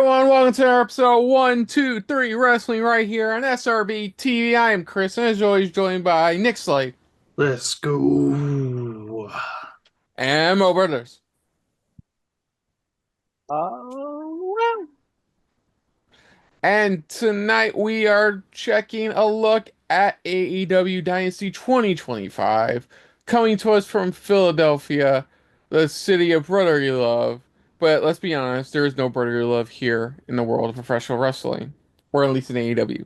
everyone, welcome to our episode 123 Wrestling right here on SRB TV. I am Chris, and as always, joined by Nick Slade Let's go. and Mo Brothers. Well, And tonight we are checking a look at AEW Dynasty 2025, coming to us from Philadelphia, the city of brotherly love. But let's be honest, there is no brotherly love here in the world of professional wrestling, or at least in AEW.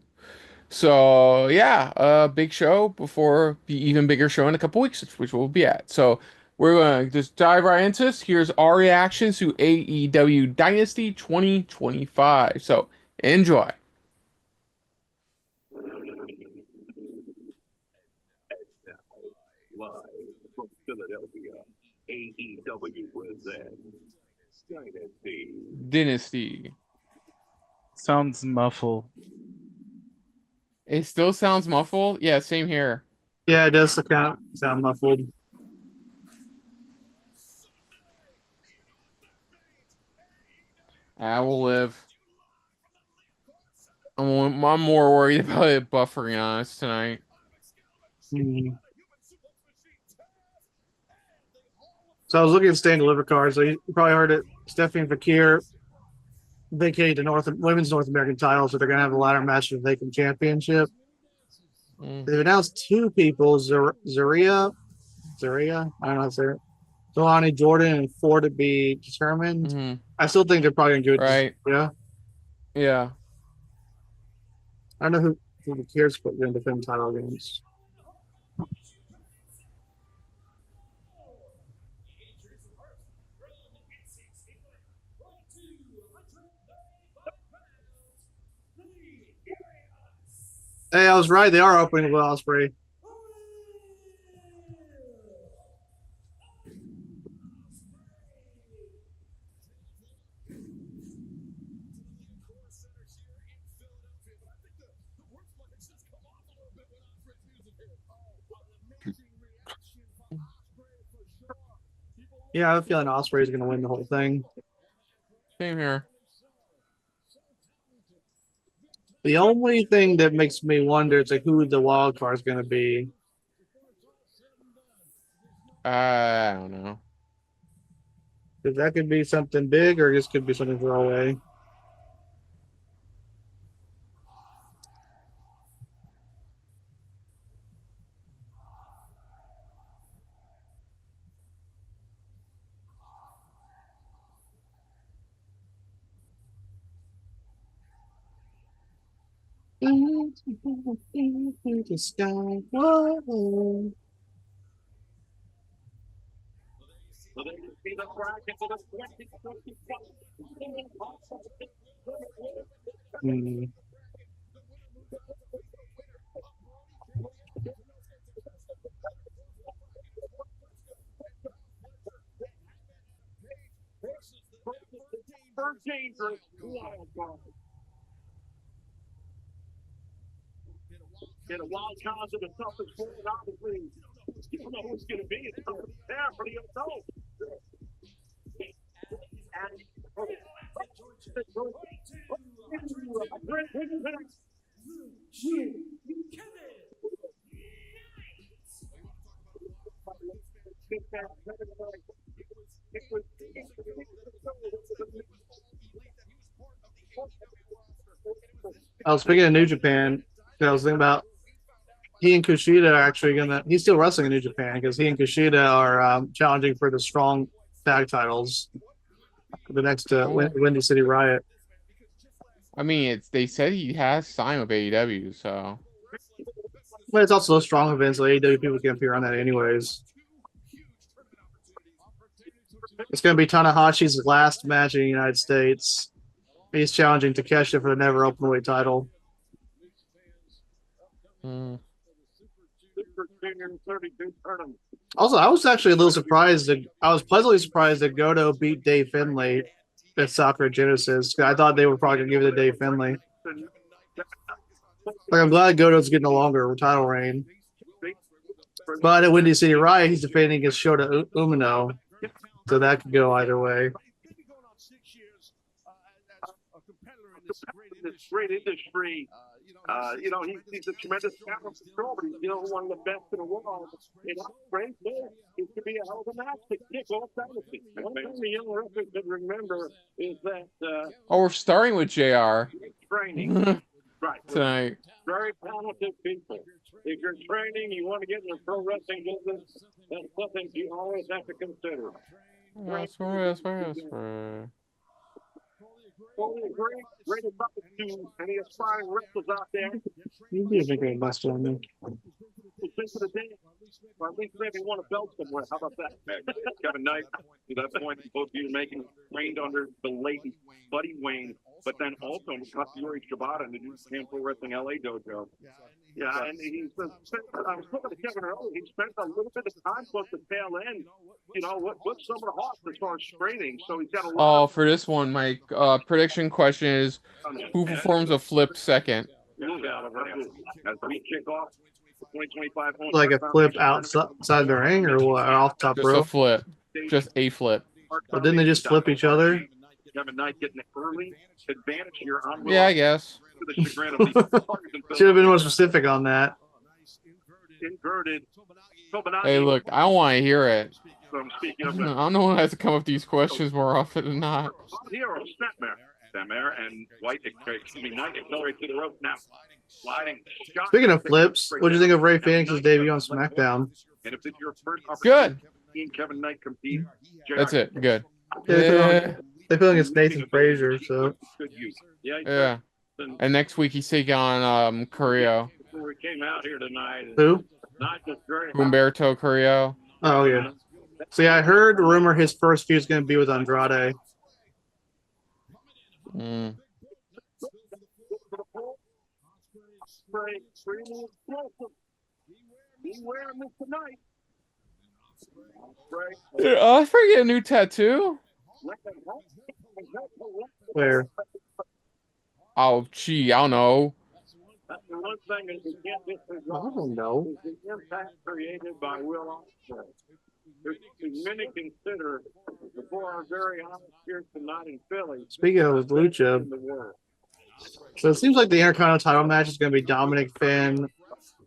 So yeah, a big show before the even bigger show in a couple weeks, which we'll be at. So we're gonna just dive right into this. Here's our reactions to AEW Dynasty 2025. So enjoy. Live from Philadelphia, AEW presents Dynasty. Dynasty. sounds muffled. It still sounds muffled. Yeah, same here. Yeah, it does kind of sound muffled. I will live. I'm more worried about it buffering on us tonight. Hmm. So I was looking at stand deliver cards. So you probably heard it. Stephanie Fakir vacated the women's North American title, so they're gonna have a ladder match for the vacant championship. Mm. They've announced two people: Zaria, I don't know how to say it. Delani Jordan and four to be determined. Hmm. I still think they're probably gonna do it. Right. Yeah. Yeah. I don't know who the cares what you're gonna defend the title against. Hey, I was right. They are opening with Ospreay. Yeah, I have a feeling Ospreay is going to win the whole thing. Same here. The only thing that makes me wonder is like who the wild card is going to be. I don't know. Because that could be something big, or this could be something throwaway. The sky. Whoa. So they can see the bracket for the 2025. Hmm. For dangerous wild card. Get a wild card to the toughest point, obviously. You don't know who's going to be. It's there for the unknown. I was speaking of New Japan. I was thinking about he and Kushida are actually gonna. He's still wrestling in New Japan because he and Kushida are challenging for the strong tag titles for the next Windy City Riot. I mean, they said he has signed with AEW, so But it's also those strong events, so AEW people can appear on that anyways. It's going to be Tanahashi's last match in the United States. He's challenging Takeshita for the never openweight title. mm. Also, I was actually a little surprised I was pleasantly surprised that Goto beat Dave Finlay at Sakura Genesis. I thought they were probably going to give it to Dave Finlay. Like, I'm glad Goto's getting a longer title reign. But at Windy City Riot, he's defending against Shota Umino. So that could go either way. this great industry. He's a tremendous talent control, but he's one of the best in the world. And Ospreay, it could be a hell of a match to kick off Dynasty. One thing the young wrestlers should remember is that we're starting with JR training. Right. tonight. Very talented people. If you're training, you want to get in the pro wrestling business, that's something you always have to consider. Totally agree. Great advice to any aspiring wrestlers out there. You do think I must on me. Think of the day, or at least maybe want a belt somewhere. How about that? Kevin Knight, to that point, both of you making trained under the late Buddy Wayne, but then also Katsuyori Shibata in the New Japan Pro Wrestling LA dojo. Yeah, and I was looking at Kevin earlier. He spent a little bit of time towards the tail end, with some of the Hawks as far as training. So he's got a lot. Oh, for this one, my prediction question is, who performs a flip second? As we kick off the 2025 Like a flip outside the ring or what? Or off top Just a rope? flip. Just a flip. Well, didn't they just flip each other? Kevin Knight getting an early advantage here on Will. Yeah, I guess. To the chagrin of the Should have been more specific on that. Inverted. Hey, look, I want to hear it. So I'm speaking of I'm the one that has to come up with these questions more often than not. hero, Snapmare. Snapmare and White, Knight accelerates to the rope now. Sliding. Speaking of flips, what do you think of Ray Phoenix's debut on SmackDown? And if it's your first Good. opportunity seeing Kevin Knight compete, That's it. Good. They feel like it's Nathan Frazier, so good use. Yeah. And next week he's taking on Carrillo. Before we came out here tonight, who? not just very Humberto Carrillo. Oh yeah. See, I heard rumor his first feud is going to be with Andrade. Mm. extremely explosive. Beware of this tonight. Did Ospreay get a new tattoo? Where? Oh, gee, I don't know. That's the one thing that you can't disregard. I don't know. Is the impact created by Will Ospreay. There's many consider before our very honest here tonight in Philly. Speaking of Lucha, In the world. so it seems like the Intercontinental title match is going to be Dominic, Finn,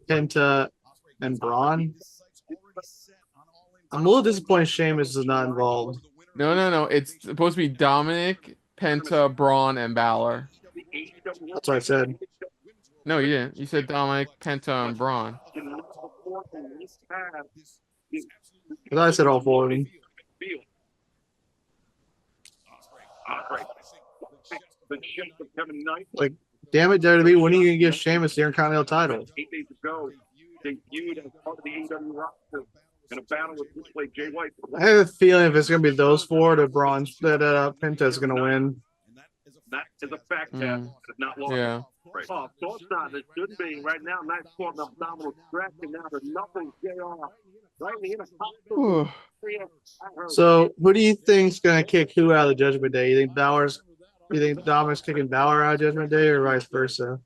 Penta, and Braun. I'm a little disappointed Sheamus is not involved. No. It's supposed to be Dominic, Penta, Braun, and Balor. That's what I said. No, you didn't. You said Dominic, Penta, and Braun. I thought I said all four of them. Like, damn it, WWE, when are you going to give Sheamus the Intercontinental title? 8 days ago, debuted as part of the AEW roster in a battle with Slade Jay White. I have a feeling if it's going to be those four, that Penta is going to win. That is a fact test. It's not lost. Yeah. Right. Oh, of course not. It should be. Right now, nice for an abdominal stretch, and now there's nothing JR. Right in the hospital. So, who do you think's going to kick who out of the Judgment Day? You think Dominic's kicking Balor out of Judgment Day or vice versa?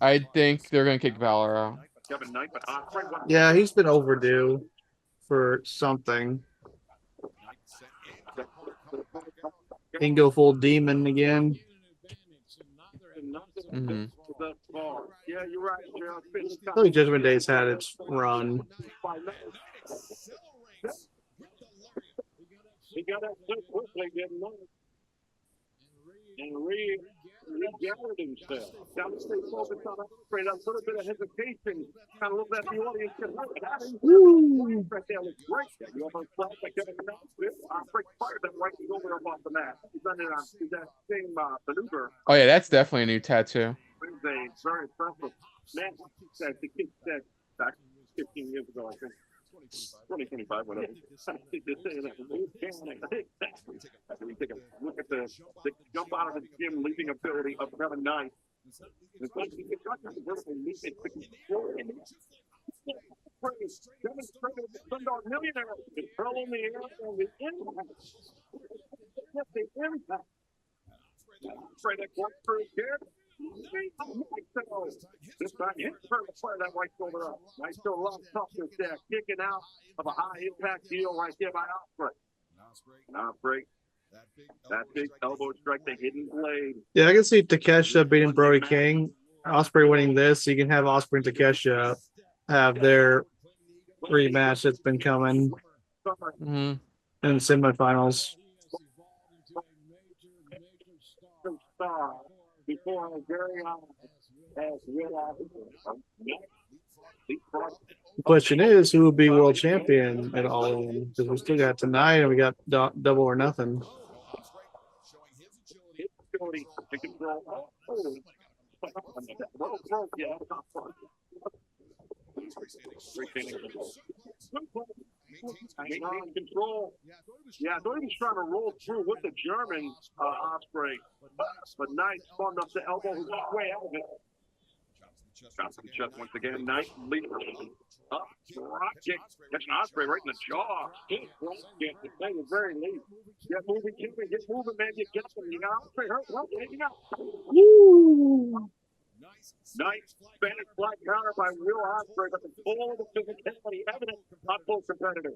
I think they're going to kick Balor out. Kevin Knight, but Ospreay won. Yeah, he's been overdue for something. He can go full demon again. Mm-hmm. Yeah, you're right, Gerald. I think Judgment Day's had its run. He got up so quickly, didn't he? And regathered himself. Now let's stay focused on Ospreay. A little bit of hesitation. Kind of look at the audience. Right there looks great. You almost felt like Kevin Ospreay fired that right over off the mat. He's done it on that same maneuver. Oh, yeah, that's definitely a new tattoo. It's a very impressive man. That the kid said back 15 years ago, I think. 2025, whatever. After we take a look at the jump out of the gym leaping ability of Kevin Knight. It's like he got that vertical leap. It's the control in it. Demonstrated the Sundog Millionaire. Control in the air and the impact. Yes, the impact. Right, that worked for his kid. This time he's trying to fire that right shoulder up. Nice to a lot of toughness there. Kicking out of a high impact deal right there by Ospreay. Ospreay That big elbow strike, the hidden blade. Yeah, I can see Takeshita beating Brody King, Ospreay winning this. You can have Ospreay and Takeshita have their rematch that's been coming Mm-hmm. in semifinals. Before our very own as The question is, who will be world champion at All In? Because we still got tonight and we got double or nothing. ability to control. Yeah. Maintain control. Yeah, I thought he was trying to roll through with the German Ospreay, but Knight spun up the elbow his way out of it. Chops the chest once again. Knight leaps up. Rock kick. Catching Ospreay right in the jaw. Yeah, the thing is very late. Get moving, get moving, man. You get them. You got Ospreay hurt. Well, you got. Woo! Nice Spanish flag counter by Will Ospreay, but the full of the physicality evident on both competitors.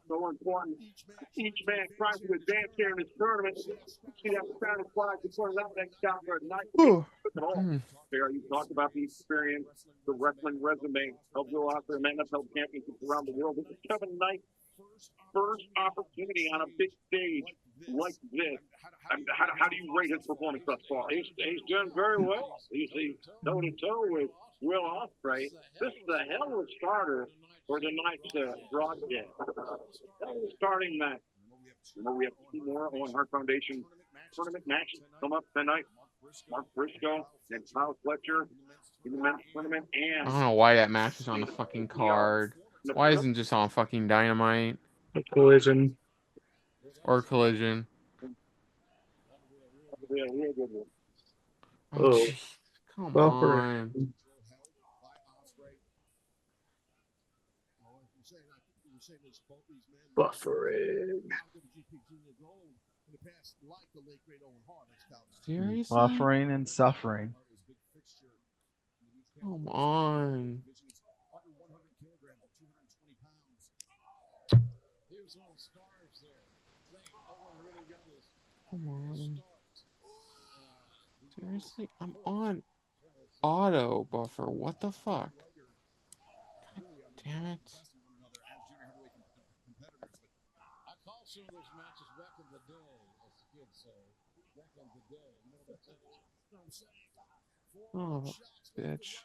So important. Each man tries to advance here in this tournament. See that Spanish flag before that next down there. Nice. There, you talked about the experience, the wrestling resume of Will Ospreay, man that's held championships around the world. This is Kevin Knight's first opportunity on a big stage like this. And how do you rate his performance thus far? He's done very well. He's toe to toe with Will Ospreay. This is a hell of a starter for tonight's broadcast. That was starting match. Remember, we have two more on Hart Foundation tournament matches come up tonight. Mark Briscoe and Kyle Fletcher in the men's tournament. I And don't know why that match is on the fucking card. Why isn't it just on fucking Dynamite A collision. or Collision? Yeah, real good one. Oh, Oh. jeez. Come Buffer. on. Buffering. Seriously? Buffering and suffering. Come on. Come on. Seriously? I'm on auto buffer. What the fuck? God damn it. Oh, bitch.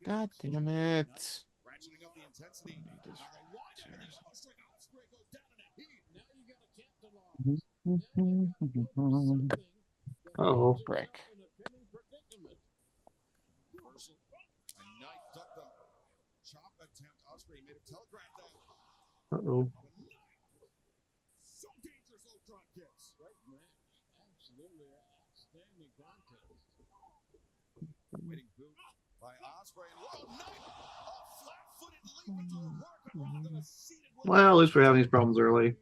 God damn it. Oh. Brick. Uh-oh. Well, at least we're having these problems early.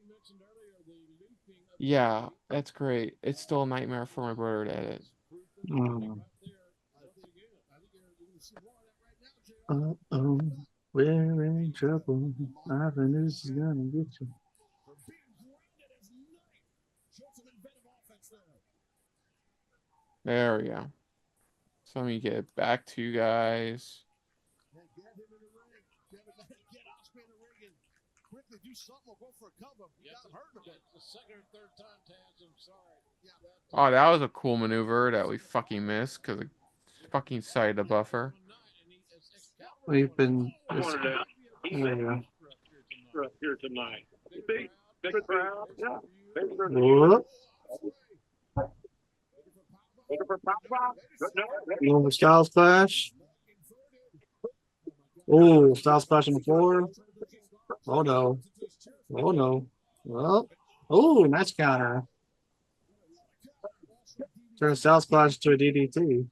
Yeah, that's great. It's still a nightmare for my brother to edit. Uh-oh. We're in trouble. This is gonna get you. There we go. So let me get it back to you guys. Oh, that was a cool maneuver that we fucking missed because the fucking side of the buffer. We've been. Here tonight. Big crowd. Yeah. Whoop. Over Styles Clash. Oh, Styles Clash on the floor. Oh no. Oh no. Well. Oh, nice counter. Turn Styles Clash to a DDT.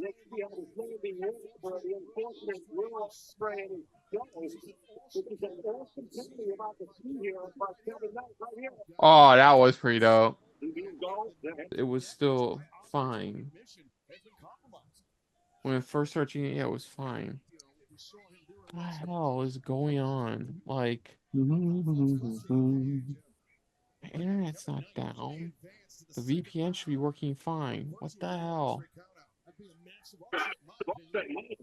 Let's see how the landing works for the unfortunate Will Ospreay and his guys. This is an awesome thing we're about to see here by Kevin Knight right here. Oh, that was pretty dope. It It was still fine. When it first started, yeah, it was fine. What the hell is going on? Like, my internet's not down. The VPN should be working fine. What the hell?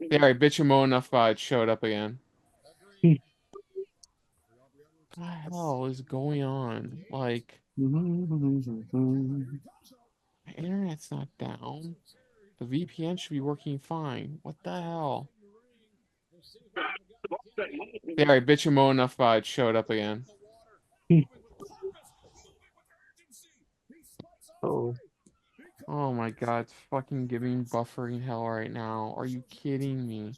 There, I bitch him enough it showed up again. What the hell is going on? Like, my internet's not down. The VPN should be working fine. What the hell? There, I bitch him enough it showed up again. Oh, Oh my god, it's fucking giving buffering hell right now. Are you kidding me?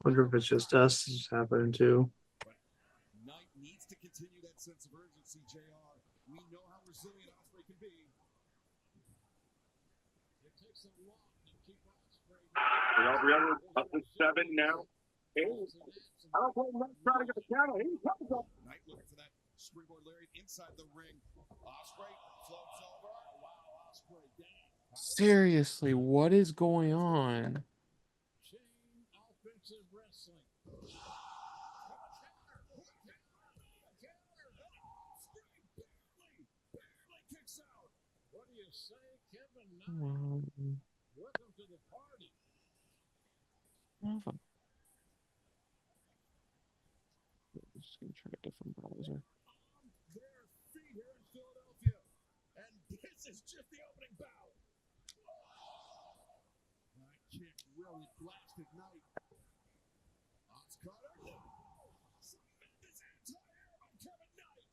wonder if it's just us this is happening too. Knight needs to continue that sense of urgency, JR. We know how resilient Ospreay can be. It takes a lot to keep Ospreay. Up to 7 now. I don't blame Knight trying to get the counter. He comes up. Knight looking for that springboard lariat inside the ring. Ospreay floats over. Wow, Ospreay down. Seriously, what is going on? Chain offensive wrestling. Barely kicks out. What do you say, Kevin Knight? Welcome to the party. I'm just gonna try a different browser. Their feet here in Philadelphia. And this is just the opening bout. That kick really blasted Knight. Oscutter. Tremendous anti-air by Kevin Knight.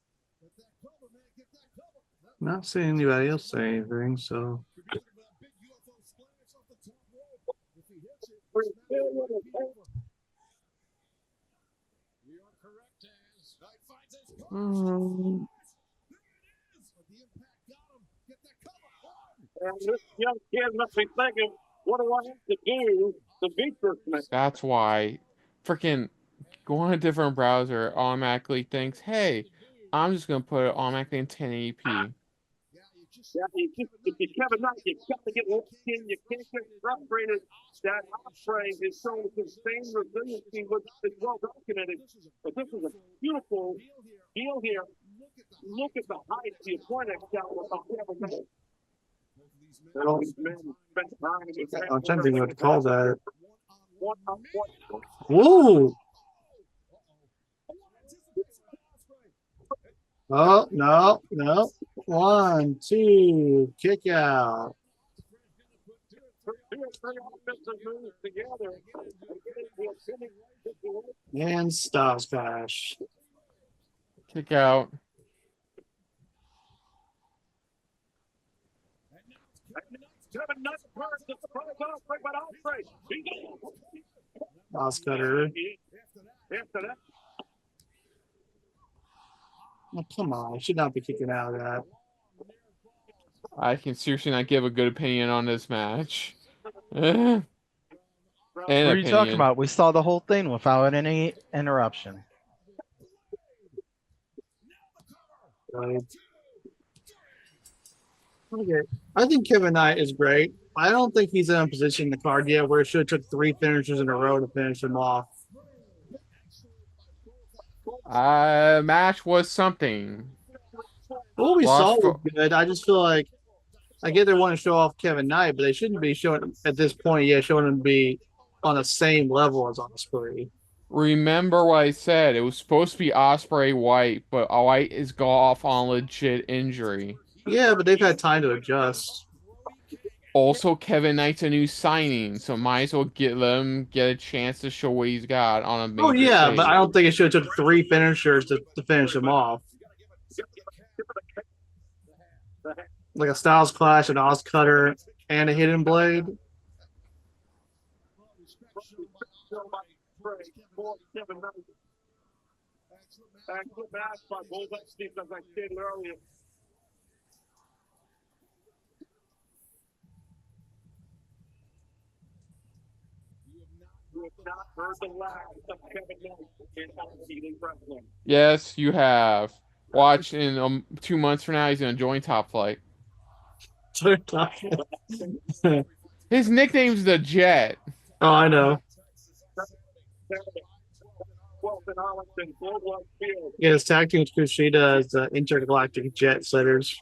Get that cover, man. Get that cover. Not seeing anybody else say anything, so Forget about that big UFO splash off the top rope. If he hits it, it's not over. You are correct, Taz. Knight finds his cover. There it is. But the impact got him. Get that cover. One. And this young kid must be thinking, what do I have to do to beat this man? That's why freaking going on a different browser automatically thinks, hey, I'm just gonna put it automatically in 1080p. Yeah, if you Kevin Knight, you got to get locked in. You can't get frustrated. That Ospreay is showing the same resiliency, which is well documented. But this is a beautiful deal here. Look at the height, the appointed caliber of Kevin Knight. All these men spent time in the I'm trying to think what to call that. one-on-one. Whoa! Oh, no, no. 1, 2, kick out. Two or three offensive moves together. And stop splash. Kick out. Kevin Knight turns the surprise Ospreay, but Ospreay, Oscutter. after that, Oh, come on. I should not be kicking out of that. I can seriously not give a good opinion on this match. An What are you talking opinion. about? We saw the whole thing without any interruption. Right. Okay. I think Kevin Knight is great. I don't think he's in a position in the card yet where it should have took 3 finishers in a row to finish him off. Match was something. What we Lost saw was fo- good. I just feel like I get they want to show off Kevin Knight, but they shouldn't be showing him at this point. Yeah, showing him to be on the same level as Ospreay. Remember what I said. It was supposed to be Ospreay White, but White is off on legit injury. Yeah, but they've had time to adjust. Also, Kevin Knight's a new signing, so might as well let him get a chance to show what he's got on a major Oh yeah, stage. but I don't think it should have took 3 finishers to finish him off. Like a Styles Clash, an Oscutter, and a Hidden Blade. And good match by both teams, as I stated earlier. You have not heard the last of Kevin Nash in Elite Wrestling. Yes, you have. Watch in 2 months from now, he's gonna join Top Flight. His nickname's the Jet. Oh, I know. Yeah, his tag team with Kushida is the Intergalactic Jet Setters.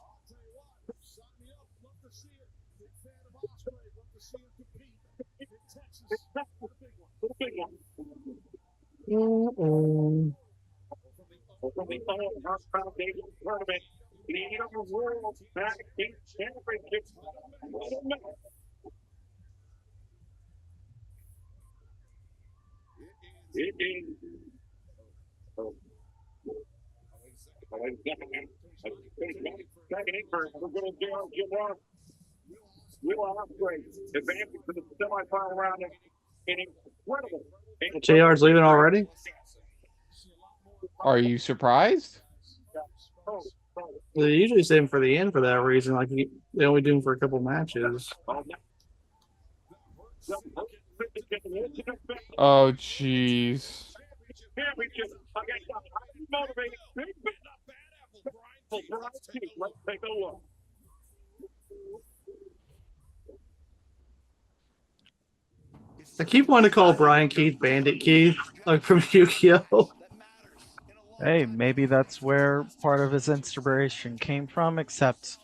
From the Hart Foundation tournament, the AEW World Championship. It is. Second inverse, we're going to do our Jim Ross. Will Ospreay advancing to the semifinal round in incredible. JR's leaving already? Are you surprised? They usually save him for the end for that reason. Like they only do him for a couple matches. Oh, jeez. Let's take a look. I keep wanting to call Brian Keith Bandit Keith, like from Yu-Gi-Oh! Hey, maybe that's where part of his inspiration came from, except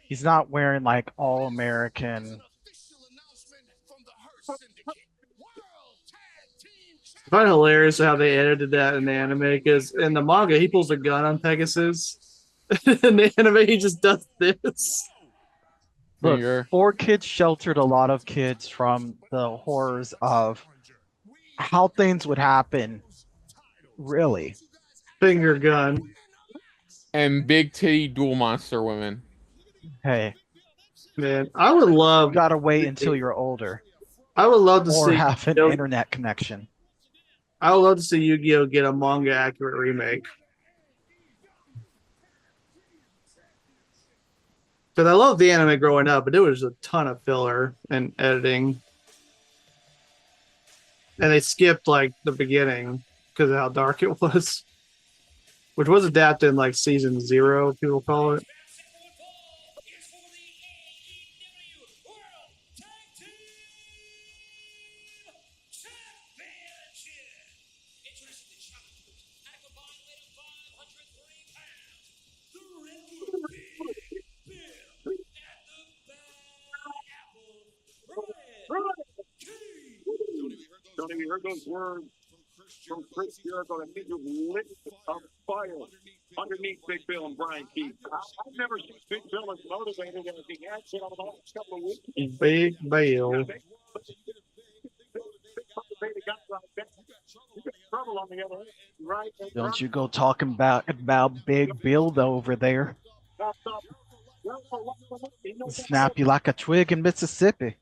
he's not wearing like all American. I find it hilarious how they edited that in the anime because in the manga he pulls a gun on Pegasus. In the anime he just does this. Look, Finger. 4Kids sheltered a lot of kids from the horrors of how things would happen. Really. Finger gun. And big titty dual monster women. Hey, Man, I would love you gotta wait until you're older I would love to or see have an internet connection. I would love to see Yu-Gi-Oh! Get a manga accurate remake. Because I loved the anime growing up, but there was a ton of filler and editing. And they skipped like the beginning because of how dark it was. Which was adapted in like season 0, people call it. Don't even heard those words from Chris Jericho that think you lit a fire underneath Big Bill and Brian Keith. I've never seen Big Bill as motivated as he has been over the last couple of weeks. Big Bill. Don't you go talking about Big Bill over there. Snap you like a twig in Mississippi.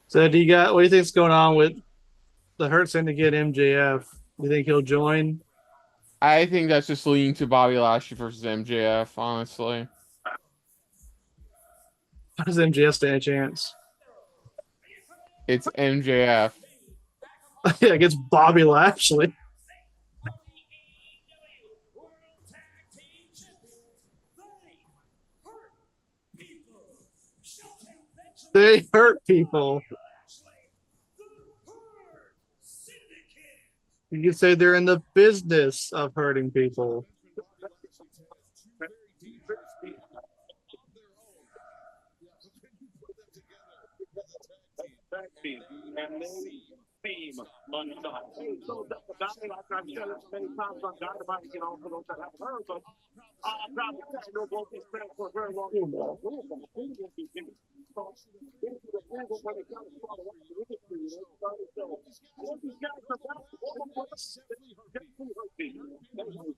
So what do you think's going on with the Hurt Syndicate MJF? Do you think he'll join? I think that's just leading to Bobby Lashley versus MJF, honestly. How does MJF stand a chance? It's MJF. Yeah, against Bobby Lashley. They hurt people. You can say they're in the business of hurting people. And they theme unstopped. So that's about it. I've said it many times on Dynamite, you know, for those that haven't heard, but I'm not going to know both these fans for a very long time.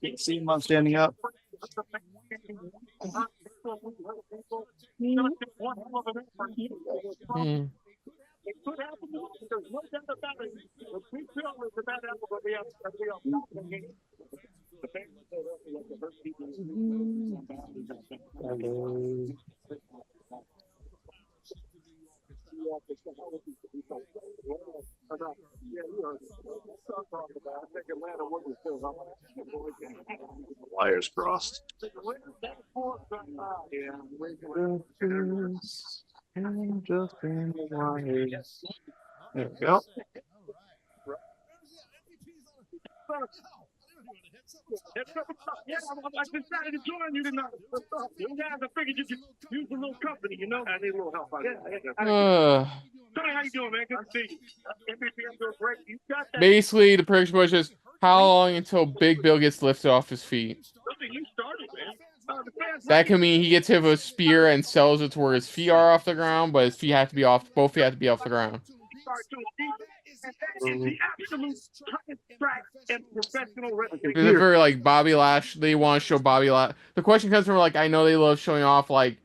Can't see him. I'm standing up. could happen. There's no doubt about it. The Big Bill is the bad apple, but we have confident in the fans of Philadelphia like the first people Wires crossed. There we go. Yeah, I decided to join you tonight. You guys, I figured you could use a little company, you know? I need a little help out here. Tony, how you doing, man? Good to see you. MVP, I'm doing great. You got that? Basically, the prediction was just how long until Big Bill gets lifted off his feet. You started, man. The fans That can mean he gets hit with a spear and sells it to where his feet are off the ground, but his feet have to be off. Both feet have to be off the ground. start to and that is the absolute highest track in professional wrestling. Is it for like Bobby Lash? They want to show Bobby Lash. The question comes from like, I know they love showing off like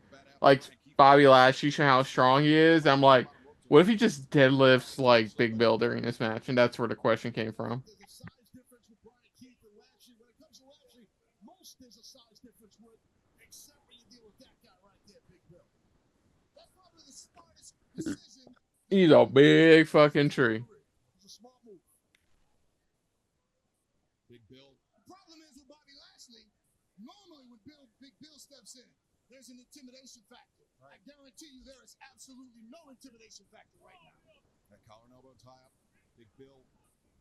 Bobby Lashley, showing how strong he is. I'm like, what if he just deadlifts like Big Bill during this match? And that's where the question came from. He's a big fucking tree. Big Bill. The problem is with Bobby Lashley, normally when Big Bill steps in, there's an intimidation factor. Right. I guarantee you there is absolutely no intimidation factor right now. That collar and elbow tie up. Big Bill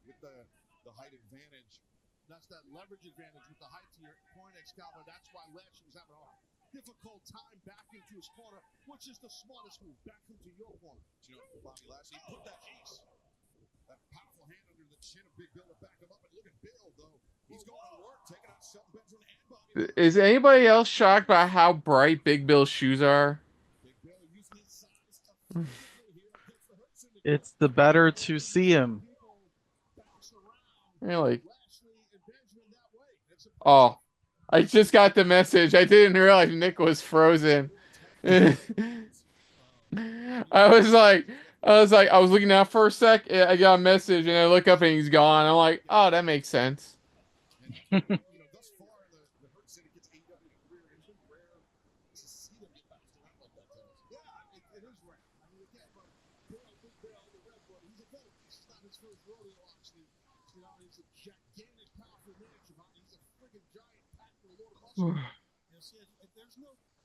with the height advantage. That's that leverage advantage with the height to your point, Excalibur. That's why Lashley was having a difficult time back into his corner, which is the smartest move, back into your corner. You know, Bobby Lashley put that ace, that powerful hand under the chin of Big Bill to back him up. And look at Bill, though. He's going to work, taking out Shelton Benjamin and Bobby. Is anybody else shocked by how bright Big Bill's shoes are? It's the better to see him. Really? Oh, I just got the message. I didn't realize Nick was frozen. I was looking out for a sec. I got a message and I look up and he's gone. I'm like, oh, that makes sense. There's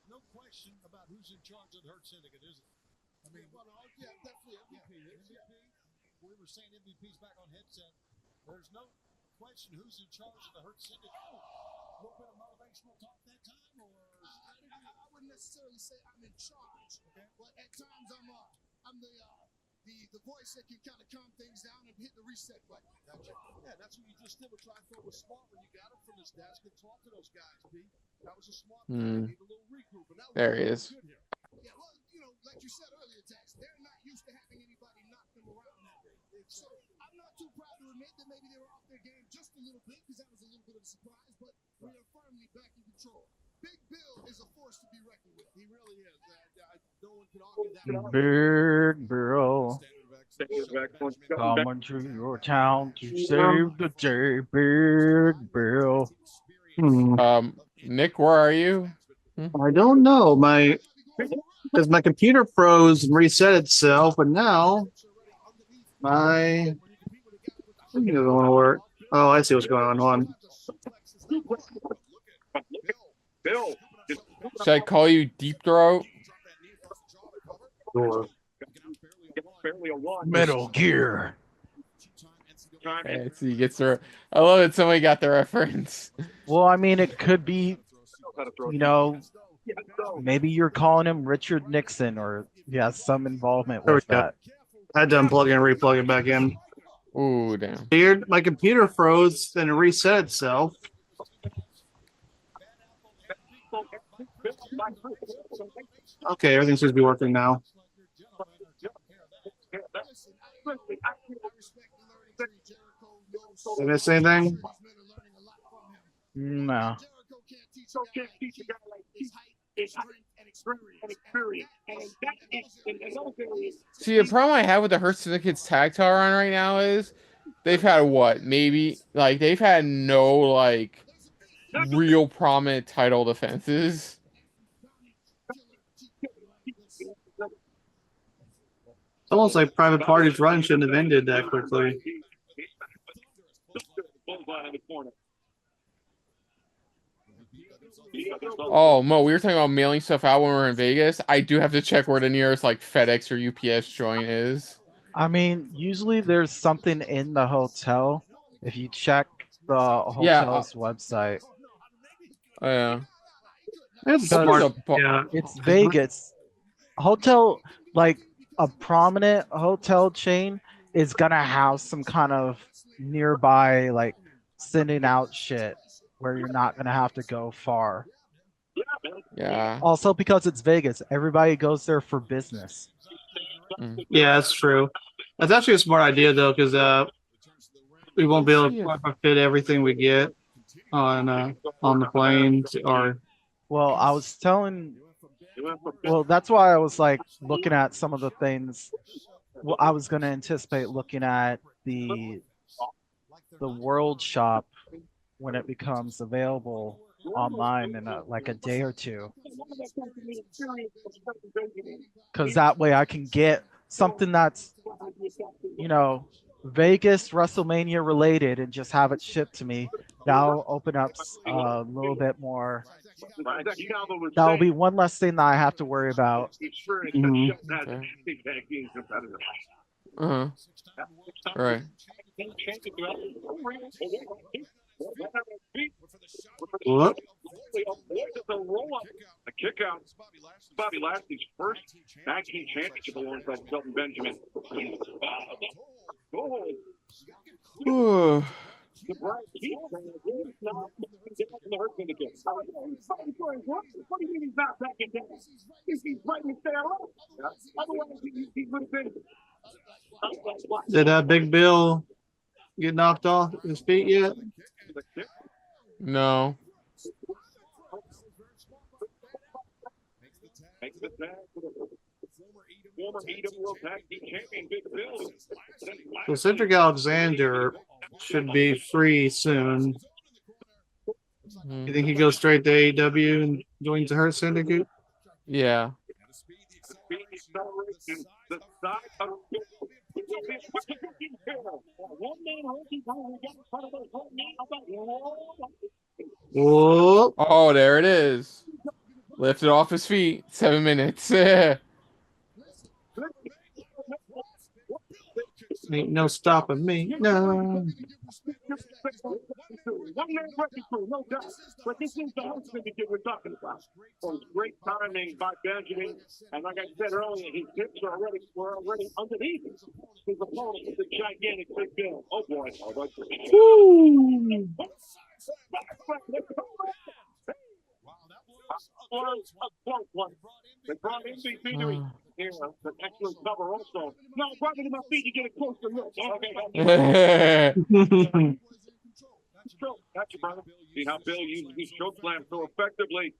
no question about who's in charge of the Hurt Syndicate, is it? I mean, yeah, definitely MVP. We were saying MVP's back on headset. There's no question who's in charge of the Hurt Syndicate. A little bit of motivational talk that time, or I wouldn't necessarily say I'm in charge, okay? But at times I'm the voice that can kind of calm things down and hit the reset button. Gotcha. Yeah, that's what you just did, which I thought was smart when you got him from his desk and talked to those guys, B. That was a smart thing. Need a little regroup. And that there he is. Yeah, well, you know, like you said earlier, Tex, they're not used to having anybody knock them around that way. So I'm not too proud to admit that maybe they were off their game just a little bit, because that was a little bit of a surprise, but we are firmly back in control. Big Bill is a force to be reckoned with. He really is. No one can argue that. Big Bill, coming to your town to save the day. Big Bill. Nick, where are you? I don't know. Because my computer froze and reset itself, and now my thing doesn't want to work. Oh, I see what's going on. Bill. Should I call you Deep Throat? Sure. Metal Gear. Okay, so he gets the. I love that somebody got the reference. Well, I mean, it could be, you know, maybe you're calling him Richard Nixon, or he has some involvement with that. I had to unplug and replug it back in. Ooh, damn. Weird. My computer froze and it reset itself. Okay, everything seems to be working now. Did I miss anything? No. See, the problem I have with the Hurt Syndicate's tag title run right now is they've had what? Maybe like they've had no like real prominent title defenses. Almost like Private Party's run shouldn't have ended that quickly. Oh, Mo, we were talking about mailing stuff out when we were in Vegas. I do have to check where the nearest like FedEx or UPS joint is. I mean, usually there's something in the hotel. If you check the hotel's website, Yeah. It's Because- smart. There's a Yeah. it's Vegas. Hotel, like a prominent hotel chain, is gonna have some kind of nearby, like sending out shit where you're not gonna have to go far. Yeah. Also, because it's Vegas, everybody goes there for business. Yeah, that's true. That's actually a smart idea though, because we won't be able to fit everything we get on the plane or. Well, I was telling. Well, that's why I was like looking at some of the things. Well, I was going to anticipate looking at the World Shop when it becomes available online in like a day or two, because that way I can get something that's, you know, Vegas WrestleMania related and just have it shipped to me. That'll open up a little bit more. That'll be one less thing that I have to worry about. Uh-huh. Right. What? A kick out. Bobby Lashley's first tag team championship alongside Shelton Benjamin. Ooh. What do you mean he's not backing down? He's fighting to stay alive. Otherwise, he would have been. Did Big Bill get knocked off his feet yet? No. Former AEW World Tag Team Champion Big Bill. So Cedric Alexander should be free soon. You think he goes straight to AEW and joins the Hurt Syndicate? Yeah. Whoa. Oh, there it is. Lifted off his feet. 7 minutes. Ain't no stopping me. No. One man breaking through, no doubt. But this is the Hart Syndicate we're talking about. So great timing by Benjamin. And like I said earlier, his hips were already underneath his opponent is a gigantic Big Bill. Oh boy. They brought MVP to here, an excellent cover also. Now, brought me to my feet to get a closer look. Okay. That's your brother. See how Bill uses his choke slam so effectively.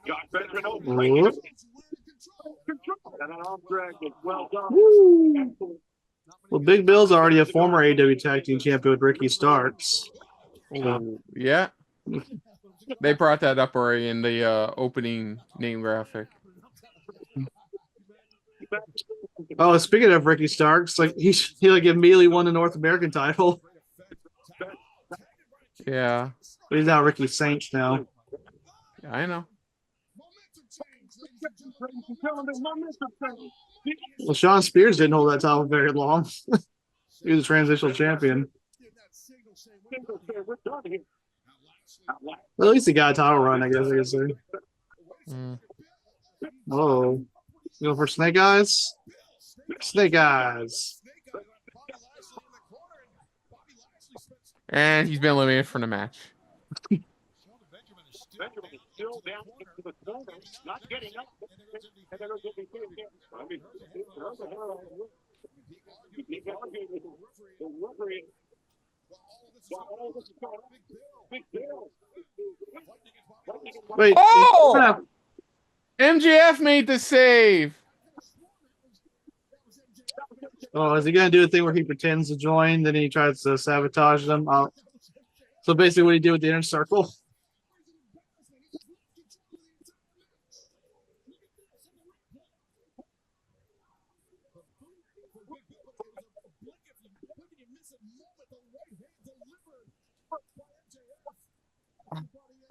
Got Benjamin open. And an arm drag is well done. Well, Big Bill's already a former AEW Tag Team Champion with Ricky Starks. Yeah. They brought that up already in the opening name graphic. Oh, speaking of Ricky Starks, like he like immediately won the North American title. Yeah. But he's now Ricky Saints now. Yeah, I know. Well, Sean Spears didn't hold that title very long. He was a transitional champion. Well, at least he got a title run, I guess I could say. Whoa. You go for Snake Eyes? Snake Eyes. And he's been eliminated from the match. Benjamin is still down into the corner, not getting up. Wait. Oh! MJF made the save. Oh, is he gonna do a thing where he pretends to join, then he tries to sabotage them? So basically, what he did with the inner circle.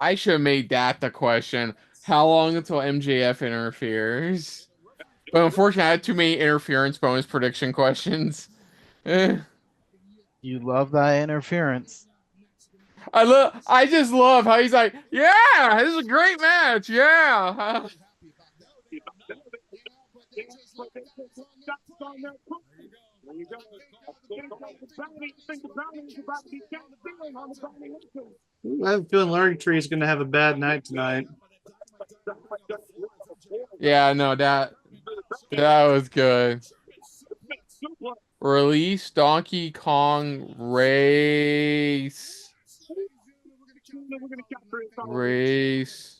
I should have made that the question. How long until MJF interferes? But unfortunately, I had too many interference bonus prediction questions. Eh. You love that interference. I just love how he's like, yeah, this is a great match. Yeah. I have a feeling Learning Tree is gonna have a bad night tonight. Yeah, no, that was good. Release Donkey Kong Race. Race.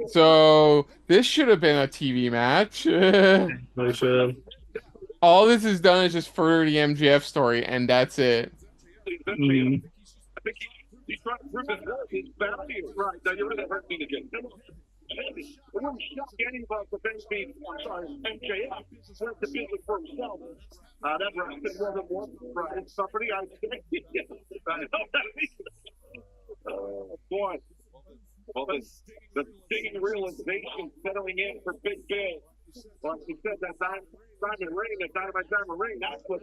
So this should have been a TV match. Really should have. All this is done is just further the MJF story, and that's it. Mm. I think he's trying to prove his value. Right. Now you're going to hurt me again. It wouldn't shock any of us if MJF went to business for himself. That wrestling wasn't one for somebody. I think. Boy. Well, the stinging realization settling in for Big Bill. Like he said, that Diamond Ring, that Dynamite Diamond Ring, that's what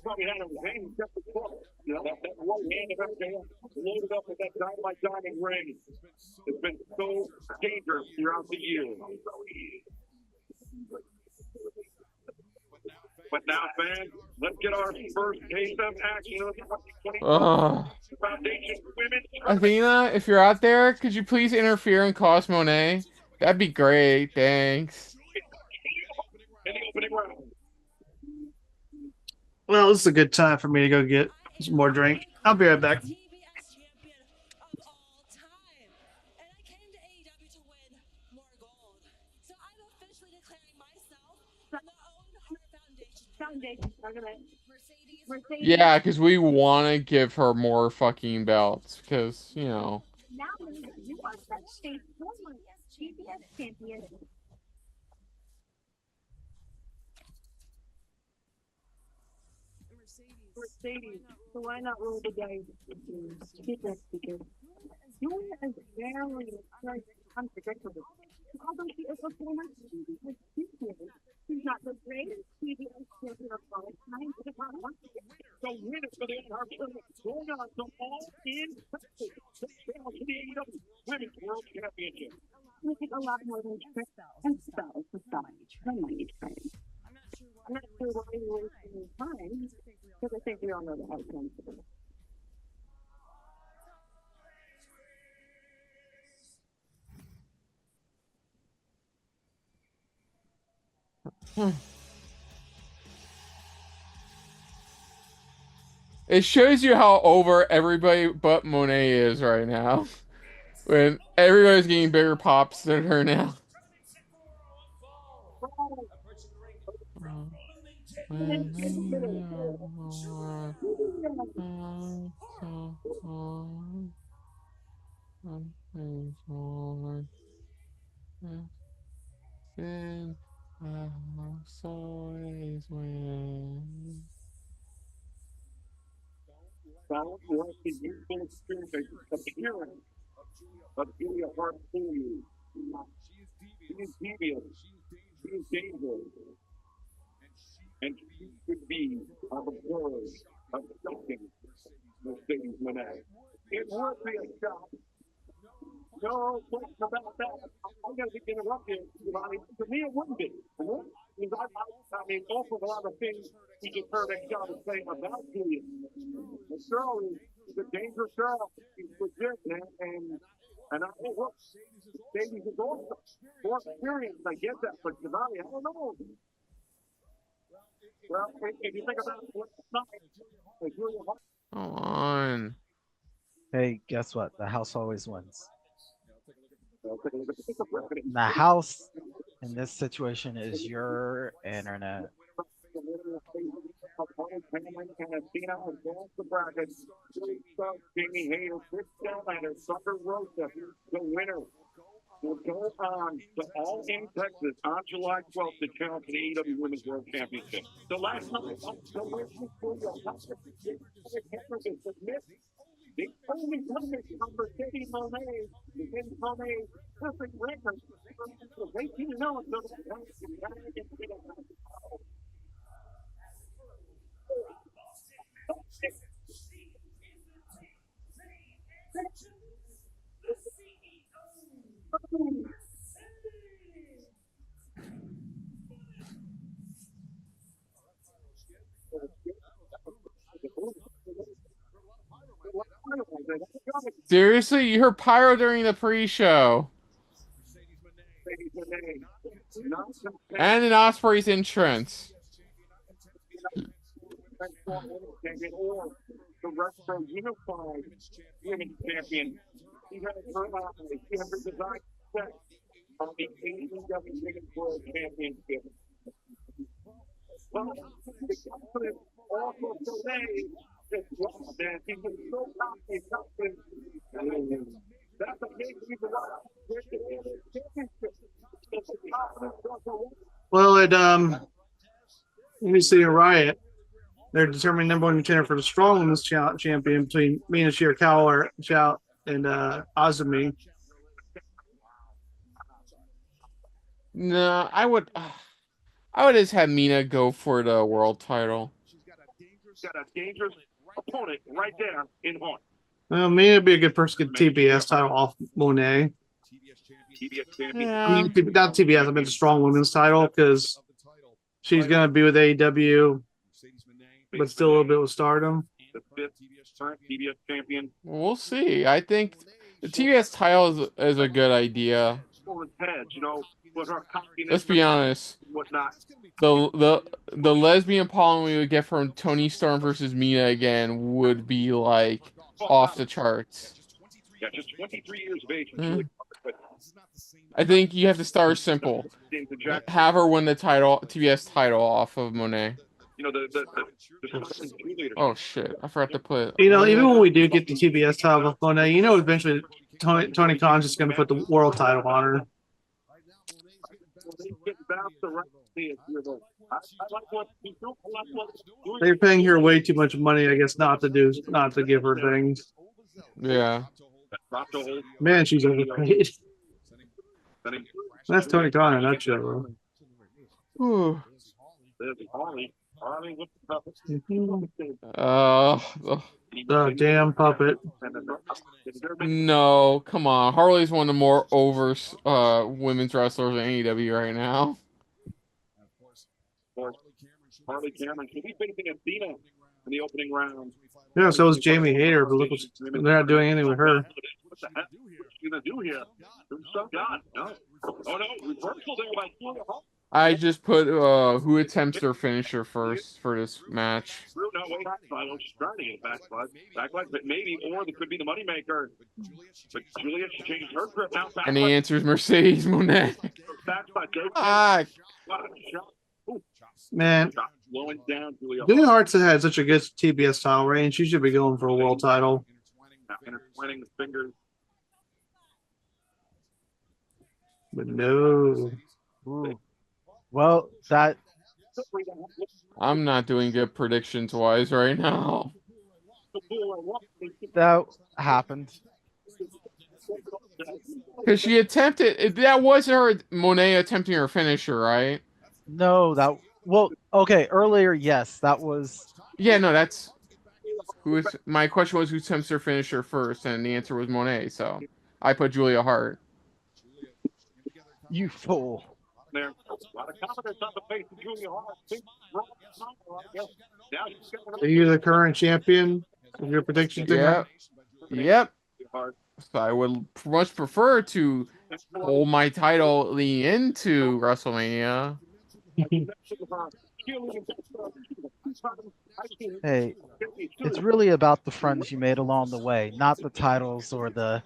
probably had him hanging just the foot. You know, that right hand of MJF loaded up with that Dynamite Diamond Ring. It's been so dangerous throughout the years. But now, fans, let's get our first taste of action of the 2020 Foundation Women's Athena, if you're out there, could you please interfere and cost Moné? That'd be great. Thanks. in the opening round. Well, this is a good time for me to go get some more drink. I'll be right back. Yeah, because we want to give her more fucking belts. Because, you know. Now you are such a former CBS champion. Mercedes, so why not roll the dice? Keep that speaker. You is very unpredictable. Although she is a former CBS champion, she's not the greatest CBS champion of all time. It's not one. So win it for the Hart tournament. Going on to all in Texas. To the AEW Women's World Championship. We take a lot more than tricks and spells to stop her money train. I'm not sure why you're wasting your time, because I think we all know the outcome. It shows you how over everybody but Moné is right now. When everybody's getting bigger pops than her now. Balance was the youthful experience appearance of Julia Hart Fool. She is devious. She is dangerous. And she could be on the verge of shocking Mercedes Moné. It would be a shock. No question about that. I'm going to be interrupted. To me, it wouldn't be. Because I mean, also a lot of things we just heard Excel say about Julia. The girl is a dangerous girl. She's legit, man. And And look, Sadie's is awesome. More experience, I get that, but Giovanni, I don't know. Well, if you think about it, what's not, like Julia Hart. Come on. Hey, guess what? The house always wins. The house in this situation is your internet. Jamie Hayter, Chris Stellmatter, Sucker Rosa, the winner will go on to All In Texas on July 12th to challenge for the AEW Women's World Championship. The last night, the only limit for City Moné is Moné's perfect record. 18 0 until Seriously, you heard pyro during the pre-show. And an Ospreay's entrance. The Retro Unified Women's Champion. She has her eyes. She has her design set on the AEW Women's World Championship. But the confidence also delayed this one, man. She's been so confident. That's a big reason why they're the championship. Well, let me see a riot. They're determining number one contender for the strong women's champion between Mina Shirakawa and Azumi. No, I would just have Mina go for the world title. Got a dangerous opponent right there in Hart. Well, Mina would be a good person to get TBS title off Moné. TBS champion. Yeah. Not TBS, I meant the strong women's title because she's going to be with AEW, but still a little bit with Stardom. The fifth current TBS champion. We'll see. I think the TBS title is a good idea. Over his head, you know, with her cockiness. Let's be honest. Whatnot. The lesbian pollen we would get from Tony Storm versus Mina again would be like off the charts. Yeah, just 23 years of age. Mm-hmm. I think you have to start simple. Have her win the title, TBS title off of Moné. You know, the Oh shit! I forgot to put. You know, even when we do get the TBS title off Moné, you know, eventually Tony Khan's just going to put the world title on her. They're paying her way too much money, I guess, not to give her things. Yeah. Man, she's overpaid. That's Tony Khan in a nutshell, bro. The damn puppet. No, come on. Harley's one of the more over women's wrestlers in AEW right now. Harley Cameron. She'll be facing Athena in the opening round. Yeah, so is Jamie Hayter, but look, they're not doing anything with her. What the heck? What's she gonna do here? God, no. Oh no, reversal there by Julia Hart. I just put who attempts their finisher first for this match. No, wait, she's trying to get backslide, but maybe, or it could be the moneymaker. But Julia, she changed her grip now. And the answer is Mercedes Moné. Ah, man, Julia Hart's had such a good TBS title reign. She should be going for a world title. Intertwining the fingers. But no. Ooh. Well, I'm not doing good predictions wise right now. that happened. Because she attempted, that was her Moné attempting her finisher, right? No, okay, earlier, yes, that was. Yeah, no, that's my question was who attempts her finisher first, and the answer was Moné, so I put Julia Hart. You fool. There. A lot of confidence on the face of Julia Hart. Are you the current champion? Your prediction? Yep. So I would much prefer to hold my title leading into WrestleMania. Hey, it's really about the friends you made along the way, not the titles or the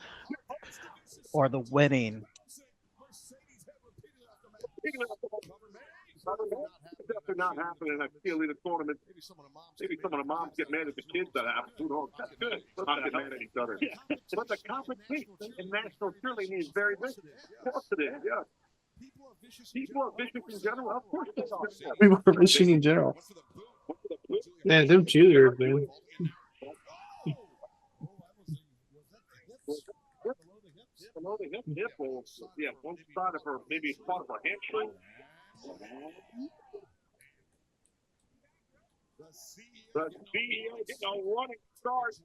winning. After not happening in a cheerleader tournament, maybe some of the moms get mad at the kids that happen. Who knows? That's good. Let's not get mad at each other. But the competition in national cheerleading is very big. Of course it is, yeah. People are vicious in general. Of course they are. We were missing in general. Man, them cheerleaders, man. Below the hip will, yeah, one side of her, maybe part of her hamstring. The CEO getting a running start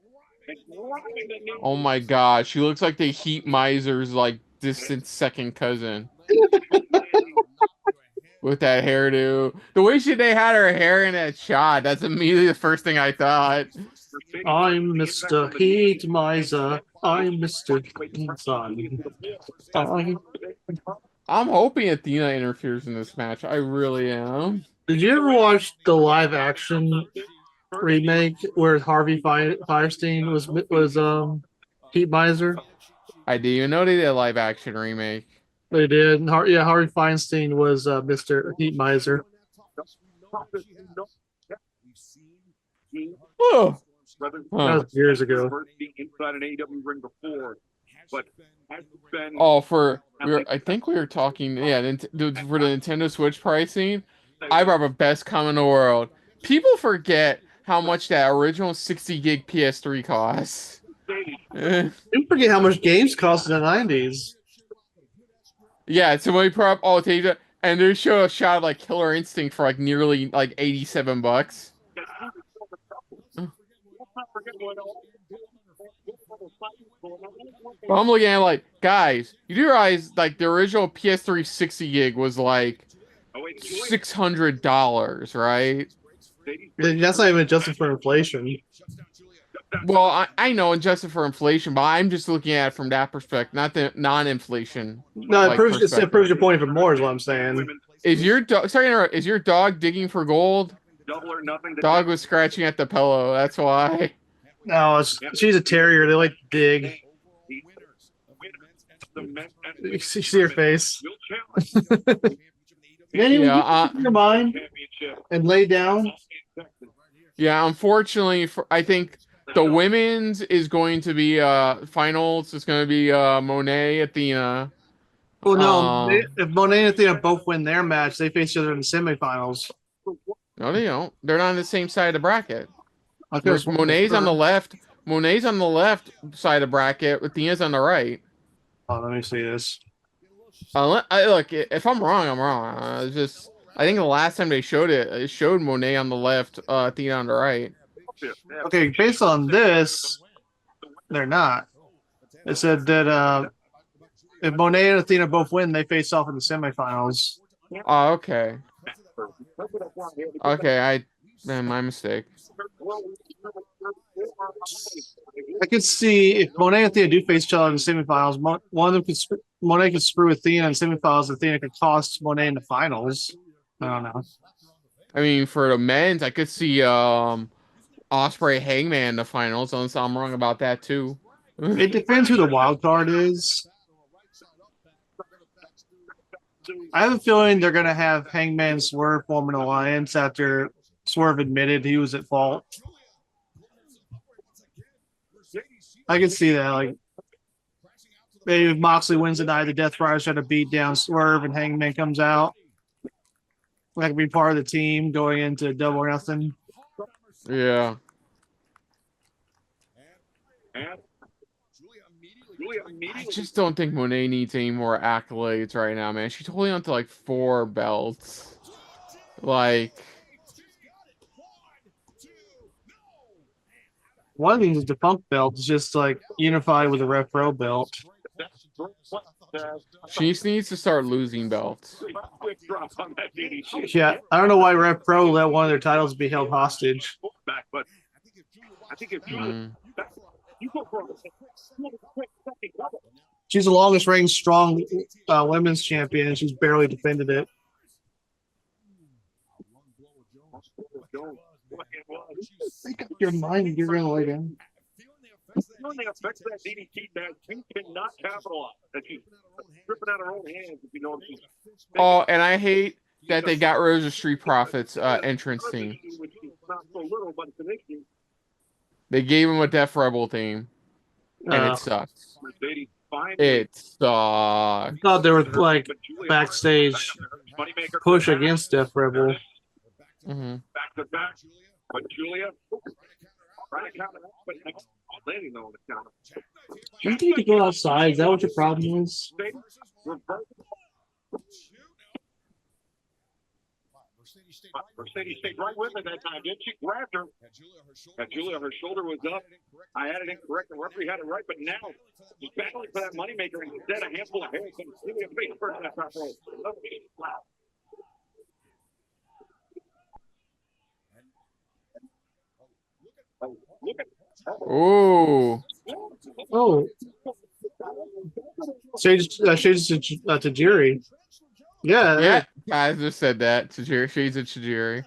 and grinding the knee. Oh my god, she looks like the Heat Miser's like distant second cousin. With that hairdo. The way they had her hair in that shot, that's immediately the first thing I thought. I'm Mr. Heat Miser. I'm Mr. Sun. I'm hoping Athena interferes in this match. I really am. Did you ever watch the live action remake where Harvey Firestein was Heat Miser? I didn't even know they did a live action remake. They did. Yeah, Harvey Feinstein was Mr. Heat Miser. Oh. That was years ago. Inside an AEW ring before, but I think we were talking, yeah, for the Nintendo Switch pricing. I brought the best comment in the world. People forget how much that original 60 gig PS3 costs. You forget how much games cost in the 90s. Yeah, so when we put up all the and they show a shot of like Killer Instinct for like nearly like $87. But I'm looking at like, guys, you do realize like the original PS3 60 gig was like $600, right? That's not even adjusted for inflation. Well, I know adjusted for inflation, but I'm just looking at it from that perspective, not the non-inflation. No, it proves your point even more, is what I'm saying. Is your dog? Sorry to interrupt. Is your dog digging for gold? Double or nothing. Dog was scratching at the pillow. That's why. No, she's a terrier. They like to dig. You see her face. Yeah, your mind and lay down. Yeah, unfortunately, I think the women's is going to be finals. It's going to be Moné, Athena. Well, no, if Moné and Athena both win their match, they face each other in the semifinals. No, they don't. They're not on the same side of the bracket. Okay, Moné's on the left. Moné's on the left side of the bracket. Athena's on the right. Oh, let me see this. Look, if I'm wrong, I'm wrong. It's just I think the last time they showed it showed Moné on the left, Athena on the right. Okay, based on this, they're not. It said that if Moné and Athena both win, they face off in the semifinals. Oh, okay. Okay, my mistake. I could see if Moné and Athena do face each other in the semifinals, one of them Moné could screw Athena in semifinals. Athena could cost Moné in the finals. I don't know. I mean, for the men's, I could see Ospreay Hangman in the finals, unless I'm wrong about that too. It depends who the wild card is. I have a feeling they're going to have Hangman Swerve form an alliance after Swerve admitted he was at fault. I can see that. Like, maybe if Moxley wins the night, the Death Riders try to beat down Swerve and Hangman comes out. That could be part of the team going into Double or Nothing. Yeah. I just don't think Moné needs any more accolades right now, man. She's holding on to like 4 belts. Like, one of these is defunct belt is just like unified with a Rev Pro belt. she just needs to start losing belts. Yeah, I don't know why Rev Pro let one of their titles be held hostage. You go for a quick second double. She's the longest reigning strong women's champion. She's barely defended it. Make up your mind. You're gonna lay down. When they affect that DDT match, you cannot capitalize. That she's stripping out her own hands if you know what she's. Oh, and I hate that they got rid of the Street Profits entrance theme. Which is not so little, but it's an issue. They gave him a Death Rebel theme, and it sucks. Mercedes finally. It sucks. I thought there was like backstage push against Death Rebel. Mm-hmm. Back to back. But Julia, right to counter, but landing on the counter. You need to go outside. Is that what your problem is? Mercedes stayed right with her that time, didn't she? Grabbed her. And Julia, her shoulder was up. I had it incorrect. The referee had it right, but now she's battling for that moneymaker instead. A handful of hairs. And Julia face first in that top row. Look at. Ooh. Oh. Shades to Tajiri. Yeah. Yeah, guys just said that. Tajiri, Shades of Tajiri.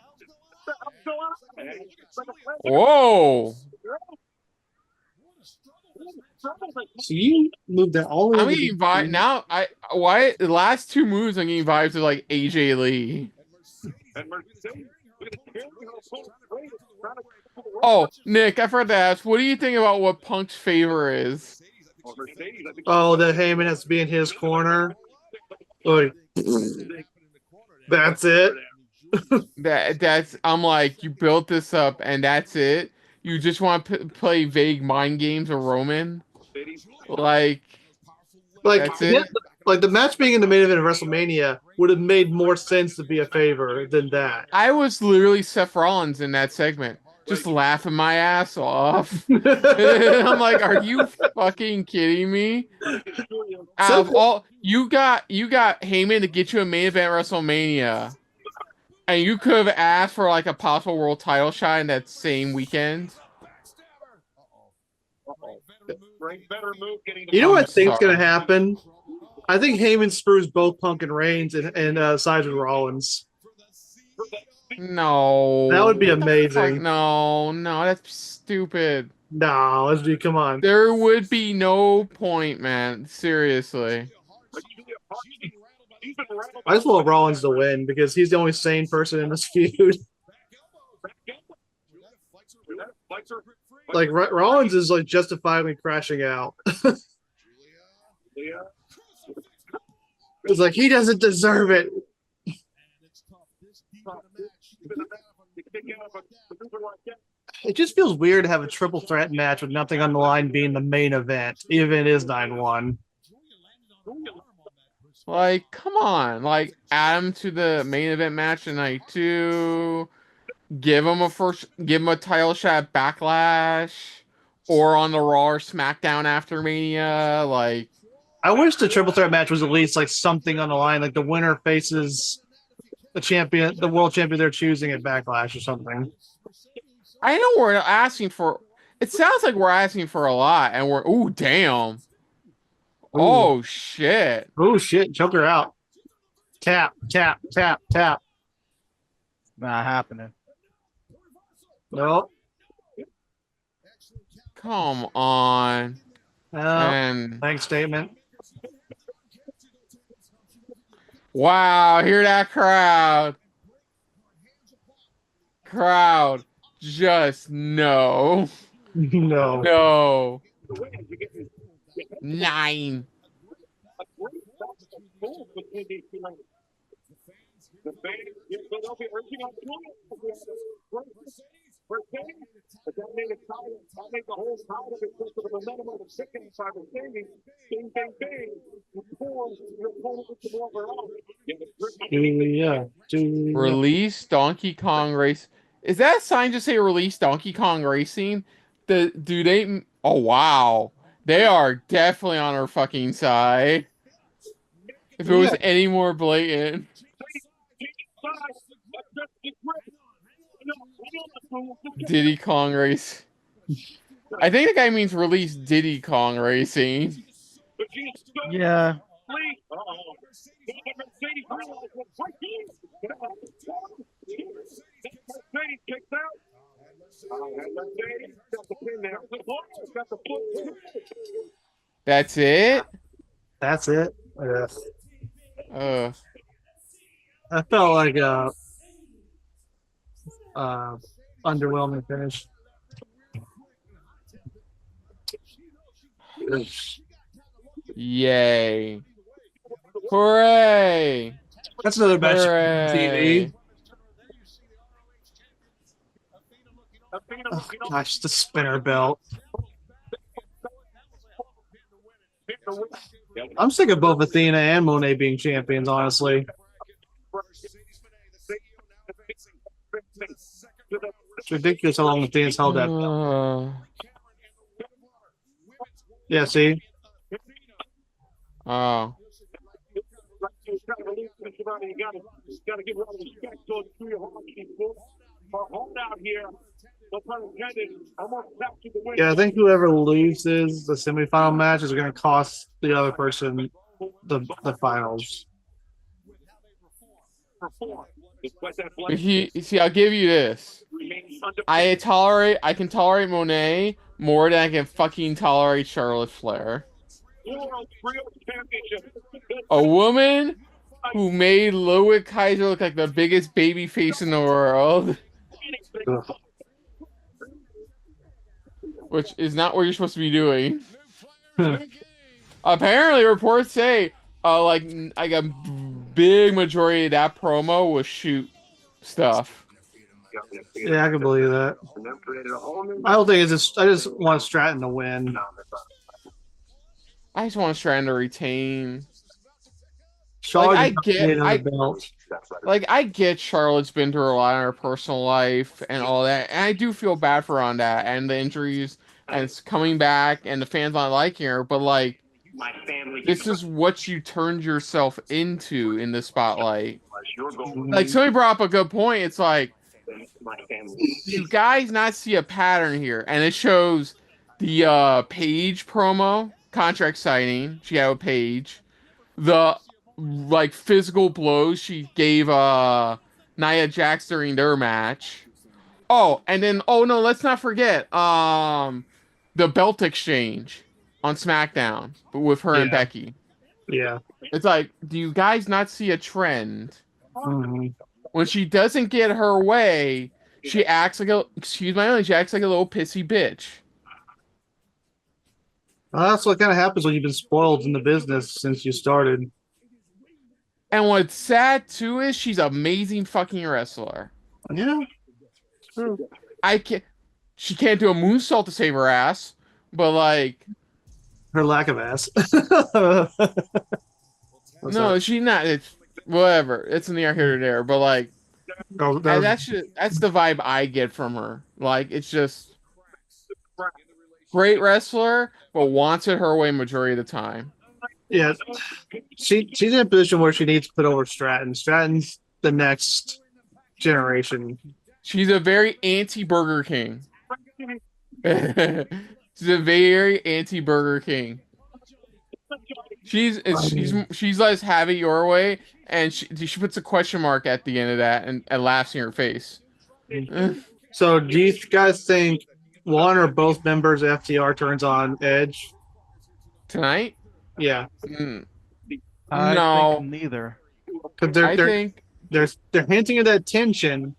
Whoa. So you moved that all the way. I'm getting vibes now. Why the last two moves I'm getting vibes of like AJ Lee. Oh, Nick, I forgot to ask, what do you think about what Punk's favor is? Oh, that Heyman has to be in his corner. Like, that's it. That's I'm like, you built this up and that's it. You just want to play vague mind games with Roman, like that's it. Like the match being in the main event of WrestleMania would have made more sense to be a favor than that. I was literally Seth Rollins in that segment, just laughing my ass off. I'm like, are you fucking kidding me? Out of all, you got Heyman to get you a main event WrestleMania, and you could have asked for like a possible world title shot in that same weekend. You know what I think's gonna happen? I think Heyman screws both Punk and Reigns and sides with Rollins. No, that would be amazing. No, that's stupid. No, let's do. Come on. There would be no point, man. Seriously. I just want Rollins to win because he's the only sane person in this feud. Like Rollins is like justifiably crashing out. It's like he doesn't deserve it. It just feels weird to have a triple threat match with nothing on the line being the main event, even if it is 9-1. Like, come on. Like, add him to the main event match tonight, too. Give him a title shot at Backlash or on the Raw or SmackDown after Mania. Like, I wish the triple threat match was at least like something on the line, like the winner faces the world champion they're choosing at Backlash or something. I know we're asking for. It sounds like we're asking for a lot, and we're. Ooh, damn. Ooh. Oh shit. Oh shit. Choke her out. Tap. Not happening. Nope. Come on. And thanks statement. Wow, hear that crowd. Crowd. Just no. No. 9. The fans in Philadelphia urging on but that made the whole crowd of it because of the momentum of the chicken by the bang, your opponent with the ball Release Donkey Kong Race. Is that a sign to say release Donkey Kong Racing? Do they? Oh wow, they are definitely on our fucking side. If it was any more blatant. Diddy Kong Race. I think the guy means release Diddy Kong Racing. But she's so Yeah. late. Uh-oh. Mercedes realized what breaking. Mercedes kicks out. Mercedes got the pin there. Got the foot. That's it? That's it. Yeah. I felt like underwhelming finish. Yay. Hooray. That's another match on Hooray. TV. Oh, gosh, the spinner belt. I'm sick of both Athena and Moné being champions, honestly. It's ridiculous how long Athena's held that belt. Yeah, see? Oh. Yeah, I think whoever loses the semifinal match is going to cost the other person the finals. See, I'll give you this. I can tolerate Monet more than I can fucking tolerate Charlotte Flair. A woman who made Ludwig Kaiser look like the biggest baby face in the world. Which is not what you're supposed to be doing. Apparently, reports say like a big majority of that promo was shoot stuff. Yeah, I can believe that. I don't think it's just. I just want Stratton to win. I just want Stratton to retain. Charlotte I get Charlotte's been through a lot in her personal life and all that, and I do feel bad for her on that and the injuries and it's coming back and the fans not liking her, but like this is what you turned yourself into in the spotlight. Like somebody brought up a good point. It's like you guys not see a pattern here, and it shows the Paige promo contract signing she had with Paige, the like physical blows she gave Nia Jax during their match. Oh, and then no, let's not forget the belt exchange on SmackDown with her and Becky. Yeah. It's like, do you guys not see a trend? When she doesn't get her way, she acts like she acts like a little pissy bitch. Well, that's what kind of happens when you've been spoiled in the business since you started. And what's sad too is she's an amazing fucking wrestler. Yeah. True. She can't do a moonsault to save her ass, but like her lack of ass. No, she's not. It's whatever. It's in the air here or there, but like that's the vibe I get from her. Like it's just great wrestler, but wants it her way majority of the time. Yeah, she's in a position where she needs to put over Stratton. Stratton's the next generation. She's a very anti-Burger King. She's a very anti-Burger King. She's let's have it your way, and she puts a question mark at the end of that and laughs in her face. So, do you guys think one or both members of FTR turns on Edge tonight? Yeah. I think neither. Because they're hinting at that tension.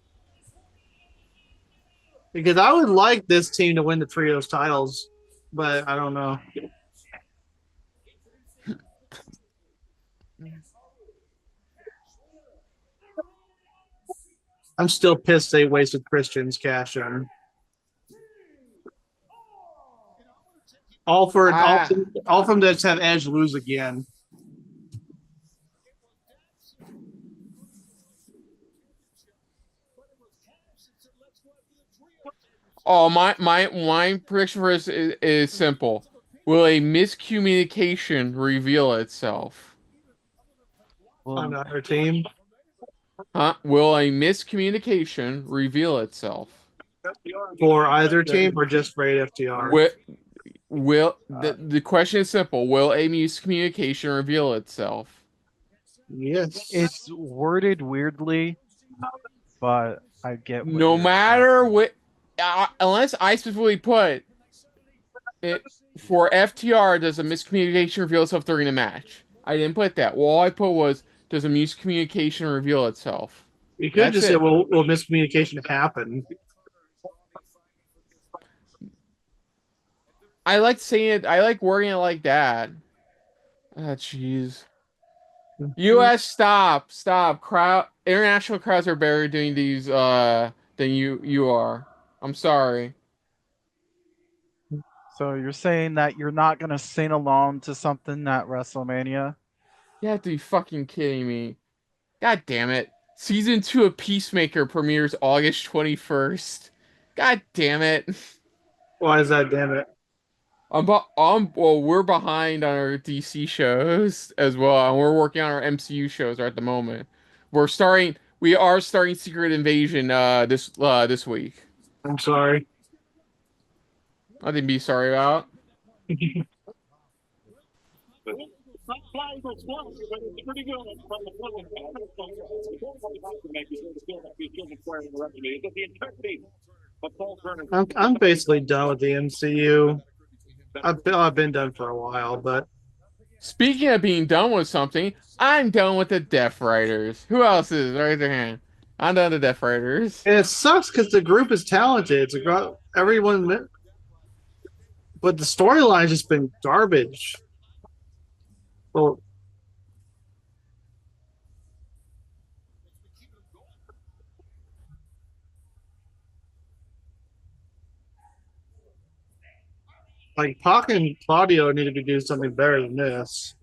Because I would like this team to win the trios titles, but I don't know. I'm still pissed they wasted Christian's cash on. All for them to just have Edge lose again. Oh, my prediction for this is simple. Will a miscommunication reveal itself? On our team? Huh? Will a miscommunication reveal itself? For either team or just for FTR? The question is simple: will a miscommunication reveal itself? Yes. It's worded weirdly, but I get what No you're matter asking. what, unless I specifically put it for FTR, does a miscommunication reveal itself during the match? I didn't put that. Well, all I put was, does a miscommunication reveal itself? You could That's just say, it. will miscommunication happen? I like saying it. I like wording it like that. Ah, jeez. U.S. Stop. International crowds are better doing these than you are. I'm sorry. So you're saying that you're not gonna sing along to something at WrestleMania? You have to be fucking kidding me. God damn it. Season 2 of Peacemaker premieres August 21st. God damn it. Why is that, damn it? Well, we're behind on our DC shows as well, and we're working on our MCU shows at the moment. We are starting Secret Invasion this week. I'm sorry. Nothing to be sorry about. Not flying for squad, but it's pretty good from the front. I'm basically done with the MCU. I've been done for a while, but Speaking of being done with something, I'm done with the Death Riders. Who else is? Raise their hand. I'm done with the Death Riders. and it sucks because the group is talented. Everyone, but the storyline's just been garbage. Well, like Pac and Claudio needed to do something better than this.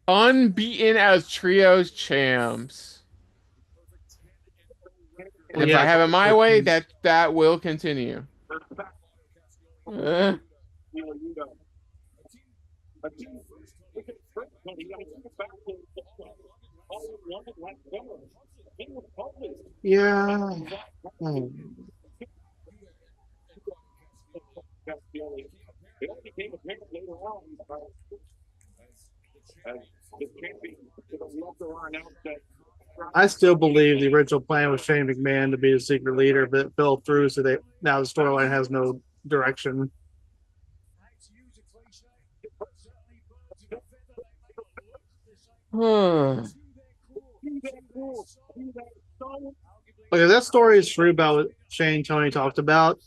Unbeaten as trios champs. And if I have it my way, that will continue. Yeah. I still believe the original plan was Shane McMahon to be the secret leader, but it fell through, so now the storyline has no direction. Like if that story is true about what Shane Tony talked about,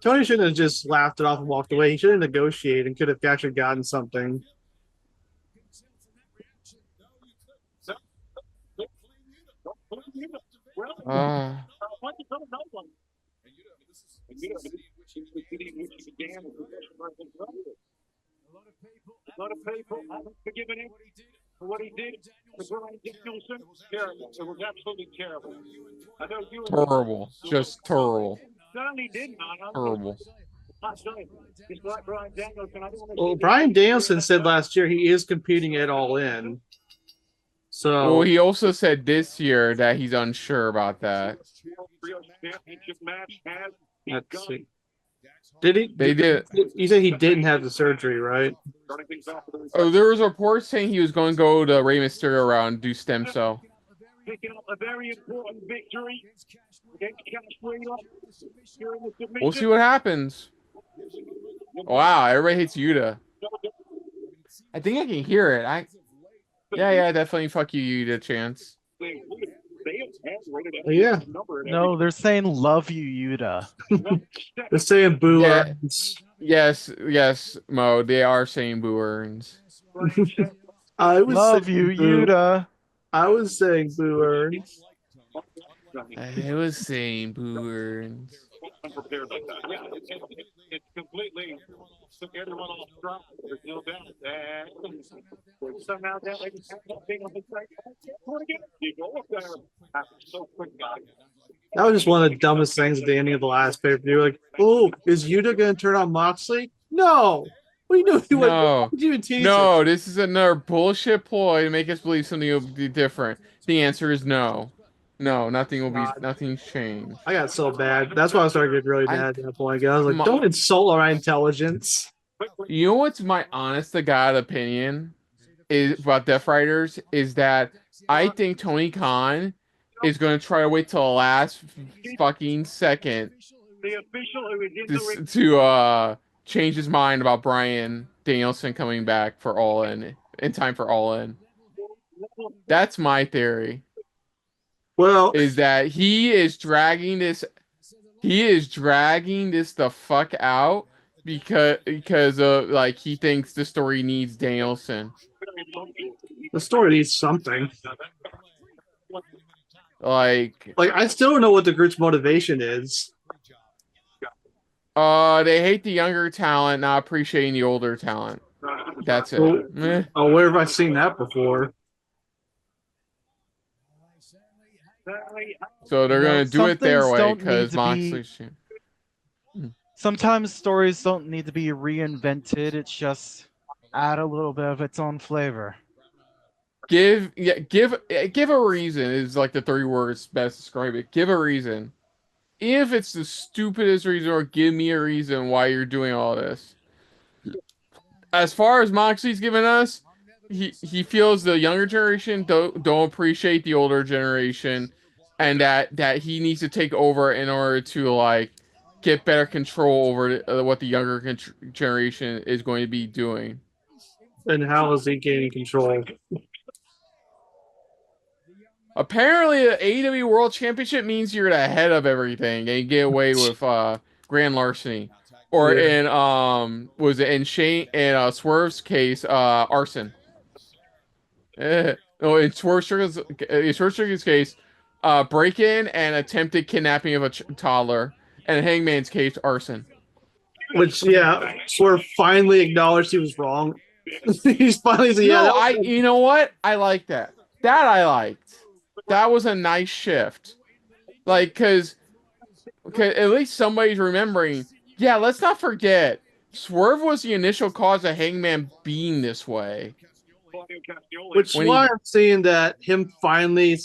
Tony shouldn't have just laughed it off and walked away. He should have negotiated and could have actually gotten something. A lot of people haven't forgiven him for what he did to Brian Danielson. Terrible. It was absolutely terrible. I know you. Terrible. Just terrible. Certainly did not. Terrible. It's like Brian Danielson. Well, Brian Danielson said last year he is competing at All In. So well, he also said this year that he's unsure about that. Let's see. Did he? They did. You said he didn't have the surgery, right? Oh, there was reports saying he was going to go to Rey Mysterio around and do stem cell. Picking up a very important victory against We'll see what happens. Wow, everybody hates Yuta. I think I can hear it. Yeah, definitely. Fuck you, Yuta chance. Yeah. No, they're saying "love you, Yuta." They're saying boo. Yeah. Yes, Mo. They are saying boo earns. I was love you, boo. Yuta. I was saying boo earns. I was saying boo earns. Unprepared like that. Yeah, it's completely took everyone off track. There's no doubt. Somehow that lady being on the track. You go up there. So quick, guys. That was just one of the dumbest things at the ending of the last pay-per-view. Like, oh, is Yuta going to turn on Moxley? No. What are you doing? What No. did you even tease it? No, this is another bullshit ploy to make us believe something will be different. The answer is no. No, God, nothing's changed. I got so bad. That's why I started getting really I mad at that point. I was like, my, don't insult our intelligence. you know what's my honest to God opinion is about Death Riders is that I think Tony Khan is going to try to wait till the last fucking second The official who is in the ring. to change his mind about Bryan Danielson coming back for All in time for All In. That's my theory. Well, Is that he is dragging this the fuck out because of like he thinks the story needs Danielson. the story needs something. Like I still don't know what the group's motivation is. they hate the younger talent, not appreciating the older talent. That's it. Well, Meh. Oh, where have I seen that before? So they're gonna do it their Some things way don't need because to Moxley's. Sometimes stories don't need to be reinvented. It's just add a little bit of its own flavor. Give a reason is like the 3 words best describe it. Give a reason. If it's the stupidest reason, or give me a reason why you're doing all this. As far as Moxley's given us, he feels the younger generation don't appreciate the older generation, and that he needs to take over in order to like get better control over what the younger generation is going to be doing. And how is he gaining control? Apparently, the AEW World Championship means you're the head of everything and you get away with grand larceny, or Yeah. in was it in Shane and Swerve's case arson. No, in Swerve Strickland's case, break-in and attempted kidnapping of a toddler, and in Hangman's case, arson. Which, yeah, Swerve finally acknowledged he was wrong. He's finally said, yeah, No, you know what? I like that. That I liked. That was a nice shift. Like, cause at least somebody's remembering. Yeah, let's not forget. Swerve was the initial cause of Hangman being this way. which when why he- I'm seeing that him finally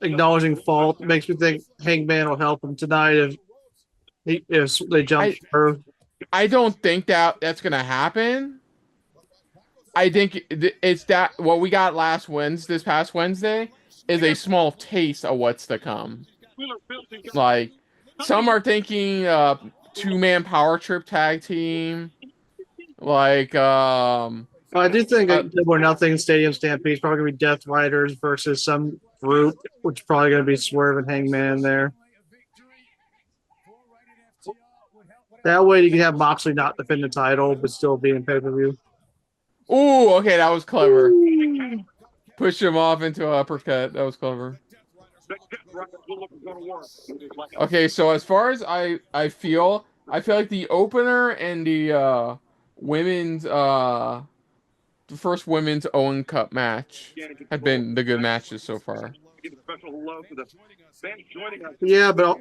acknowledging fault makes me think Hangman will help him tonight if they jump Swerve. I don't think that's gonna happen. I think it's that what we got this past Wednesday, is a small taste of what's to come. Like, some are thinking 2-man power trip tag team. Like, I do think Double or Nothing Stadium Stampede is probably going to be Death Riders versus some group, which is probably going to be Swerve and Hangman in there. That way you can have Moxley not defend the title, but still be in pay-per-view. ooh, okay, that was clever. Push him off into an uppercut. That was clever. Okay, so as far as I feel like the opener and the women's the first women's Owen Cup match have been the good matches so far. Yeah, but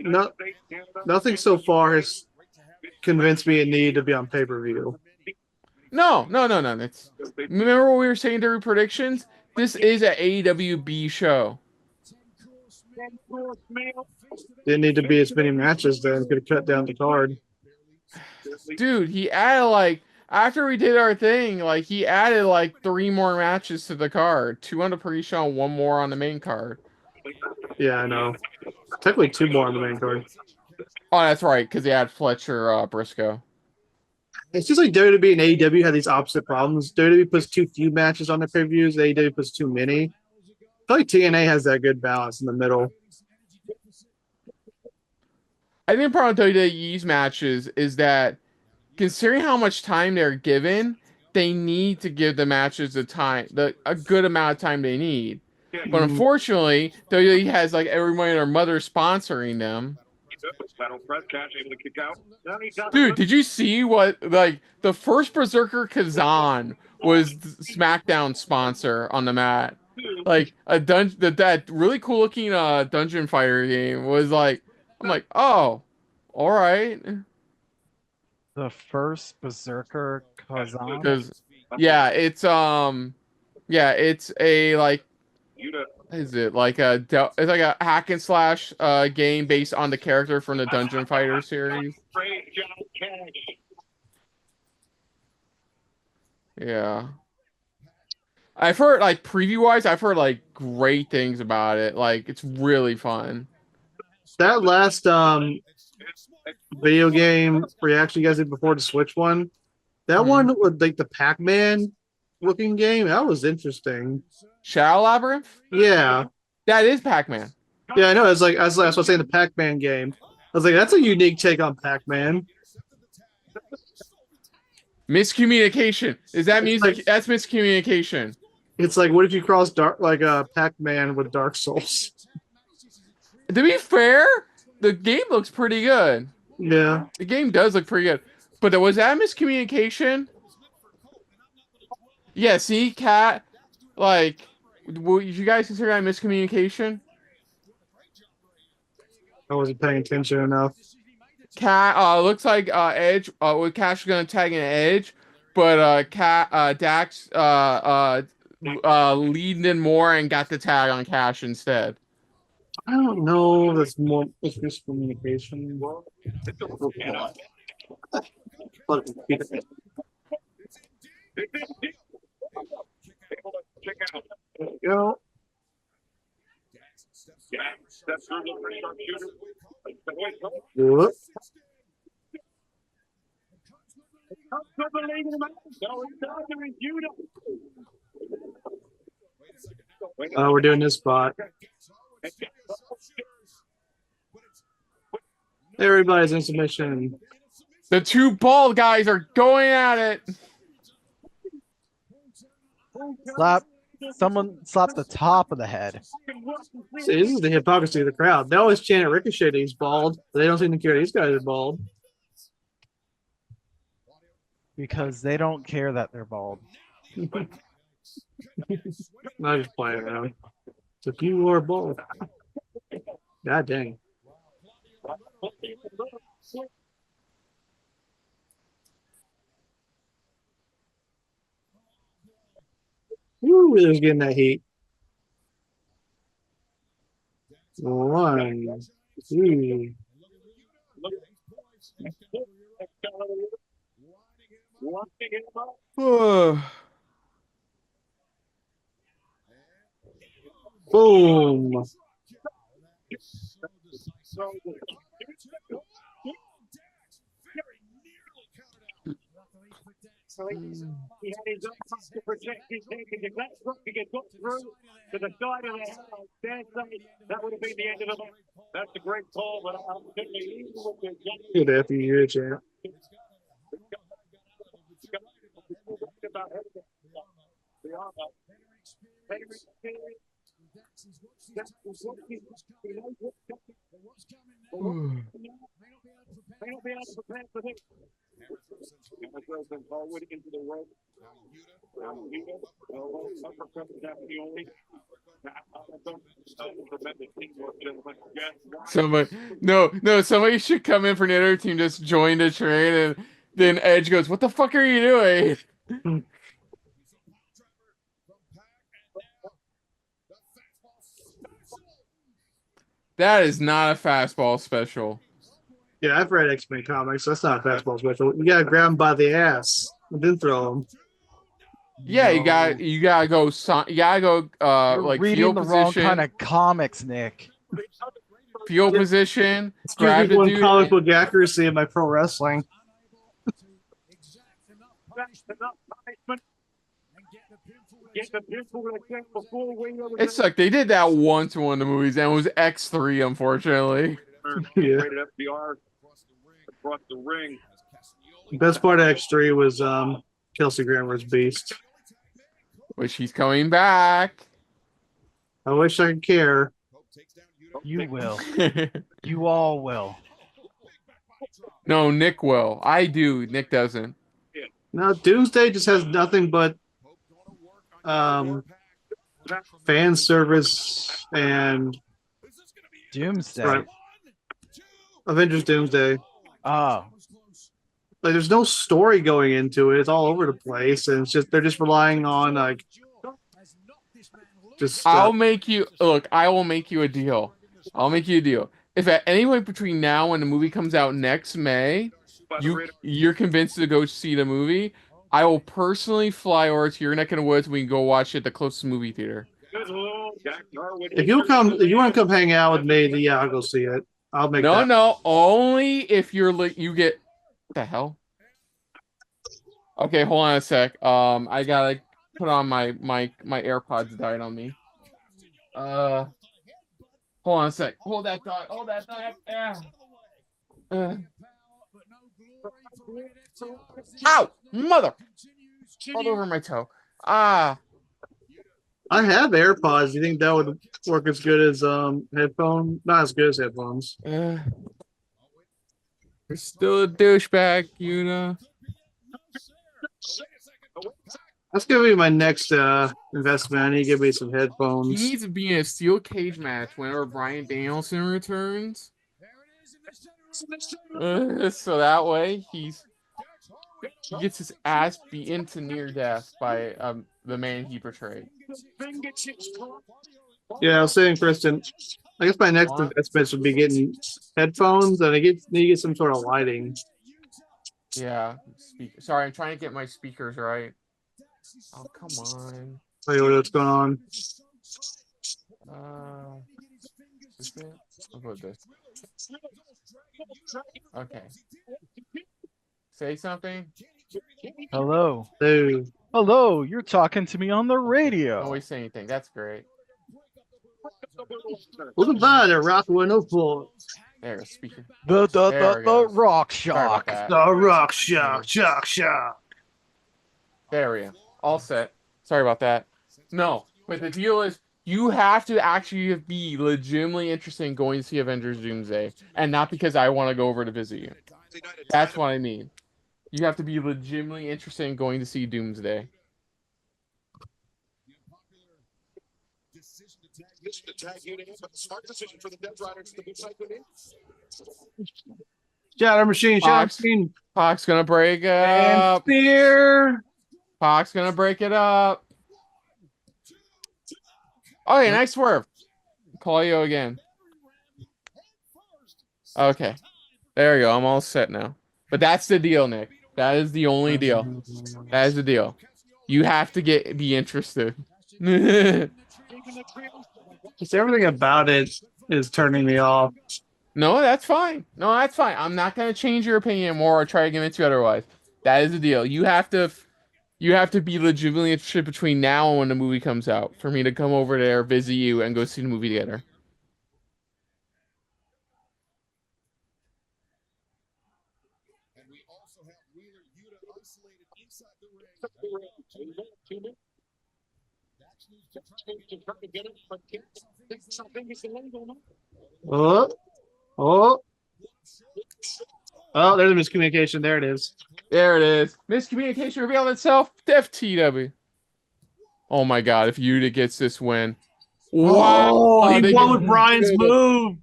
nothing so far has convinced me it needed to be on pay-per-view. No. It's, remember what we were saying during predictions? This is an AEWB show. Didn't need to be as many matches then. Could have cut down the card. Dude, he added like after we did our thing, like he added like 3 more matches to the card. 2 on the pre-show and 1 more on the main card. Yeah, I know. Technically 2 more on the main card. Oh, that's right, because he had Fletcher Briscoe. It's just like WWE and AEW have these opposite problems. WWE puts too few matches on their pay-per-views. AEW puts too many. I feel like TNA has that good balance in the middle. I think the problem with WWE's matches is that considering how much time they're given, they need to give the matches a good amount of time they need. But unfortunately, WWE has like everybody and their mother sponsoring them. Dude, did you see what like the first Berserker Kazan was SmackDown sponsor on the mat? Like that really cool looking dungeon fighter game was like, I'm like, oh, all right. The first Berserker Kazan. Because it's a like is it like it's like a hack and slash game based on the character from the Dungeon Fighter series. Yeah. I've heard like preview wise, I've heard like great things about it. Like it's really fun. That last video game reaction you guys did before the Switch one, that one with like the Pac-Man looking game, that was interesting. Shadow Labyrinth? Yeah. That is Pac-Man. Yeah, I know. It's like I was saying the Pac-Man game. I was like, that's a unique take on Pac-Man. Miscommunication. Is that music? Like, that's miscommunication. It's like, what if you cross Pac-Man with Dark Souls? To be fair, the game looks pretty good. Yeah. The game does look pretty good. But was that miscommunication? Yeah, see, Cat, like, would you guys consider that miscommunication? I wasn't paying attention enough. Cat, looks like Edge, Cash is gonna tag in Edge, but Dax leaned in more and got the tag on Cash instead. I don't know. That's miscommunication. Go. Whoop. Oh, we're doing this spot. Everybody's in submission. The two bald guys are going at it. Someone slapped the top of the head. See, this is the hypocrisy of the crowd. They always chant at Ricochet that he's bald, but they don't seem to care these guys are bald. Because they don't care that they're bald. I'm just playing around. So if you are bald. God dang. Woo, Wheeler's getting that heat. 1, 2. Boom. He had his own to protect his head, because if that rookie had got through to the side of the head, I dare say that would have been the end of the match. That's a great call, but I'm certainly even with the Good after you, champ. Forward into the rope. Somebody should come in for the other team, just join the train, and then Edge goes, "What the fuck are you doing?" That is not a fastball special. Yeah, I've read X-Men comics. That's not a fastball special. You gotta grab him by the ass and then throw him. Yeah, you gotta go. You gotta go. Like reading field the position, wrong kind of comics, Nick. field position. Excuse Grab me, the one dude. comic book accuracy in my pro wrestling. It's like they did that once in one of the movies, and it was X3, unfortunately. Yeah. FDR across the ring. The best part of X3 was Kelsey Grammer's Beast. Which he's coming back. I wish I could care. You will. You all will. No, Nick will. I do. Nick doesn't. Now Doomsday just has nothing but fan service and Doomsday. right. Avengers Doomsday. Oh. like there's no story going into it. It's all over the place, and it's just they're just relying on like just I'll make you look. I will make you a deal. I'll make you a deal. If at any point between now and the movie comes out next May, you're convinced to go see the movie, I will personally fly over to your neck of the woods. We can go watch it at the closest movie theater. if you want to come hang out with me, then yeah, I'll go see it. I'll make that. No, only if you get what the hell. Okay, hold on a sec. I gotta put on my AirPods died on me. Hold on a sec. Hold that thought. Yeah. Ow! Mother! Hold over my toe. Ah. I have AirPods. You think that would work as good as headphone? Not as good as headphones. You're still a douchebag, you know. That's gonna be my next investment. I need to get me some He headphones. needs to be in a steel cage match whenever Bryan Danielson returns. So that way he gets his ass beaten to near death by the man he portrayed. Yeah, I was saying, Kristen. I guess my next investment would be getting headphones, and I need to get some sort of lighting. Yeah. Sorry, I'm trying to get my speakers right. Oh, come on. Tell you what's going on. Is it? I'll put this. Okay. Say something. Hello. Dude. Hello, you're talking to me on the radio. Don't always say anything. That's great. Welcome by the Rock 104. There, speaker. The Rock Sorry about Shock. that. The Rock Shock. There we go. All set. Sorry about that. No, but the deal is you have to actually be legitimately interested in going to see Avengers Doomsday, and not because I want to go over to visit you. That's what I mean. You have to be legitimately interested in going to see Doomsday. Shatter Machine. Pac's gonna break And up. Spear. Pac's gonna break it up. Okay, nice swerve. Call you again. Okay. There you go. I'm all set now. But that's the deal, Nick. That is the only deal. That is the deal. You have to be interested. Just everything about it is turning me off. No, that's fine. I'm not gonna change your opinion more or try to convince you otherwise. That is the deal. You have to be legitimately interested between now and when the movie comes out for me to come over there, visit you, and go see the movie together. Oh, there's a miscommunication. There it is. There it is. Miscommunication revealed itself. FTW. Oh my god, if Yuta gets this win. Wow. Oh, he won with Brian's move.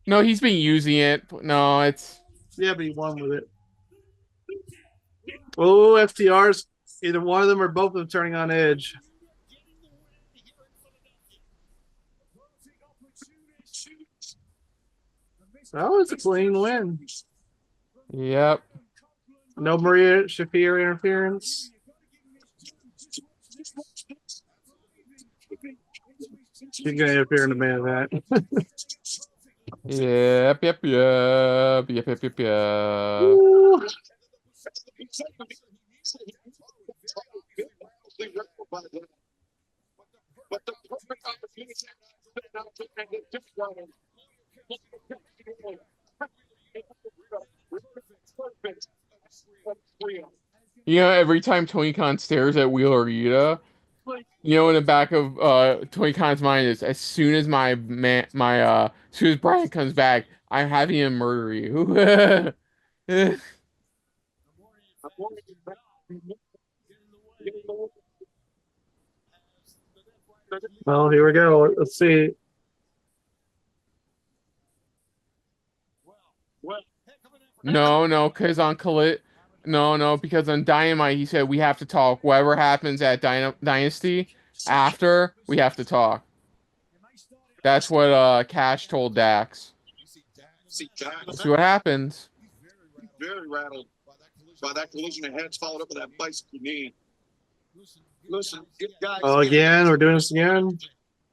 No, he's been using it. No, it's... Yeah, but he won with it. Oh, FTRs. Either one of them or both of them turning on edge. That was a clean win. Yep. No Maria Shafir interference. She's going to interfere in the main event. Yep. Ooh. But the perfect opportunity you know, every time Tony Khan stares at Wheeler Yuta, you know, in the back of Tony Khan's mind is, as soon as as soon as Brian comes back, I'm having him murder you. Well, here we go. Let's see. No, because on no, because on Dynamite he said we have to talk. Whatever happens at Dynasty after, we have to talk. That's what Cash told Dax. See, Jack, We'll see what happens. very rattled by that collision of heads, followed up with that bicycle knee. Listen, guys. Oh, again, we're doing this again.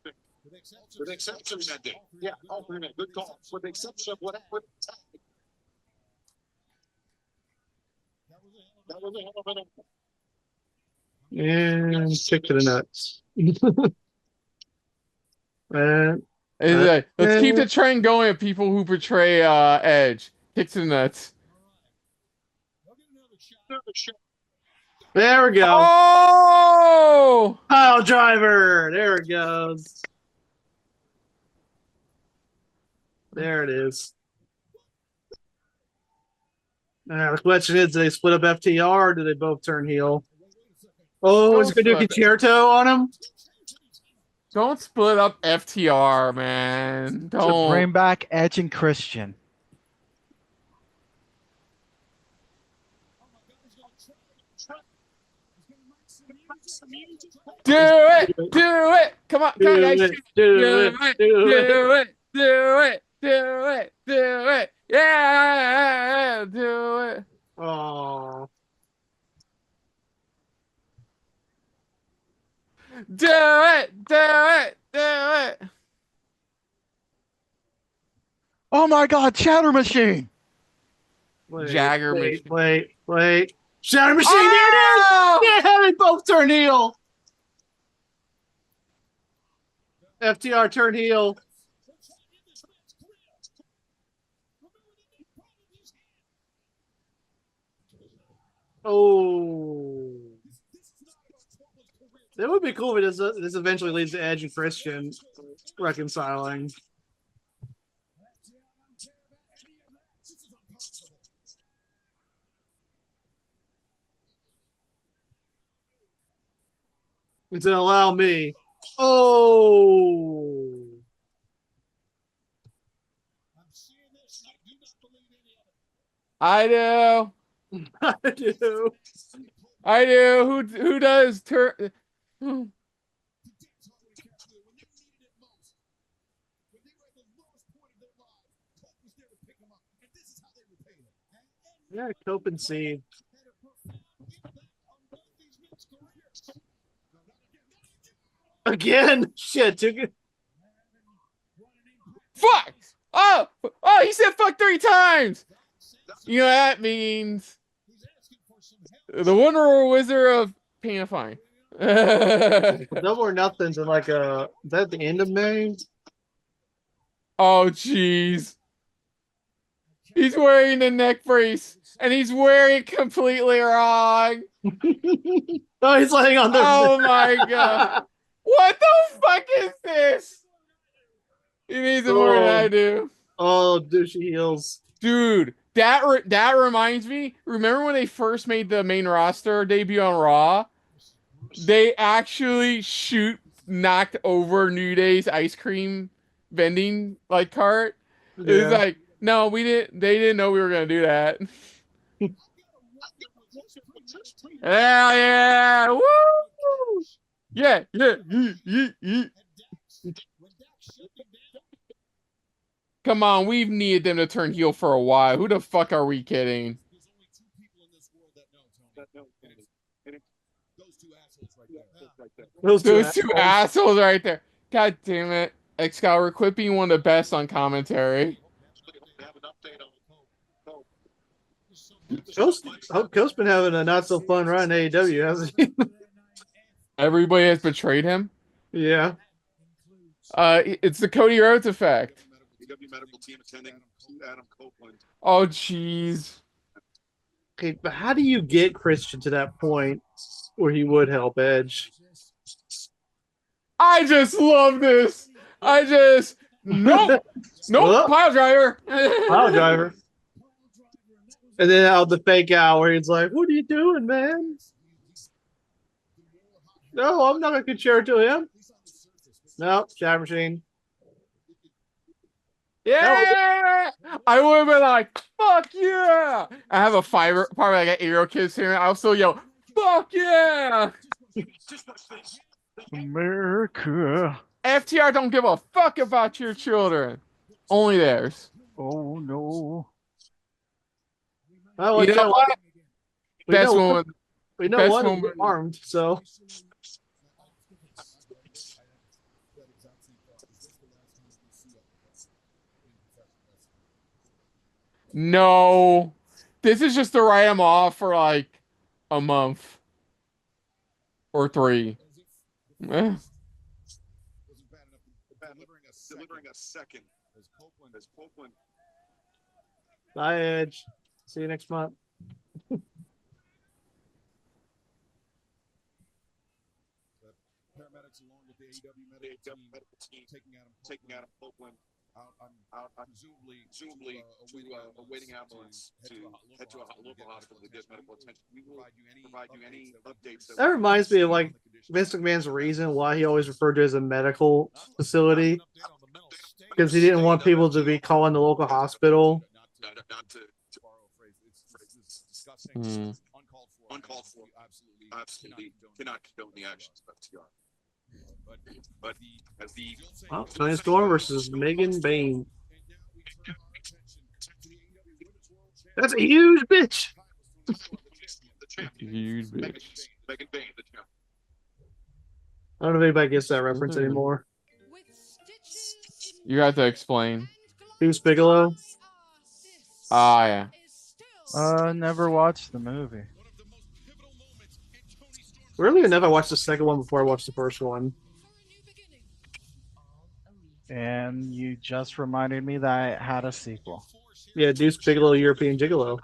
With the exception of that day. Yeah, all 3 men. Good call. With the exception of what happened. That was a hell of an And kick to the nuts. Let's keep the trend going of people who portray Edge. Kicks in the nuts. There we go. Oh! Pile driver. There it goes. There it is. Now the question is, do they split up FTR or do they both turn heel? Oh, he's going to do a concerto on him? Don't split up FTR, man. To Don't. bring back Edge and Christian. Do it! Do it! Come on, come on, guys. Do it. Do it! Yeah! Do it! Oh. Do it! Do it! Do it! Oh my God, Chatter Machine! Jagger machine. Wait. Shatter Machine, Oh! there it is! Yeah, they both turn heel. FTR turn heel. Oh. That would be cool if this eventually leads to Edge and Christian reconciling. It's gonna allow me. Oh. I do. I do. I do. Who does turn? Yeah, cope and see. Again, shit, took it. Fuck! Oh, he said fuck 3 times. You know what that means? The Wonder Wizard of Panifying. Double or nothing's in like is that the end of May? Oh, jeez. He's wearing the neck brace, and he's wearing it completely wrong. Oh, he's laying on the. Oh my god! What the fuck is this? He needs it more than I do. Oh, douchey heels. Dude, that reminds me. Remember when they first made the main roster debut on Raw? They actually knocked over New Day's ice cream vending cart. Yeah. It was like, no, we didn't. They didn't know we were gonna do that. Hell yeah! Woo! Yeah. Come on, we've needed them to turn heel for a while. Who the fuck are we kidding? Those two assholes right there. God damn it. Excalibur, quit being one of the best on commentary. Coast's been having a not so fun run in AEW, hasn't he? Everybody has betrayed him. Yeah. It's the Cody Rhodes effect. Oh, jeez. Okay, but how do you get Christian to that point where he would help Edge? I just love this. Nope. Well, Pile driver. Pile driver. And then out the fake out where he's like, "What are you doing, man?" No, I'm not gonna share it to him. No, Shatter Machine. Yeah. I would have been like, fuck yeah! I have a fiver, probably like an 8-year-old kid here. I'll still yell, fuck yeah! America. FTR don't give a fuck about your children. Only theirs. Oh no. Oh, You know what? We Best know, moment. we know best one is moment. armed, so No. This is just to write him off for like a month. Or 3. Eh. Delivering a second as Copeland. bye, Edge. See you next month. Paramedics along with the AEW The medical team taking out Copeland. Presumably to a waiting ambulance to head to a local hospital to get medical attention. We will provide you any updates. That reminds me of like Vince McMahon's reason why he always referred to it as a medical facility, because he didn't want people to be calling the local hospital. Not to borrow a phrase. It's disgusting, uncalled for. absolutely cannot condone the actions of FTR. But as the Tony Storm versus Megan Bain. That's a huge bitch. Huge bitch. Megan Bain, the champ. I don't know if anybody gets that reference anymore. You have to explain. Deuce Bigelow. Ah, yeah. Never watched the movie. Really enough, I watched the second one before I watched the first one. And you just reminded me that it had a sequel. Yeah, Deuce Bigelow, European Gigolo.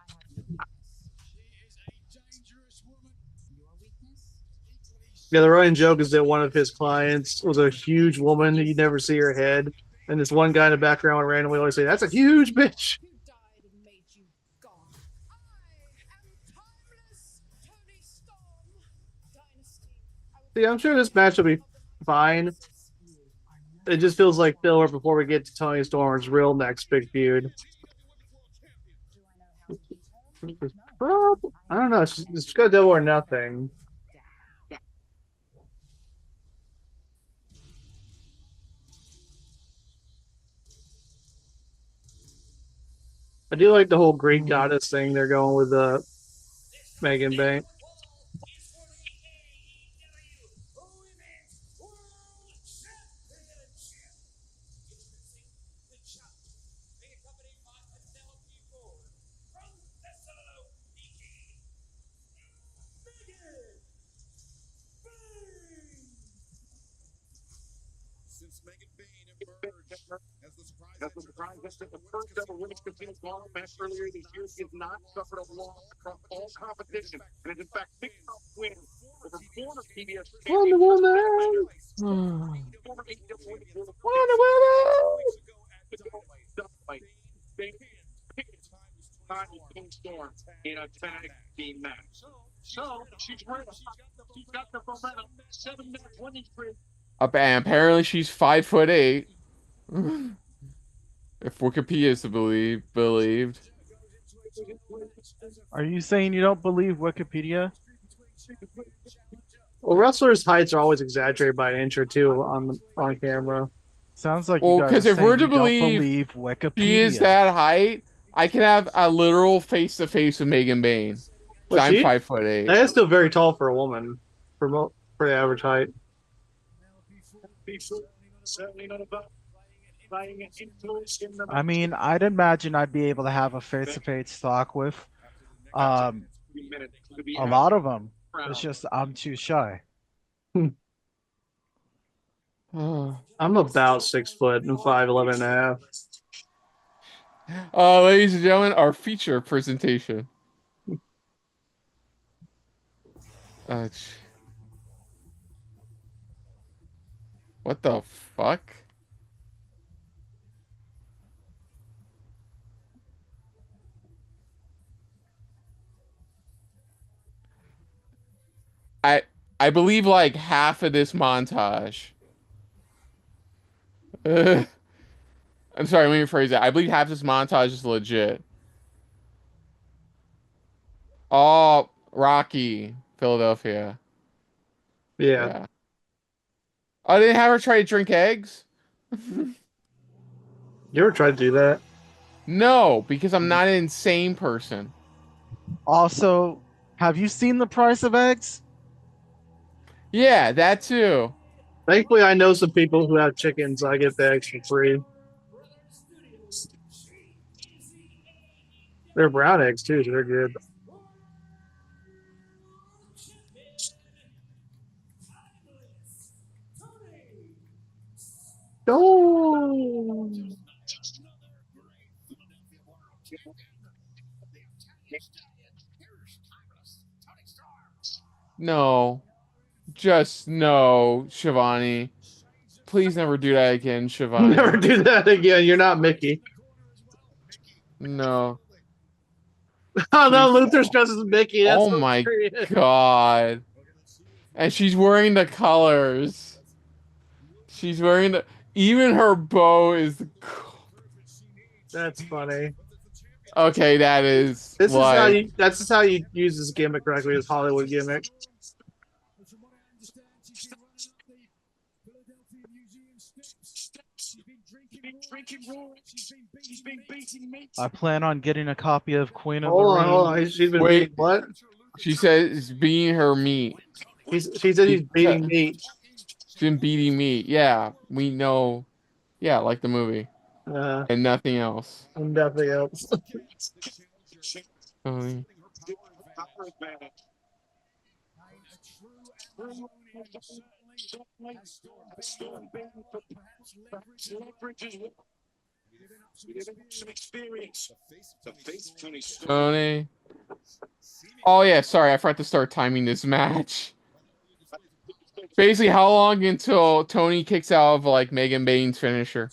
Yeah, the running joke is that one of his clients was a huge woman. You'd never see her head. And this one guy in the background would randomly always say, "That's a huge bitch." See, I'm sure this match will be fine. It just feels like filler before we get to Tony Storm's real next big feud. I don't know. It's got Double or Nothing. I do like the whole Greek goddess thing they're going with Megan Bain. Since Megan Bain emerged as the surprise, That's the surprise. That's the first ever women's casino squad match earlier this year. She has not suffered a loss across all competition, and is in fact picked up win over former PBS Wonder Woman. former AEW World Wonder Woman. Time with King Storm in a tag team match. So she's ready. She's got the momentum. 7-minute winning streak. And apparently she's 5'8". If Wikipedia is to believed. Are you saying you don't believe Wikipedia? Well, wrestlers' heights are always exaggerated by an inch or two on camera. Sounds like Well, you guys because are if saying we're to you don't believe Wikipedia. she is that height, I can have a literal face-to-face with Megan Bain. Well, I'm she- 5'8". That is still very tall for a woman, for the average height. Certainly not about playing an influence in the I mean, I'd imagine I'd be able to have a face-to-face talk with a lot of them. It's just I'm too shy. I'm about 6 foot and 5'11" and a half. Ladies and gentlemen, our feature presentation. What the fuck? I believe like half of this montage. I'm sorry, let me rephrase that. I believe half this montage is legit. Oh, Rocky, Philadelphia. Yeah. Yeah. Oh, they didn't have her try to drink eggs? You ever tried to do that? No, because I'm not an insane person. Also, have you seen the price of eggs? Yeah, that too. Thankfully, I know some people who have chickens. So I get the eggs for free. They're brown eggs too, so they're good. Oh. No. Just no, Shivani. Please never do that again, Shivani. Never do that again. You're not Mickey. No. Oh no, Please. Luther's dressed as Mickey. That's Oh so my serious. God. And she's wearing the colors. She's wearing the... Even her bow is... That's funny. Okay, that is This is like... how you. That's just how you use this gimmick correctly. This Hollywood gimmick. I plan on getting a copy of Queen of the Hold Ring. on. She's been Wait. beating what? She says beating her meat. She said he's beating meat. She's been beating meat. Yeah, we know. Yeah, like the movie. And nothing else. And nothing else. Tony. Tony. Oh yeah, sorry, I forgot to start timing this match. Basically, how long until Tony kicks out of like Megan Bane's finisher?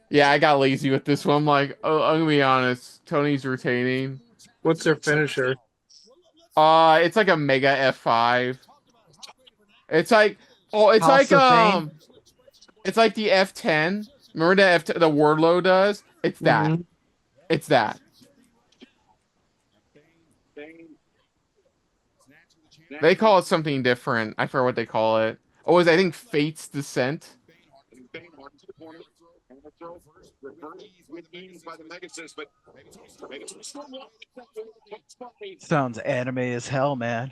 Yeah, I got lazy with this one. I'm like, oh, I'm gonna be honest. Tony's retaining. What's their finisher? It's like a mega F5. It's like, oh, it's House like of Pain? it's like the F10. Remember that the Wardlow does? It's that. Mhm. It's that. They call it something different. I forget what they call it. Oh, I think Fate's Descent. Sounds anime as hell, man.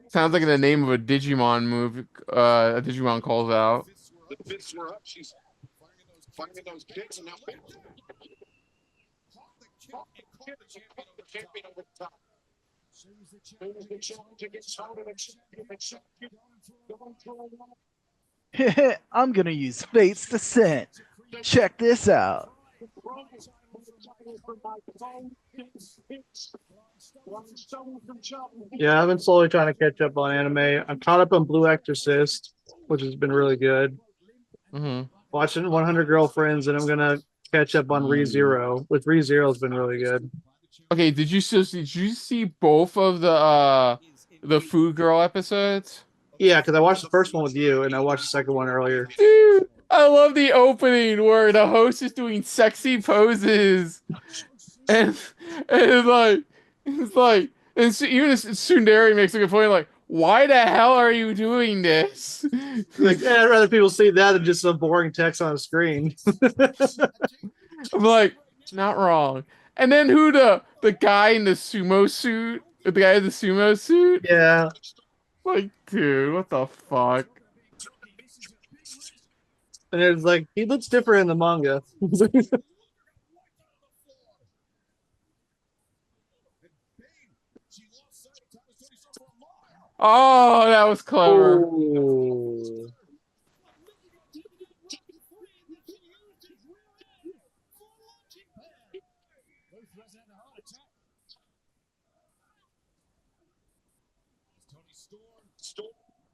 Sounds like the name of a Digimon move. A Digimon calls out. The fists were up. She's finding those kicks, and now I'm gonna use Fate's Descent. Check this out. Yeah, I've been slowly trying to catch up on anime. I'm caught up on Blue Exorcist, which has been really good. Mm-hmm. Watching 100 Girlfriends, and I'm gonna catch up on ReZero. With ReZero has been really good. Okay, did you see both of the Food Girl episodes? Yeah, because I watched the first one with you, and I watched the second one earlier. Dude, I love the opening where the host is doing sexy poses, and it's like, and even Sundari makes a good point, like, why the hell are you doing this? Like, I'd rather people see that than just some boring text on a screen. I'm like, not wrong. And then who the guy in the sumo suit? The guy in the sumo suit? Yeah. Like, dude, what the fuck? And it's like, he looks different in the manga. Oh, that was clever. Ooh.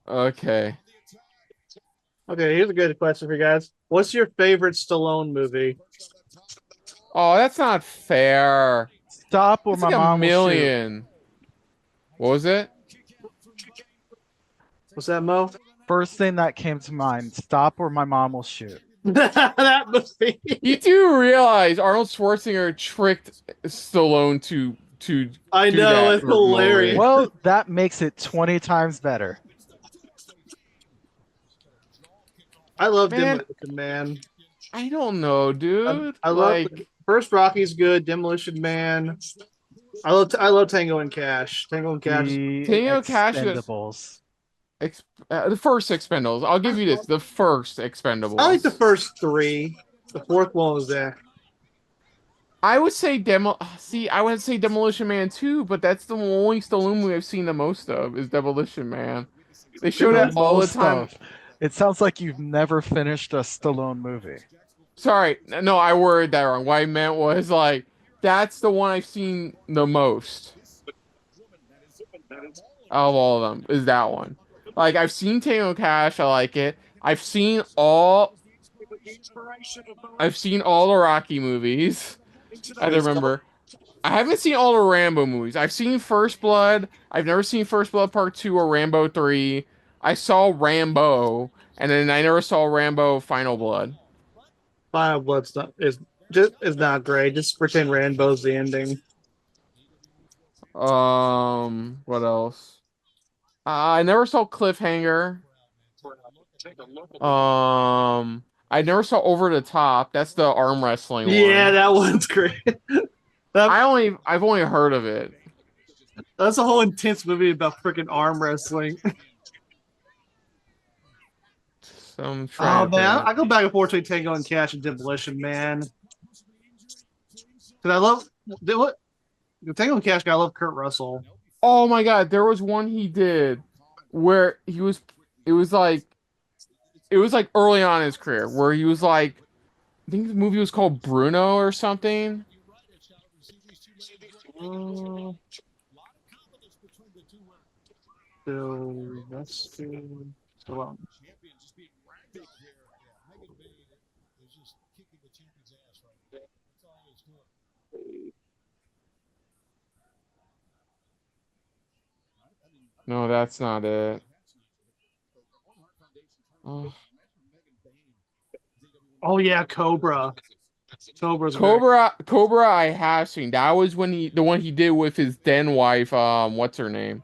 Okay. Okay, here's a good question for you guys. What's your favorite Stallone movie? Oh, that's not fair. Stop or It's my like a mom will shoot. million. What was it? What's that, Mo? First thing that came to mind: Stop or My Mom Will Shoot. That movie. You do realize Arnold Schwarzenegger tricked Stallone to I do know, that it's movie. hilarious. Well, that makes it 20 times better. I love Man. Demolition Man. I don't know, dude. I love like first Rocky's good. Demolition Man. I love Tango and Cash. Tango and Cash. The Tango Cash is- Expendables. the first Expendables. I'll give you this: the first Expendables. I like the first three. The fourth one was there. I would say I would say Demolition Man too, but that's the only Stallone movie I've seen the most of is Demolition Man. They show that all the Most time. of. It sounds like you've never finished a Stallone movie. Sorry, no, I worded that wrong. What I meant was like that's the one I've seen the most of all of them. Is that one? Like I've seen Tango Cash. I like it. I've seen all the Rocky movies. I remember. I haven't seen all the Rambo movies. I've seen First Blood. I've never seen First Blood Part 2 or Rambo 3. I saw Rambo, and then I never saw Rambo Final Blood. Final Blood's not is not great. Just pretend Rambo's the ending. What else? I never saw Cliffhanger. I never saw Over the Top. That's the arm wrestling one. Yeah, that one's great. I've only heard of it. That's a whole intense movie about freaking arm wrestling. So I'm trying to man, think. I go back and forth between Tango and Cash and Demolition Man. Because I love what the Tango and Cash guy. I love Kurt Russell. Oh my God, there was one he did where it was like early on in his career where he was like, I think the movie was called Bruno or something. No, that's not it. Oh yeah, Cobra. Cobra's Cobra I have seen. That was when the one he did with his then wife, what's her name?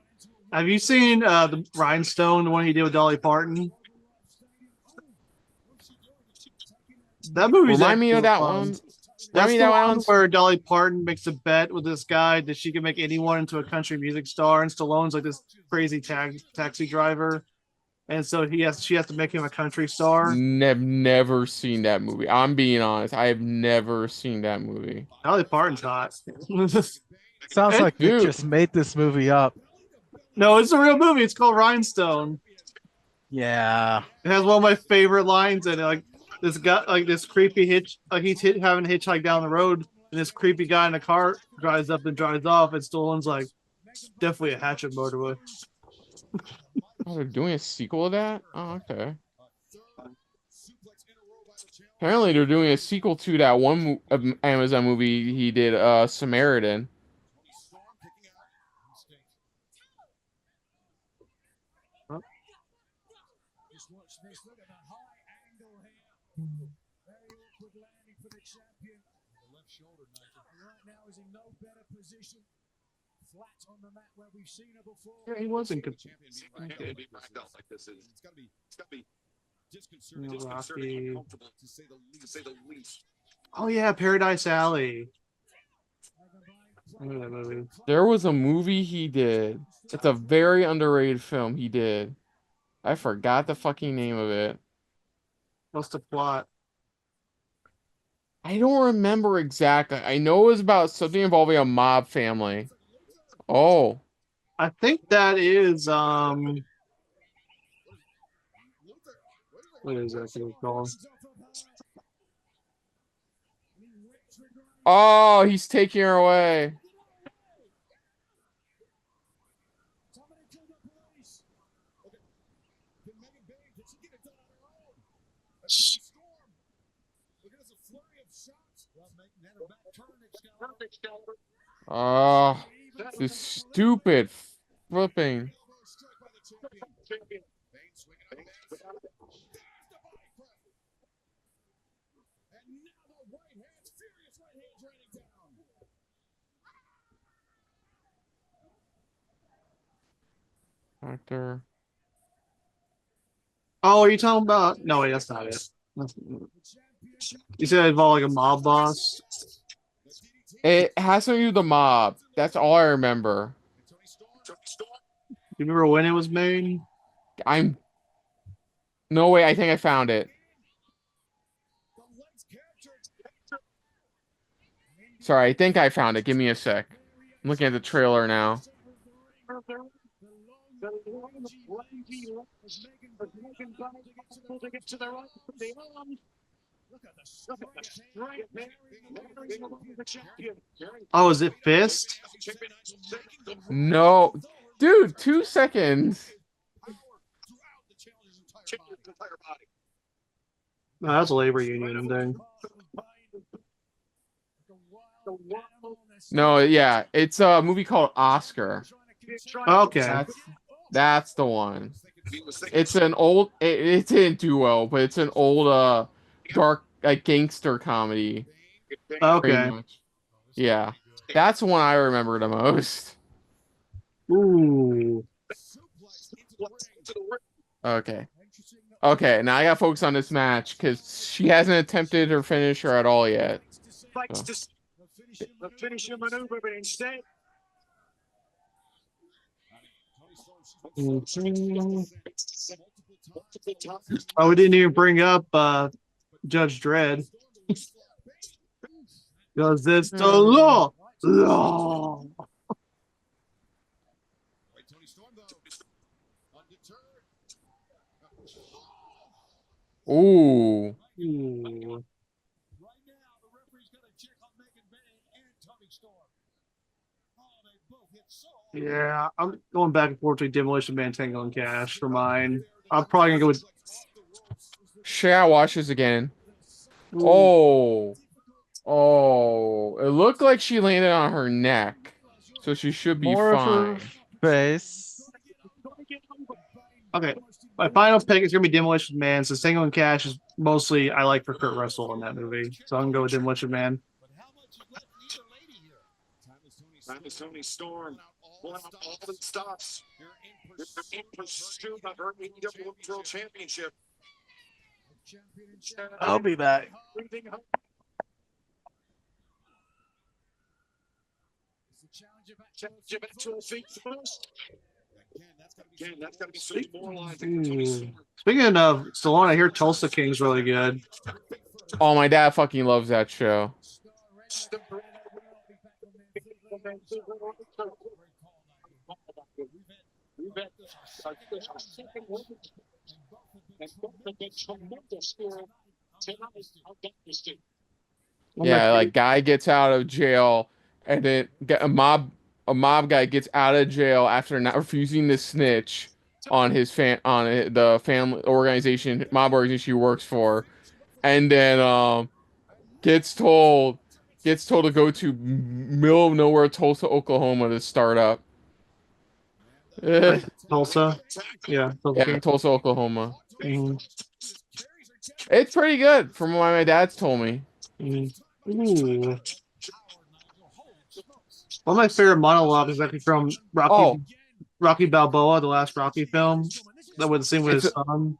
Have you seen the Rhinestone, the one he did with Dolly Parton? That movie's Remind me of that fun. one. That's Remind me the of that one one. where Dolly Parton makes a bet with this guy that she can make anyone into a country music star, and Stallone's like this crazy taxi driver, and so she has to make him a country star. Never seen that movie. I'm being honest. I have never seen that movie. Dolly Parton's hot. Sounds like Vic Dude. just made this movie up. No, it's a real movie. It's called Rhinestone. Yeah. It has one of my favorite lines in it. Like this guy, like this creepy having a hitchhike down the road, and this creepy guy in a car drives up and drives off, and Stallone's like, definitely a hatchet motorway. Oh, they're doing a sequel to that? Oh, okay. Apparently, they're doing a sequel to that one Amazon movie he did, Samaritan. Yeah, he wasn't good. Rocky. Oh yeah, Paradise Alley. There was a movie he did. It's a very underrated film he did. I forgot the fucking name of it. What's the plot? I don't remember exactly. I know it was about something involving a mob family. Oh. I think that is what is that thing called? Oh, he's taking her away. Oh, this stupid flipping. Actor. Oh, are you talking about? No, wait, that's not it. You said it involved like a mob boss. It has something to do with the mob. That's all I remember. You remember when it was made? I'm. No way. I think I found it. Sorry, I think I found it. Give me a sec. I'm looking at the trailer now. Oh, is it Fist? No, dude, 2 seconds. No, that's a labor union thing. No, yeah, it's a movie called Oscar. Okay. That's the one. It's an old. It didn't do well, but it's an old dark like gangster comedy. Pretty Okay. much. Yeah, that's the one I remember the most. Ooh. Okay. Okay, now I gotta focus on this match because she hasn't attempted her finisher at all yet. The finishing maneuver, but instead. Oh, we didn't even bring up Judge Dredd. Because it's the law. Law. Ooh. Ooh. Yeah, I'm going back and forth between Demolition Man, Tango, and Cash for mine. I'm probably gonna go with. Should I watch this again? Ooh. Oh, it looked like she landed on her neck, so she should be More of fine. her face. Okay, my final pick is gonna be Demolition Man. So Tango and Cash is mostly I like for Kurt Russell in that movie, so I'm gonna go with Demolition Man. Time is Tony Storm. Pulling out all the stops. They're in pursuit of her AEW World Championship. I'll be back. Challenge back to her feet first. Again, that's got to be so demoralizing. Speaking of Stallone, I hear Tulsa King's really good. Oh, my dad fucking loves that show. Yeah, like guy gets out of jail, and then a mob guy gets out of jail after not refusing to snitch on the family organization mob organization he works for, and then gets told to go to middle of nowhere Tulsa, Oklahoma to start up. Tulsa, yeah, Tulsa Yeah, King. Tulsa, Oklahoma. Mhm. It's pretty good from what my dad's told me. Mhm. Ooh. One of my favorite monologues is actually from Rocky Balboa, the last Rocky film. That was the same with his son.